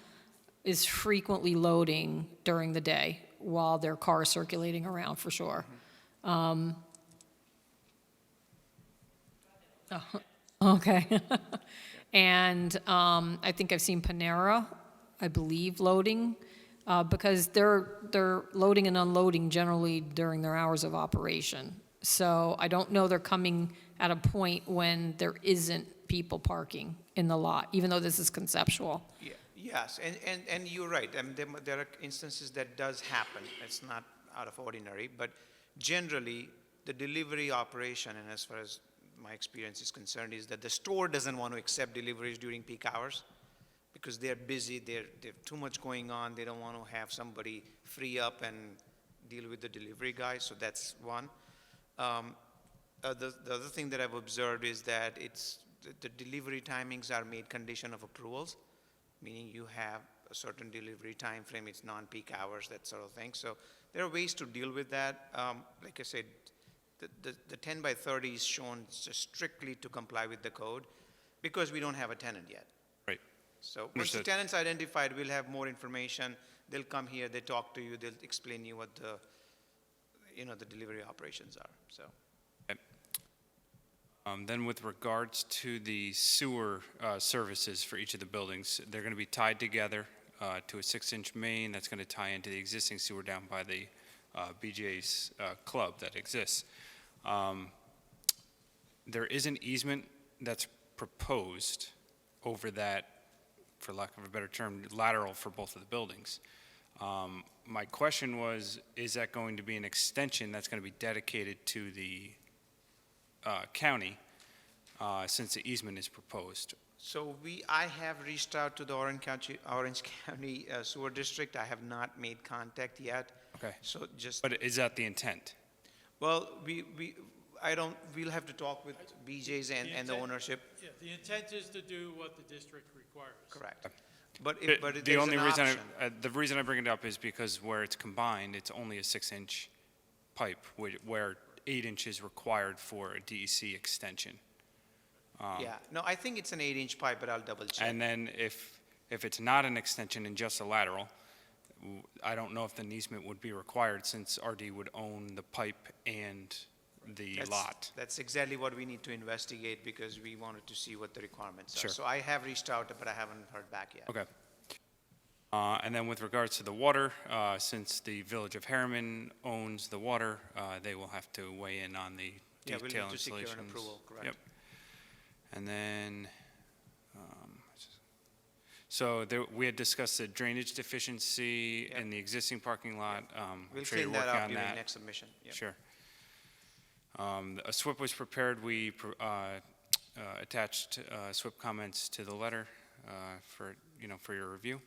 is frequently loading during the day while their car is circulating around, for sure. Okay. And I think I've seen Panera, I believe, loading, because they're loading and unloading generally during their hours of operation. So I don't know they're coming at a point when there isn't people parking in the lot, even though this is conceptual. Yeah, yes, and you're right. I mean, there are instances that does happen. It's not out of ordinary, but generally, the delivery operation, and as far as my experience is concerned, is that the store doesn't want to accept deliveries during peak hours because they're busy, they're too much going on, they don't want to have somebody free up and deal with the delivery guy, so that's one. The other thing that I've observed is that the delivery timings are made condition of approvals, meaning you have a certain delivery time frame, it's non-peak hours, that sort of thing. So there are ways to deal with that. Like I said, the 10 by 30 is shown just strictly to comply with the code because we don't have a tenant yet. Right. So once the tenant's identified, we'll have more information. They'll come here, they talk to you, they'll explain you what the delivery operations are, so. Then with regards to the sewer services for each of the buildings, they're going to be tied together to a 6-inch main that's going to tie into the existing sewer down by the BJ's club that exists. There is an easement that's proposed over that, for lack of a better term, lateral for both of the buildings. My question was, is that going to be an extension that's going to be dedicated to the county since the easement is proposed? So I have reached out to the Orange County Sewer District. I have not made contact yet. Okay. So just. But is that the intent? Well, we'll have to talk with BJ's and the ownership. Yeah, the intent is to do what the district requires. Correct. But The only reason the reason I bring it up is because where it's combined, it's only a 6-inch pipe, where 8 inches required for a DEC extension. Yeah, no, I think it's an 8-inch pipe, but I'll double check. And then if it's not an extension and just a lateral, I don't know if the easement would be required since RD would own the pipe and the lot. That's exactly what we need to investigate because we wanted to see what the requirements are. Sure. So I have reached out, but I haven't heard back yet. Okay. And then with regards to the water, since the Village of Harriman owns the water, they will have to weigh in on the Yeah, detail we'll need to secure installations. an approval, correct. Yep. And then, so we had discussed the drainage deficiency in the existing parking lot. We'll I'm sure you're clean that working up on during that. next submission. Yep. Sure. A SWIP was prepared. We attached SWIP comments to the letter for your review.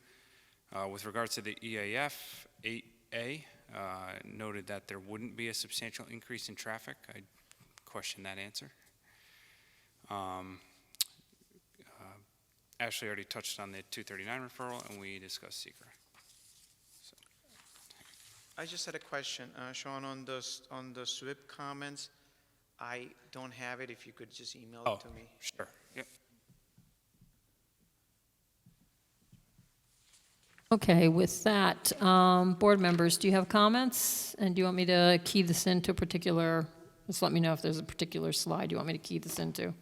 With regards to the EAF 8A, noted that there wouldn't be a substantial increase in traffic. I question that answer. Ashley already touched on the 239 referral, and we discussed seeker. I just had a question, Sean, on the SWIP comments. I don't have it. If you could just email it to me. Sure. Yep. Okay, with that, board members, do you have comments? And do you want me to key this into a particular, just let me know if there's a particular slide you want me to key this into.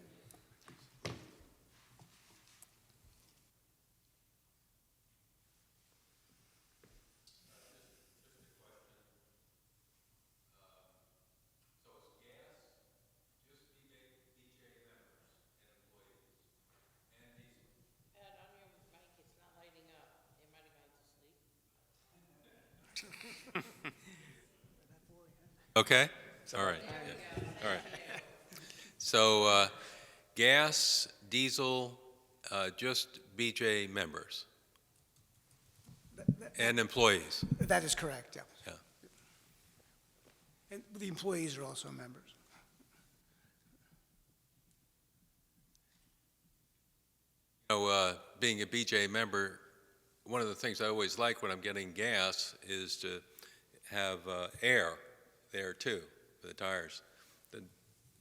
Okay? All right. Yeah. All right. So, gas, diesel, just BJ members and employees. That is correct, yeah. Yeah. And the employees are also members. Being a BJ member, one of the things I always like when I'm getting gas is to have air there too, for the tires. That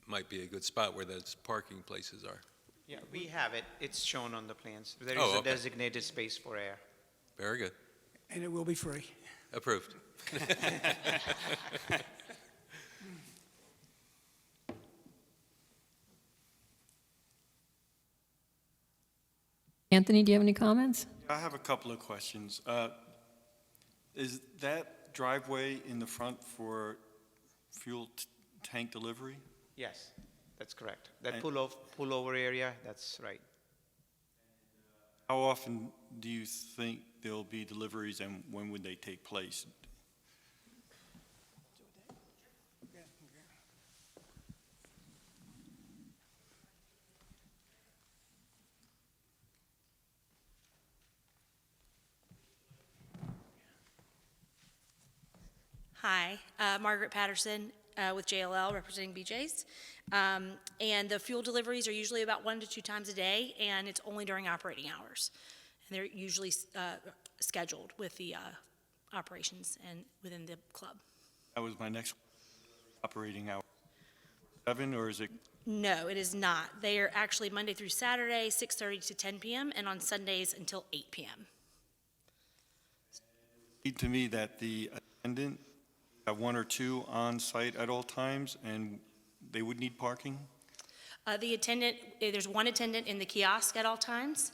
might be a good spot where those parking places are. Yeah, we have it. It's shown on the plans. There is Oh, a okay. designated space for air. Very good. And it will be free. Approved. Anthony, do you have any comments? I have a couple of questions. Is that driveway in the front for fuel tank delivery? Yes, that's correct. That And- pullover area, that's right. How often do you think there'll be deliveries, and when would they take place? Hi, Margaret Patterson with JLL, representing BJ's. And the fuel deliveries are usually about 1 to 2 times a day, and it's only during operating hours. And they're usually scheduled with the operations and within the club. That was my next operating hour. 7, or is it? No, it is not. They are actually Monday through Saturday, 6:30 to 10 p.m., and on Sundays until 8 p.m. Seemed to me that the attendant have 1 or 2 on site at all times, and they would need parking? The attendant, there's one attendant in the kiosk at all times,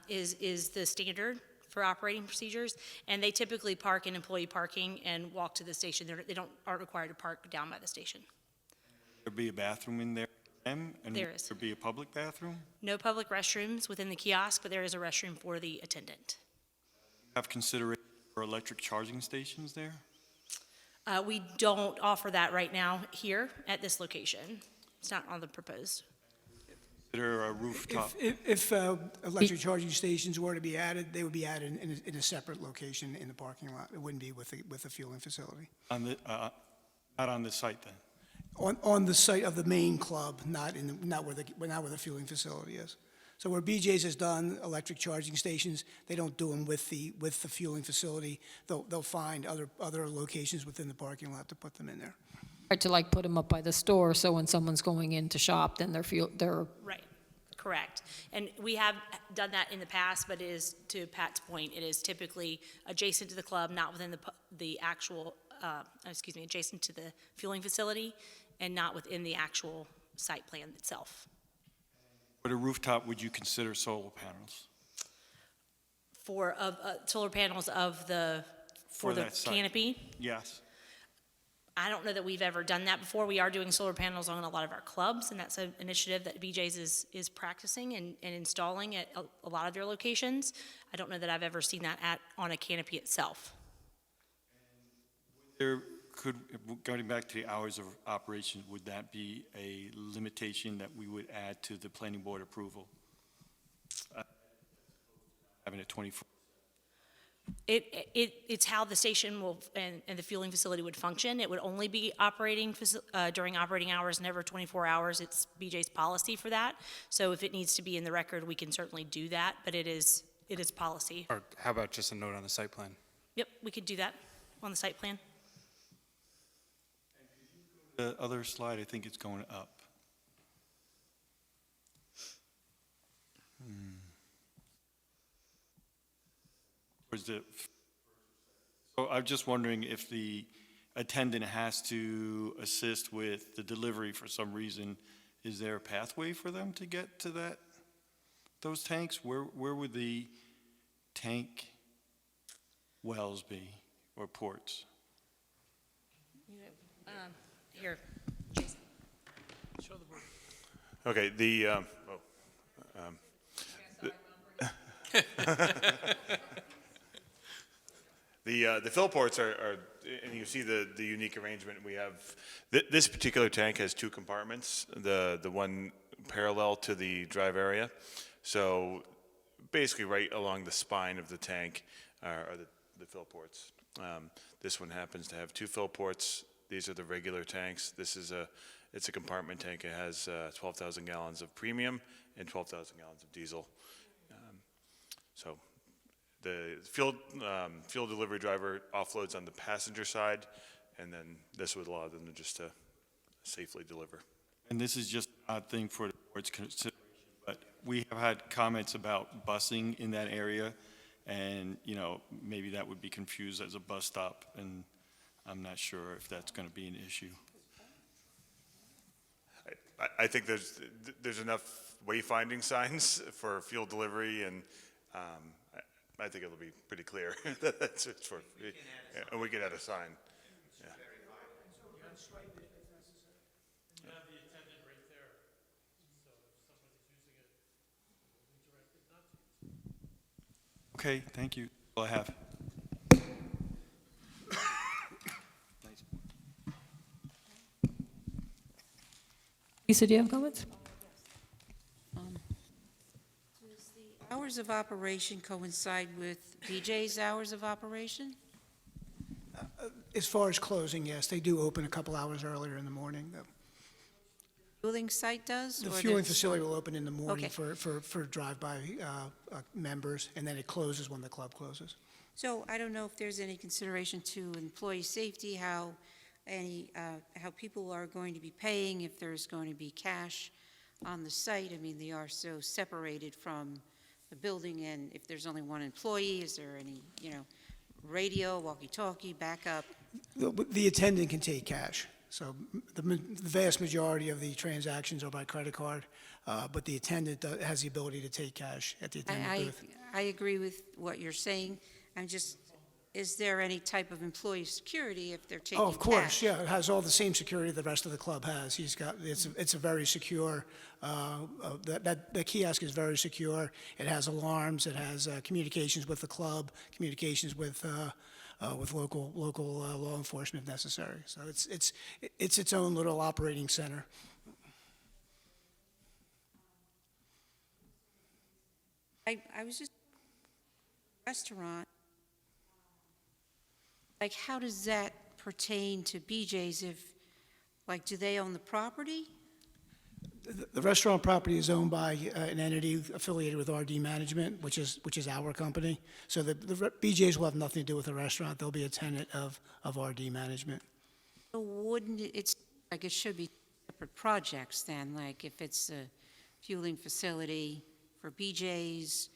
is the standard for operating procedures, and they typically park in employee parking and walk to the station. Aren't required to park down by the station. There be a bathroom in there for them? And There is. there be a public bathroom? No public restrooms within the kiosk, but there is a restroom for the attendant. Have consideration for electric charging stations there? We don't offer that right now here at this location. It's not on the proposed. Consider a rooftop? If electric charging stations were to be added, they would be added in a separate location in the parking lot. It wouldn't be with the fueling facility. On the, not on the site then? On the site of the main club, not where the fueling facility is. So where BJ's has done electric charging stations, they don't do them with the fueling facility. They'll find other locations within the parking lot to put them in there. Right, to like put them up by the store, so when someone's going in to shop, then they're Right, correct. And we have done that in the past, but it is, to Pat's point, it is typically adjacent to the club, not within the actual, adjacent to the fueling facility, and not within the actual site plan itself. For the rooftop, would you consider solar panels? For solar panels for the that site? canopy, Yes. I don't know that we've ever done that before. We are doing solar panels on a lot of our clubs, and that's an initiative that BJ's is practicing and installing at a lot of their locations. I don't know that I've ever seen that on a canopy itself. There could, going back to the hours of operation, would that be a limitation that we would add to the planning board approval? Having it 24? It's how the station will, and the fueling facility would function. It would only be operating during operating hours, never 24 hours. It's BJ's policy for that. So if it needs to be in the record, we can certainly do that, but it is policy. Or how about just a note on the site plan? Yep, we could do that on the site plan. The other slide, I think it's going up. So I'm just wondering if the attendant has to assist with the delivery for some reason, is there a pathway for them to get to those tanks? Where would the tank wells be, or ports? Here, Jason. Show the board. Okay, The fill ports are, and you see the unique arrangement we have. This particular tank has two compartments, the one parallel to the drive area. So basically right along the spine of the tank are the fill ports. This one happens to have two fill ports. These are the regular tanks. It's a compartment tank. It has 12,000 gallons of premium and 12,000 gallons of diesel. So the fuel delivery driver offloads on the passenger side, and then this would allow them to safely deliver. And this is just an odd thing for the board's consideration, but we have had comments about busing in that area, and, maybe that would be confused as a bus stop, and I'm not sure if that's going to be an issue. I think there's enough wayfinding signs for fuel delivery, and I think it'll be pretty clear that that's for, and we can add a sign. Yeah. You have the attendant right there, so if somebody's using it, we'll be directed not to. Okay, thank you. All I have. Lisa, do you have comments? Does the hours of operation coincide with BJ's hours of operation? As far as closing, yes, they do open a couple hours earlier in the morning, though. Fueling site does? The or fueling the- facility will open in the morning Okay. for drive-by members, and then it closes when the club closes. So I don't know if there's any consideration to employee safety, how people are going to be paying, if there's going to be cash on the site. I mean, they are so separated from the building, and if there's only one employee, is there any, radio, walkie-talkie, backup? The attendant can take cash, so the vast majority of the transactions are by credit card, but the attendant has the ability to take cash at the attendant booth. I agree with what you're saying. Is there any type of employee security if they're taking cash? Oh, of course, yeah, it has all the same security the rest of the club has. It's a very secure, the kiosk is very secure. It has alarms, it has communications with the club, communications with local law enforcement if necessary. So it's its own little operating center. I was just, restaurant, like, how does that pertain to BJ's if, do they own the property? The restaurant property is owned by an entity affiliated with RD Management, which is our company. So the BJ's will have nothing to do with the restaurant. They'll be a tenant of RD Management. So wouldn't it should be separate projects then, like if it's a fueling facility for BJ's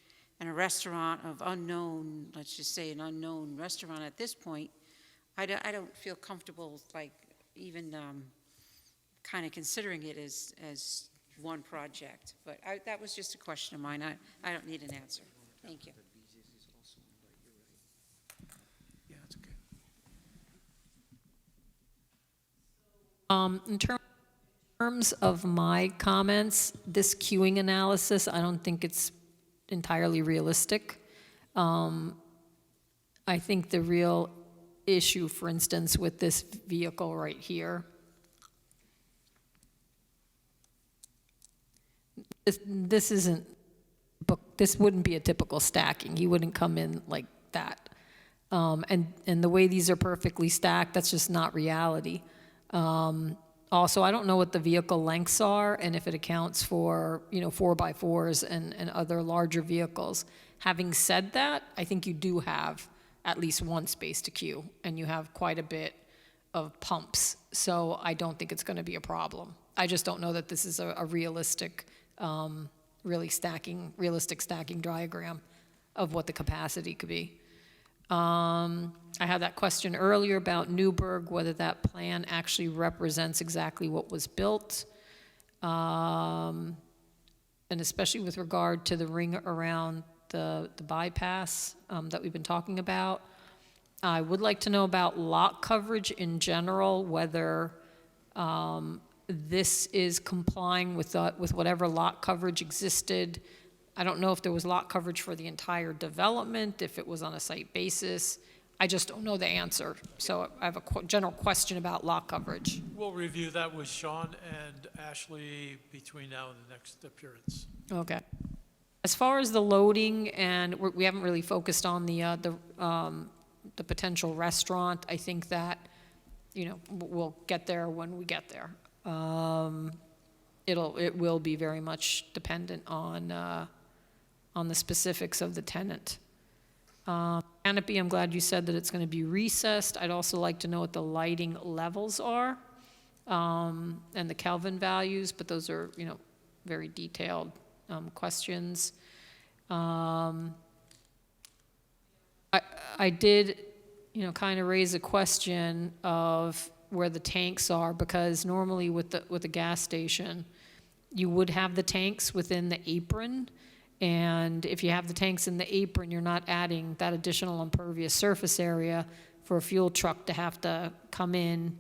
and a restaurant of unknown, let's just say an unknown restaurant at this point, I don't feel comfortable, even kind of considering it as one project. But that was just a question of mine. I don't need an answer. Thank you. Yeah, that's okay. In terms of my comments, this queuing analysis, I don't think it's entirely realistic. I think the real issue, for instance, with this vehicle right here, this wouldn't be a typical stacking. He wouldn't come in like that. And the way these are perfectly stacked, that's just not reality. Also, I don't know what the vehicle lengths are and if it accounts for, 4x4s and other larger vehicles. Having said that, I think you do have at least one space to queue, and you have quite a bit of pumps. So I don't think it's going to be a problem. I just don't know that this is a realistic, realistic stacking diagram of what the capacity could be. I had that question earlier about Newburgh, whether that plan actually represents exactly what was built. And especially with regard to the ring around the bypass that we've been talking about. I would like to know about lot coverage in general, whether this is complying with whatever lot coverage existed. I don't know if there was lot coverage for the entire development, if it was on a site basis. I just don't know the answer. So I have a general question about lot coverage. We'll review that with Sean and Ashley between now and the next appearance. Okay. As far as the loading, and we haven't really focused on the potential restaurant, I think that, we'll get there when we get there. It will be very much dependent on the specifics of the tenant. Canopy, I'm glad you said that it's going to be recessed. I'd also like to know what the lighting levels are, and the Kelvin values, but those are, very detailed questions. I did, kind of raise a question of where the tanks are, because normally with the gas station, you would have the tanks within the apron, and if you have the tanks in the apron, you're not adding that additional impervious surface area for a fuel truck to have to come in,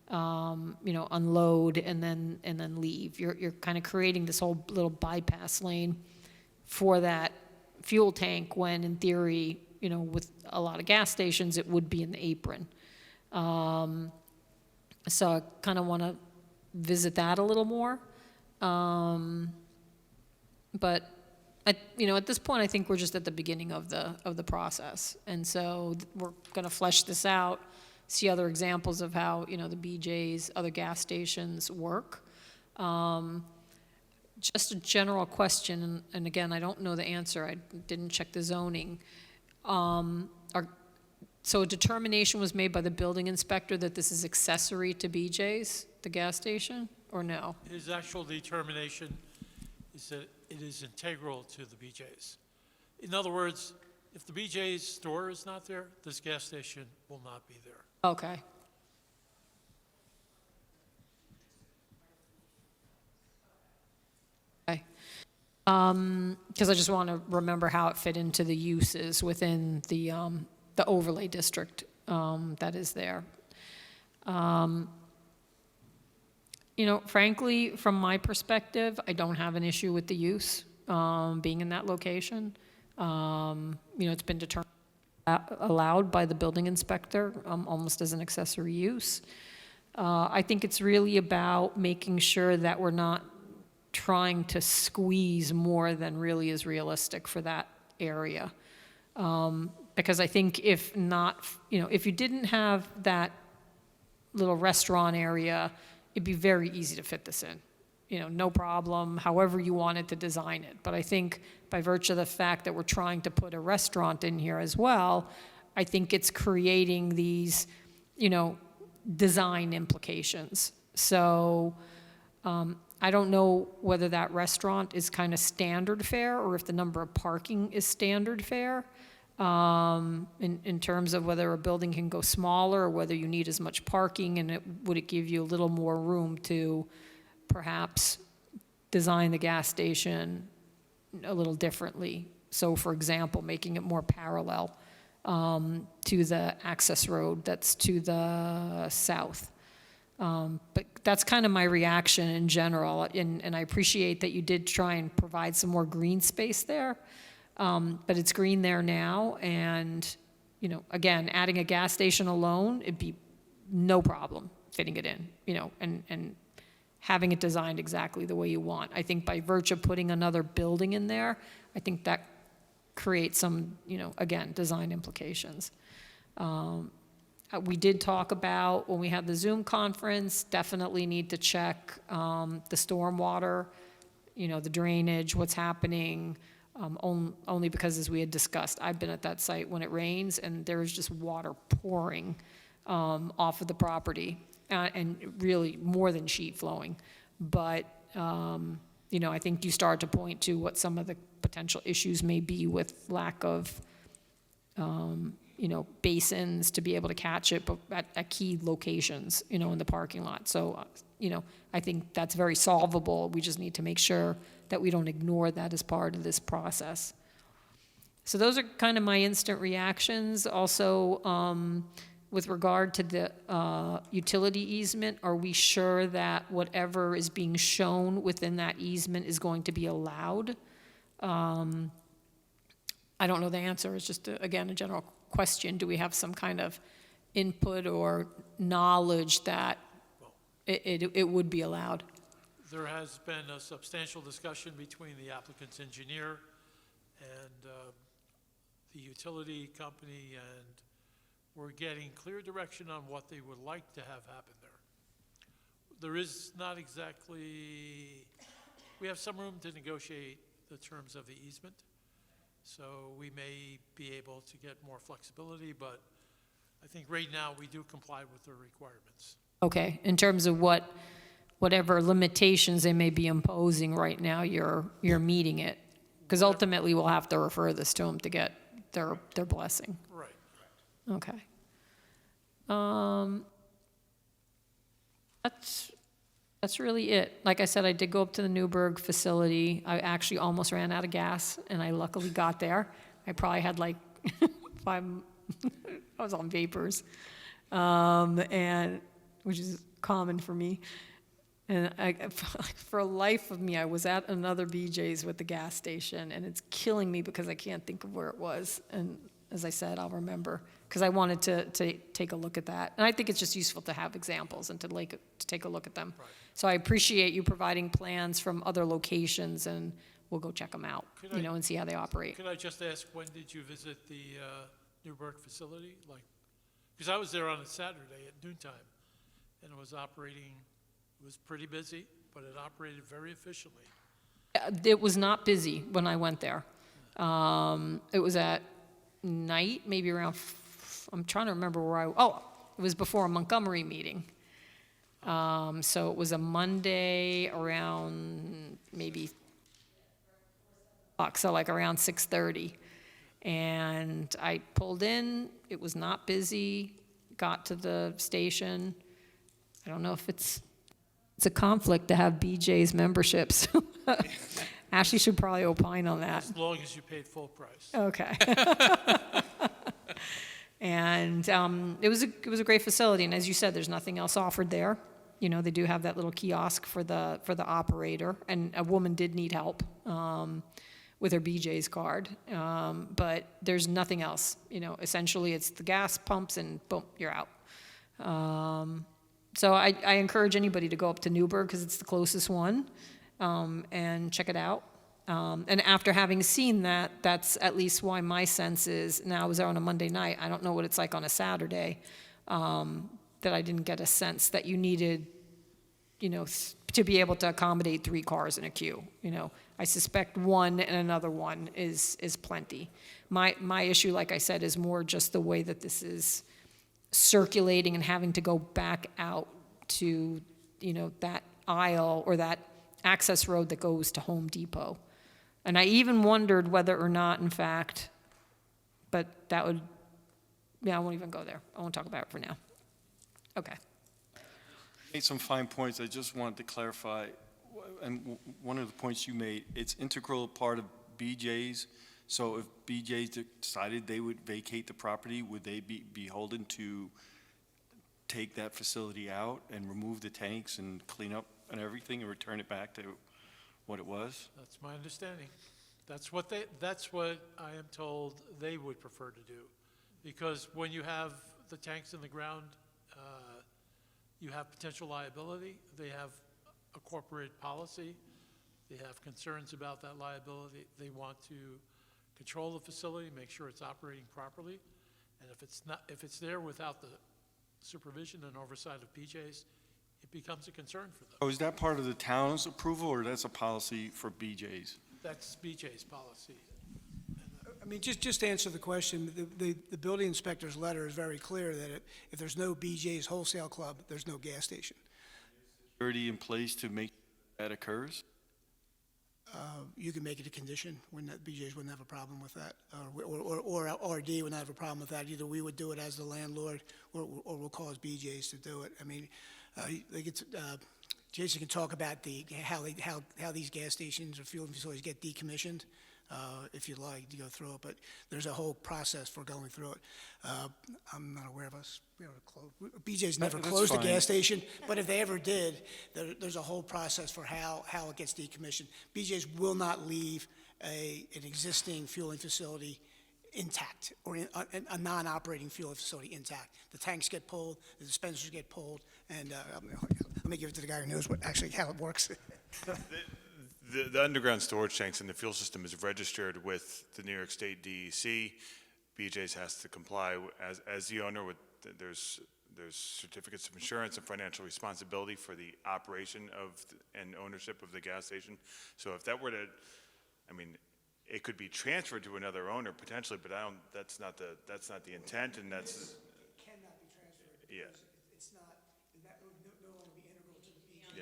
unload and then leave. You're kind of creating this whole little bypass lane for that fuel tank, when in theory, with a lot of gas stations, it would be in the apron. So I kind of want to visit that a little more. But at this point, I think we're just at the beginning of the process. And so we're going to flesh this out, see other examples of how, the BJ's, other gas stations work. Just a general question, and again, I don't know the answer. I didn't check the zoning. So a determination was made by the building inspector that this is accessory to BJ's, the gas station, or no? His actual determination is that it is integral to the BJ's. In other words, if the BJ's store is not there, this gas station will not be there. Okay. Okay. Because I just want to remember how it fit into the uses within the overlay district that is there. Frankly, from my perspective, I don't have an issue with the use being in that location. It's been allowed by the building inspector almost as an accessory use. I think it's really about making sure that we're not trying to squeeze more than really is realistic for that area. Because I think if not, if you didn't have that little restaurant area, it'd be very easy to fit this in. No problem, however you wanted to design it. But I think by virtue of the fact that we're trying to put a restaurant in here as well, I think it's creating these, design implications. So I don't know whether that restaurant is kind of standard fare or if the number of parking is standard fare. In terms of whether a building can go smaller or whether you need as much parking, and would it give you a little more room to perhaps design the gas station a little differently. So for example, making it more parallel to the access road that's to the south. But that's kind of my reaction in general, and I appreciate that you did try and provide some more green space there. But it's green there now, and, again, adding a gas station alone, it'd be no problem fitting it in, and having it designed exactly the way you want. I think by virtue of putting another building in there, I think that creates some, again, design implications. We did talk about, when we had the Zoom conference, definitely need to check the stormwater, the drainage, what's happening. Only because, as we had discussed, I've been at that site when it rains, and there is just water pouring off of the property, and really more than sheet flowing. But, I think you start to point to what some of the potential issues may be with lack of, basins to be able to catch it at key locations, in the parking lot. So, I think that's very solvable. We just need to make sure that we don't ignore that as part of this process. So those are kind of my instant reactions. Also, with regard to the utility easement, are we sure that whatever is being shown within that easement is going to be allowed? I don't know the answer. It's just, again, a general question, do we have some kind of input or knowledge that it would be allowed? There has been a substantial discussion between the applicant's engineer and the utility company, and we're getting clear direction on what they would like to have happen there. There is not exactly, we have some room to negotiate the terms of the easement, so we may be able to get more flexibility, but I think right now we do comply with the requirements. Okay, in terms of whatever limitations they may be imposing right now, you're meeting it? Because ultimately, we'll have to refer this to them to get their blessing. Right. Okay. That's really it. Like I said, I did go up to the Newburgh facility. I actually almost ran out of gas, and I luckily got there. I probably had like I was on vapors, and which is common for me. And for life of me, I was at another BJ's with the gas station, and it's killing me because I can't think of where it was. And as I said, I'll remember, because I wanted to take a look at that. And I think it's just useful to have examples and to take a look at them. Right. So I appreciate you providing plans from other locations, and we'll go check them out, and see how they operate. Could I just ask, when did you visit the Newburgh facility? Because I was there on a Saturday at noontime, and it was operating. It was pretty busy, but it operated very efficiently. It was not busy when I went there. It was at night, maybe around, I'm trying to remember where it was before a Montgomery meeting. So it was a Monday around maybe, so like around 6:30. And I pulled in, it was not busy, got to the station. I don't know if it's a conflict to have BJ's memberships. Ashley should probably opine on that. As long as you paid full price. Okay. And it was a great facility, and as you said, there's nothing else offered there. They do have that little kiosk for the operator, and a woman did need help with her BJ's card, but there's nothing else. Essentially, it's the gas pumps, and boom, you're out. So I encourage anybody to go up to Newburgh because it's the closest one, and check it out. And after having seen that, that's at least why my sense is, now I was there on a Monday night, I don't know what it's like on a Saturday, that I didn't get a sense that you needed, to be able to accommodate 3 cars in a queue. I suspect one and another one is plenty. My issue, like I said, is more just the way that this is circulating and having to go back out to, that aisle or that access road that goes to Home Depot. And I even wondered whether or not, in fact, but that would, I won't even go there. I won't talk about it for now. Okay. Made some fine points. I just wanted to clarify, and one of the points you made, it's integral part of BJ's. So if BJ's decided they would vacate the property, would they be beholden to take that facility out and remove the tanks and clean up and everything and return it back to what it was? That's my understanding. That's what I am told they would prefer to do. Because when you have the tanks in the ground, you have potential liability. They have a corporate policy. They have concerns about that liability. They want to control the facility, make sure it's operating properly. And if it's there without the supervision and oversight of BJ's, it becomes a concern for them. Oh, is that part of the town's approval, or that's a policy for BJ's? That's BJ's policy. I mean, just to answer the question, the building inspector's letter is very clear that if there's no BJ's Wholesale Club, there's no gas station. Security in place to make that occurs? You can make it a condition when BJ's wouldn't have a problem with that, or RD wouldn't have a problem with that. Either we would do it as the landlord, or we'll cause BJ's to do it. I mean, Jason can talk about how these gas stations or fueling facilities get decommissioned, if you'd like to go through it. But there's a whole process for going through it. I'm not aware of us. BJ's never closed a gas station, but if they ever did, there's a whole process for how it gets decommissioned. BJ's will not leave an existing fueling facility intact, or a non-operating fueling facility intact. The tanks get pulled, the dispensers get pulled, and let me give it to the guy who knows how it works. The underground storage tanks and the fuel system is registered with the New York State DEC. BJ's has to comply as the owner with, there's certificates of insurance and financial responsibility for the operation and ownership of the gas station. So if that were to, I mean, it could be transferred to another owner potentially, but that's not the intent, and that's. It cannot be transferred. Yeah. It's not, that would no longer be integral to the BJ.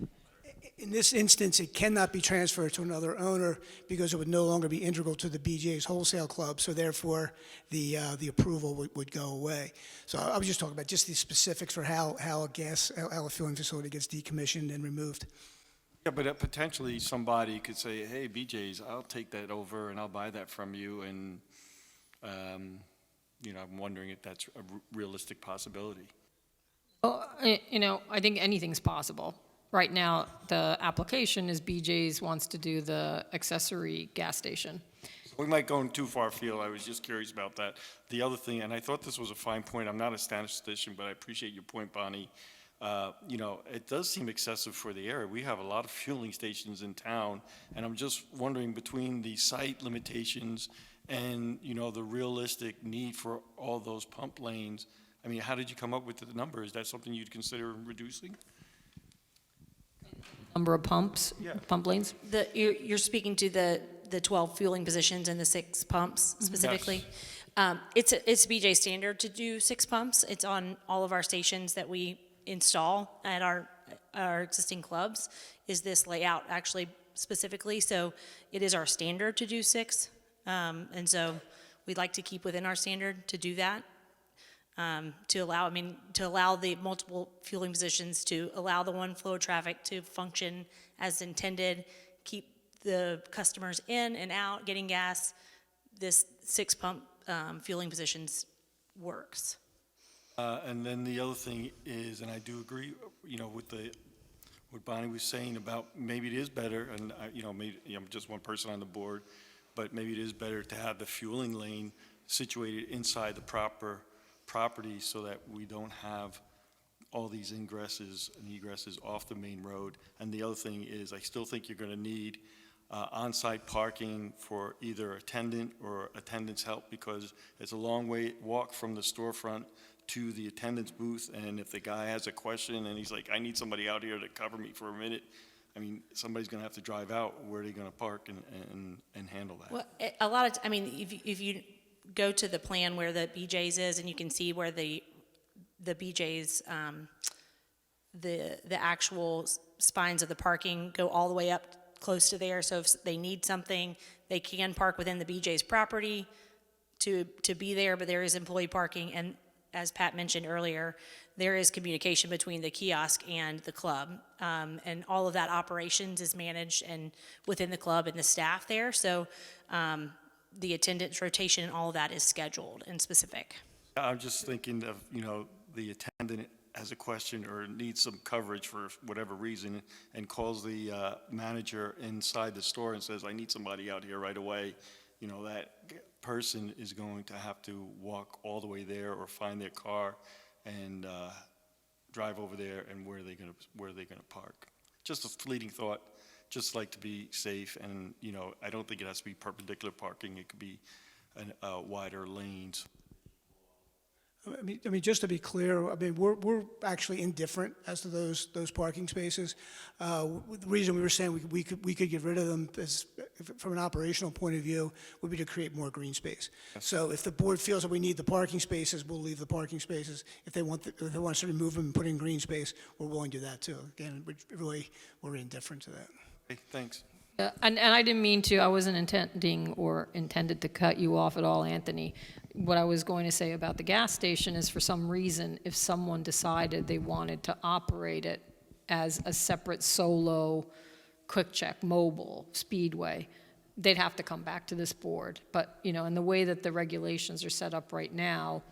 Yeah. In this instance, it cannot be transferred to another owner because it would no longer be integral to the BJ's wholesale club, so therefore the approval would go away. So I was just talking about just the specifics for how a fueling facility gets decommissioned and removed. Yeah, but potentially somebody could say, hey, BJ's, I'll take that over and I'll buy that from you, and, I'm wondering if that's a realistic possibility. Well, I think anything's possible. Right now, the application is BJ's wants to do the accessory gas station. We might go too far afield. I was just curious about that. The other thing, and I thought this was a fine point, I'm not a statistician, but I appreciate your point, Bonnie. It does seem excessive for the area. We have a lot of fueling stations in town, and I'm just wondering between the site limitations and, the realistic need for all those pump lanes, I mean, how did you come up with the number? Is that something you'd consider reducing? Number of pumps, Yeah. pump lanes? You're speaking to the 12 fueling positions and the 6 pumps specifically? Yes. It's BJ standard to do 6 pumps. It's on all of our stations that we install at our existing clubs, is this layout actually specifically. So it is our standard to do 6. And so we'd like to keep within our standard to do that. To allow the multiple fueling positions, to allow the one flow of traffic to function as intended, keep the customers in and out getting gas. This 6 pump fueling positions works. And then the other thing is, and I do agree, with what Bonnie was saying about maybe it is better, and maybe I'm just one person on the board, but maybe it is better to have the fueling lane situated inside the proper property so that we don't have all these ingresses and egresses off the main road. And the other thing is, I still think you're going to need on-site parking for either attendant or attendant's help, because it's a long walk from the storefront to the attendant's booth, and if the guy has a question and he's like, I need somebody out here to cover me for a minute, I mean, somebody's going to have to drive out. Where are they going to park and handle that? Well, a lot of, if you go to the plan where the BJ's is, and you can see where the BJ's, the actual spines of the parking go all the way up close to there. So if they need something, they can park within the BJ's property to be there, but there is employee parking. And as Pat mentioned earlier, there is communication between the kiosk and the club. And all of that operations is managed and within the club and the staff there. So the attendance rotation and all of that is scheduled and specific. I'm just thinking of, the attendant has a question or needs some coverage for whatever reason and calls the manager inside the store and says, I need somebody out here right away. That person is going to have to walk all the way there or find their car and drive over there, and where are they going to park? Just a fleeting thought. Just like to be safe, and I don't think it has to be perpendicular parking. It could be wider lanes. I mean, just to be clear, we're actually indifferent as to those parking spaces. The reason we were saying we could get rid of them is, from an operational point of view, would be to create more green space. So if the board feels that we need the parking spaces, we'll leave the parking spaces. If they want us to remove them and put in green space, we're willing to do that too. Again, we're indifferent to that. Okay, thanks. And I didn't mean to, I wasn't intended to cut you off at all, Anthony. What I was going to say about the gas station is, for some reason, if someone decided they wanted to operate it as a separate solo quick check mobile speedway, they'd have to come back to this board. But, in the way that the regulations are set up right now,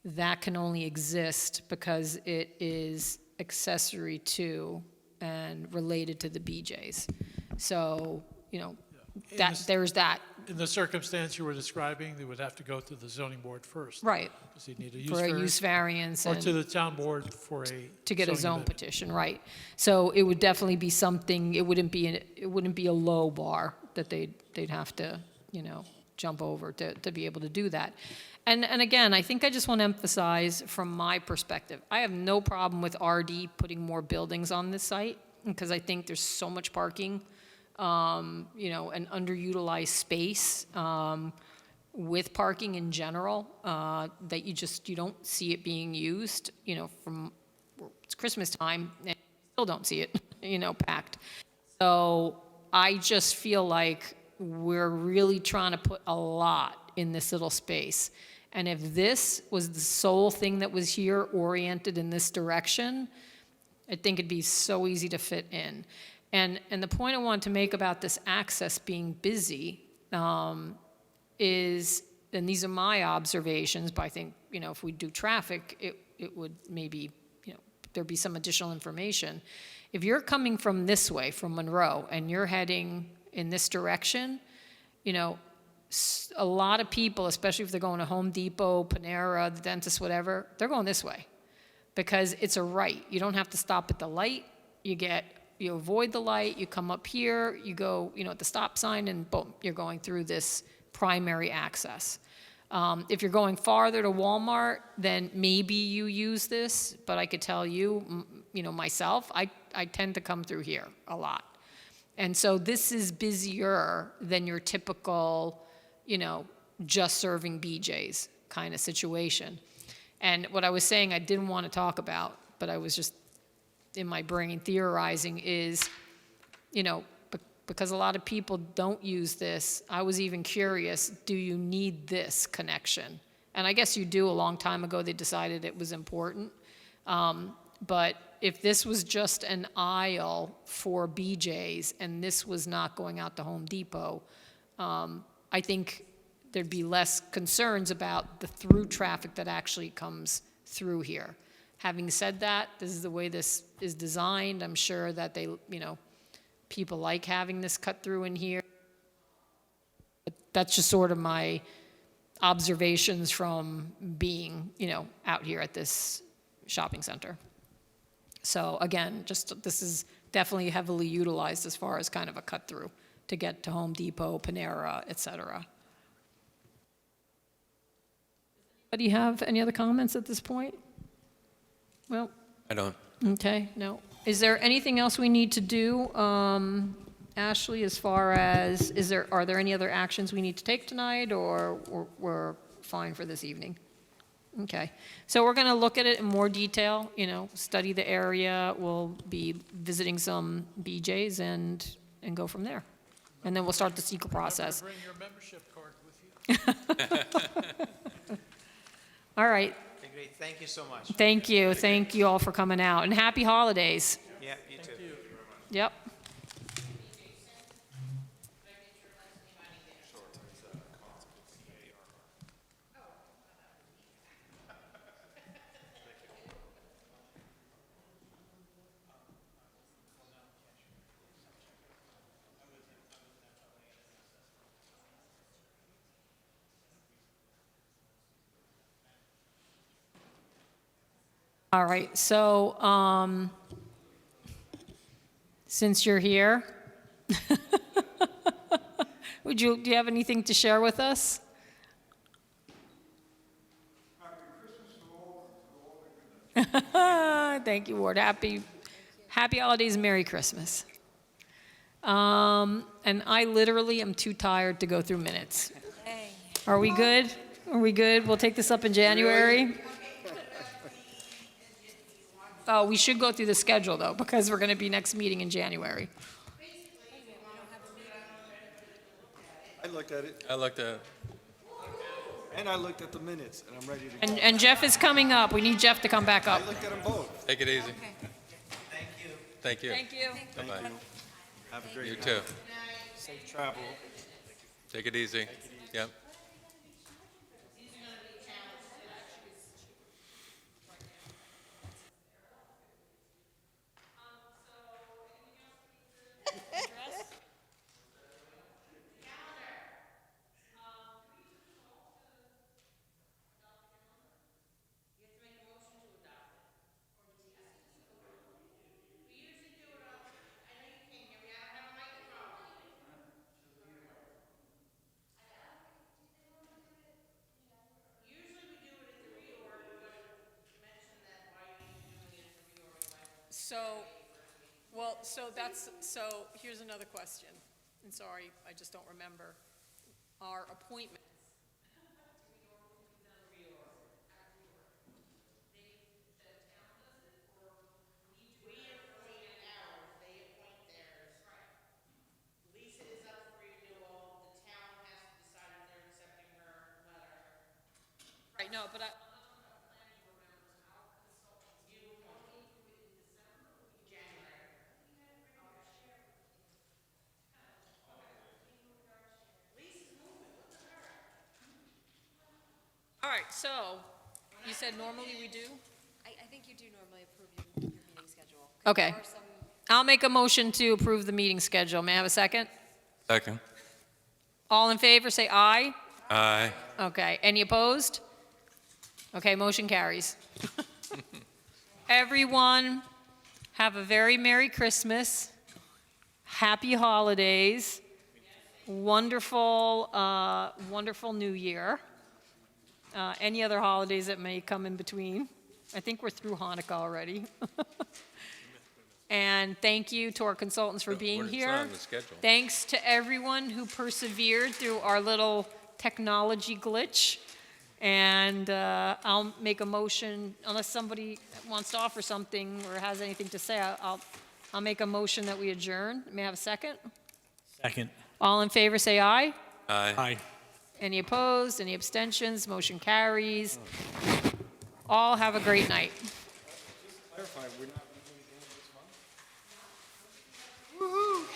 that can only exist because it is accessory to and related to the BJ's. So, there's that In the circumstance you were describing, they would have to go to the zoning board first. Right. Because you'd need a For a use variance Or and- to the town board for a. To get a zoning zone amendment. petition, right. So it would definitely be something, it wouldn't be a low bar that they'd have to, jump over to be able to do that. And again, I think I just want to emphasize from my perspective, I have no problem with RD putting more buildings on this site, because I think there's so much parking, an underutilized space, with parking in general, that you don't see it being used, from, it's Christmas time, and you still don't see it, packed. So I just feel like we're really trying to put a lot in this little space. And if this was the sole thing that was here oriented in this direction, I think it'd be so easy to fit in. And the point I wanted to make about this access being busy is, and these are my observations, but I think, if we do traffic, it would maybe, there'd be some additional information. If you're coming from this way, from Monroe, and you're heading in this direction, a lot of people, especially if they're going to Home Depot, Panera, the dentist, whatever, they're going this way because it's a right. You don't have to stop at the light. You avoid the light, you come up here, you go, at the stop sign, and boom, you're going through this primary access. If you're going farther to Walmart, then maybe you use this, but I could tell you, myself, I tend to come through here a lot. And so this is busier than your typical, just serving BJ's kind of situation. And what I was saying I didn't want to talk about, but I was just in my brain theorizing is, because a lot of people don't use this, I was even curious, do you need this connection? And I guess you do. A long time ago, they decided it was important. But if this was just an aisle for BJ's and this was not going out to Home Depot, I think there'd be less concerns about the through traffic that actually comes through here. Having said that, this is the way this is designed. I'm sure that they, people like having this cut through in here. But that's just sort of my observations from being, out here at this shopping center. So again, this is definitely heavily utilized as far as kind of a cut through to get to Home Depot, Panera, et cetera. Anybody have any other comments at this point? Well, I don't. okay, no. Is there anything else we need to do, Ashley, as far as, are there any other actions we need to take tonight, or we're fine for this evening? Okay, so we're gonna look at it in more detail, study the area. We'll be visiting some BJ's and go from there. And then we'll start the secret process. Bring your membership card with you. All right. Great, thank you so much. Thank you. Thank you all for coming out. And happy holidays. Yeah, you too. Yep. All right, so since you're here, do you have anything to share with us? Thank you, Ward. Happy holidays, Merry Christmas. And I literally am too tired to go through minutes. Are we good? Are we good? We'll take this up in January. Oh, we should go through the schedule, though, because we're going to be next meeting in January. I looked at it, I looked at, and I looked at the minutes, and I'm ready to go. And Jeff is coming up. We need Jeff to come back up. I looked at them both. take it easy. Thank you. Thank you. Bye-bye. Have a great You night. too. Safe travel. Take it easy. Yep. So here's another question, and sorry, I just don't remember. Our appointment. We appoint ours, they appoint theirs. Lisa is up for renewal, the town has to decide if they're accepting her letter. Right, no, but I. All right, so, you said normally we do? I think you do normally approve your meeting schedule. 'Cause Okay. there are some- I'll make a motion to approve the meeting schedule. May I have a second? Second. All in favor, say aye. Aye. Okay, any opposed? Okay, motion carries. Everyone, have a very Merry Christmas, Happy Holidays, wonderful, wonderful New Year. Any other holidays that may come in between. I think we're through Hanukkah already. And thank you to our consultants for being It's here. not on the schedule. Thanks to everyone who persevered through our little technology glitch. And I'll make a motion, unless somebody wants to offer something or has anything to say, I'll make a motion that we adjourn. May I have a second? Second. All in favor, say aye. Aye. Aye. Any opposed, any abstentions, motion carries. All have a great night. Clarify, we're not meeting again this month? Woo-hoo.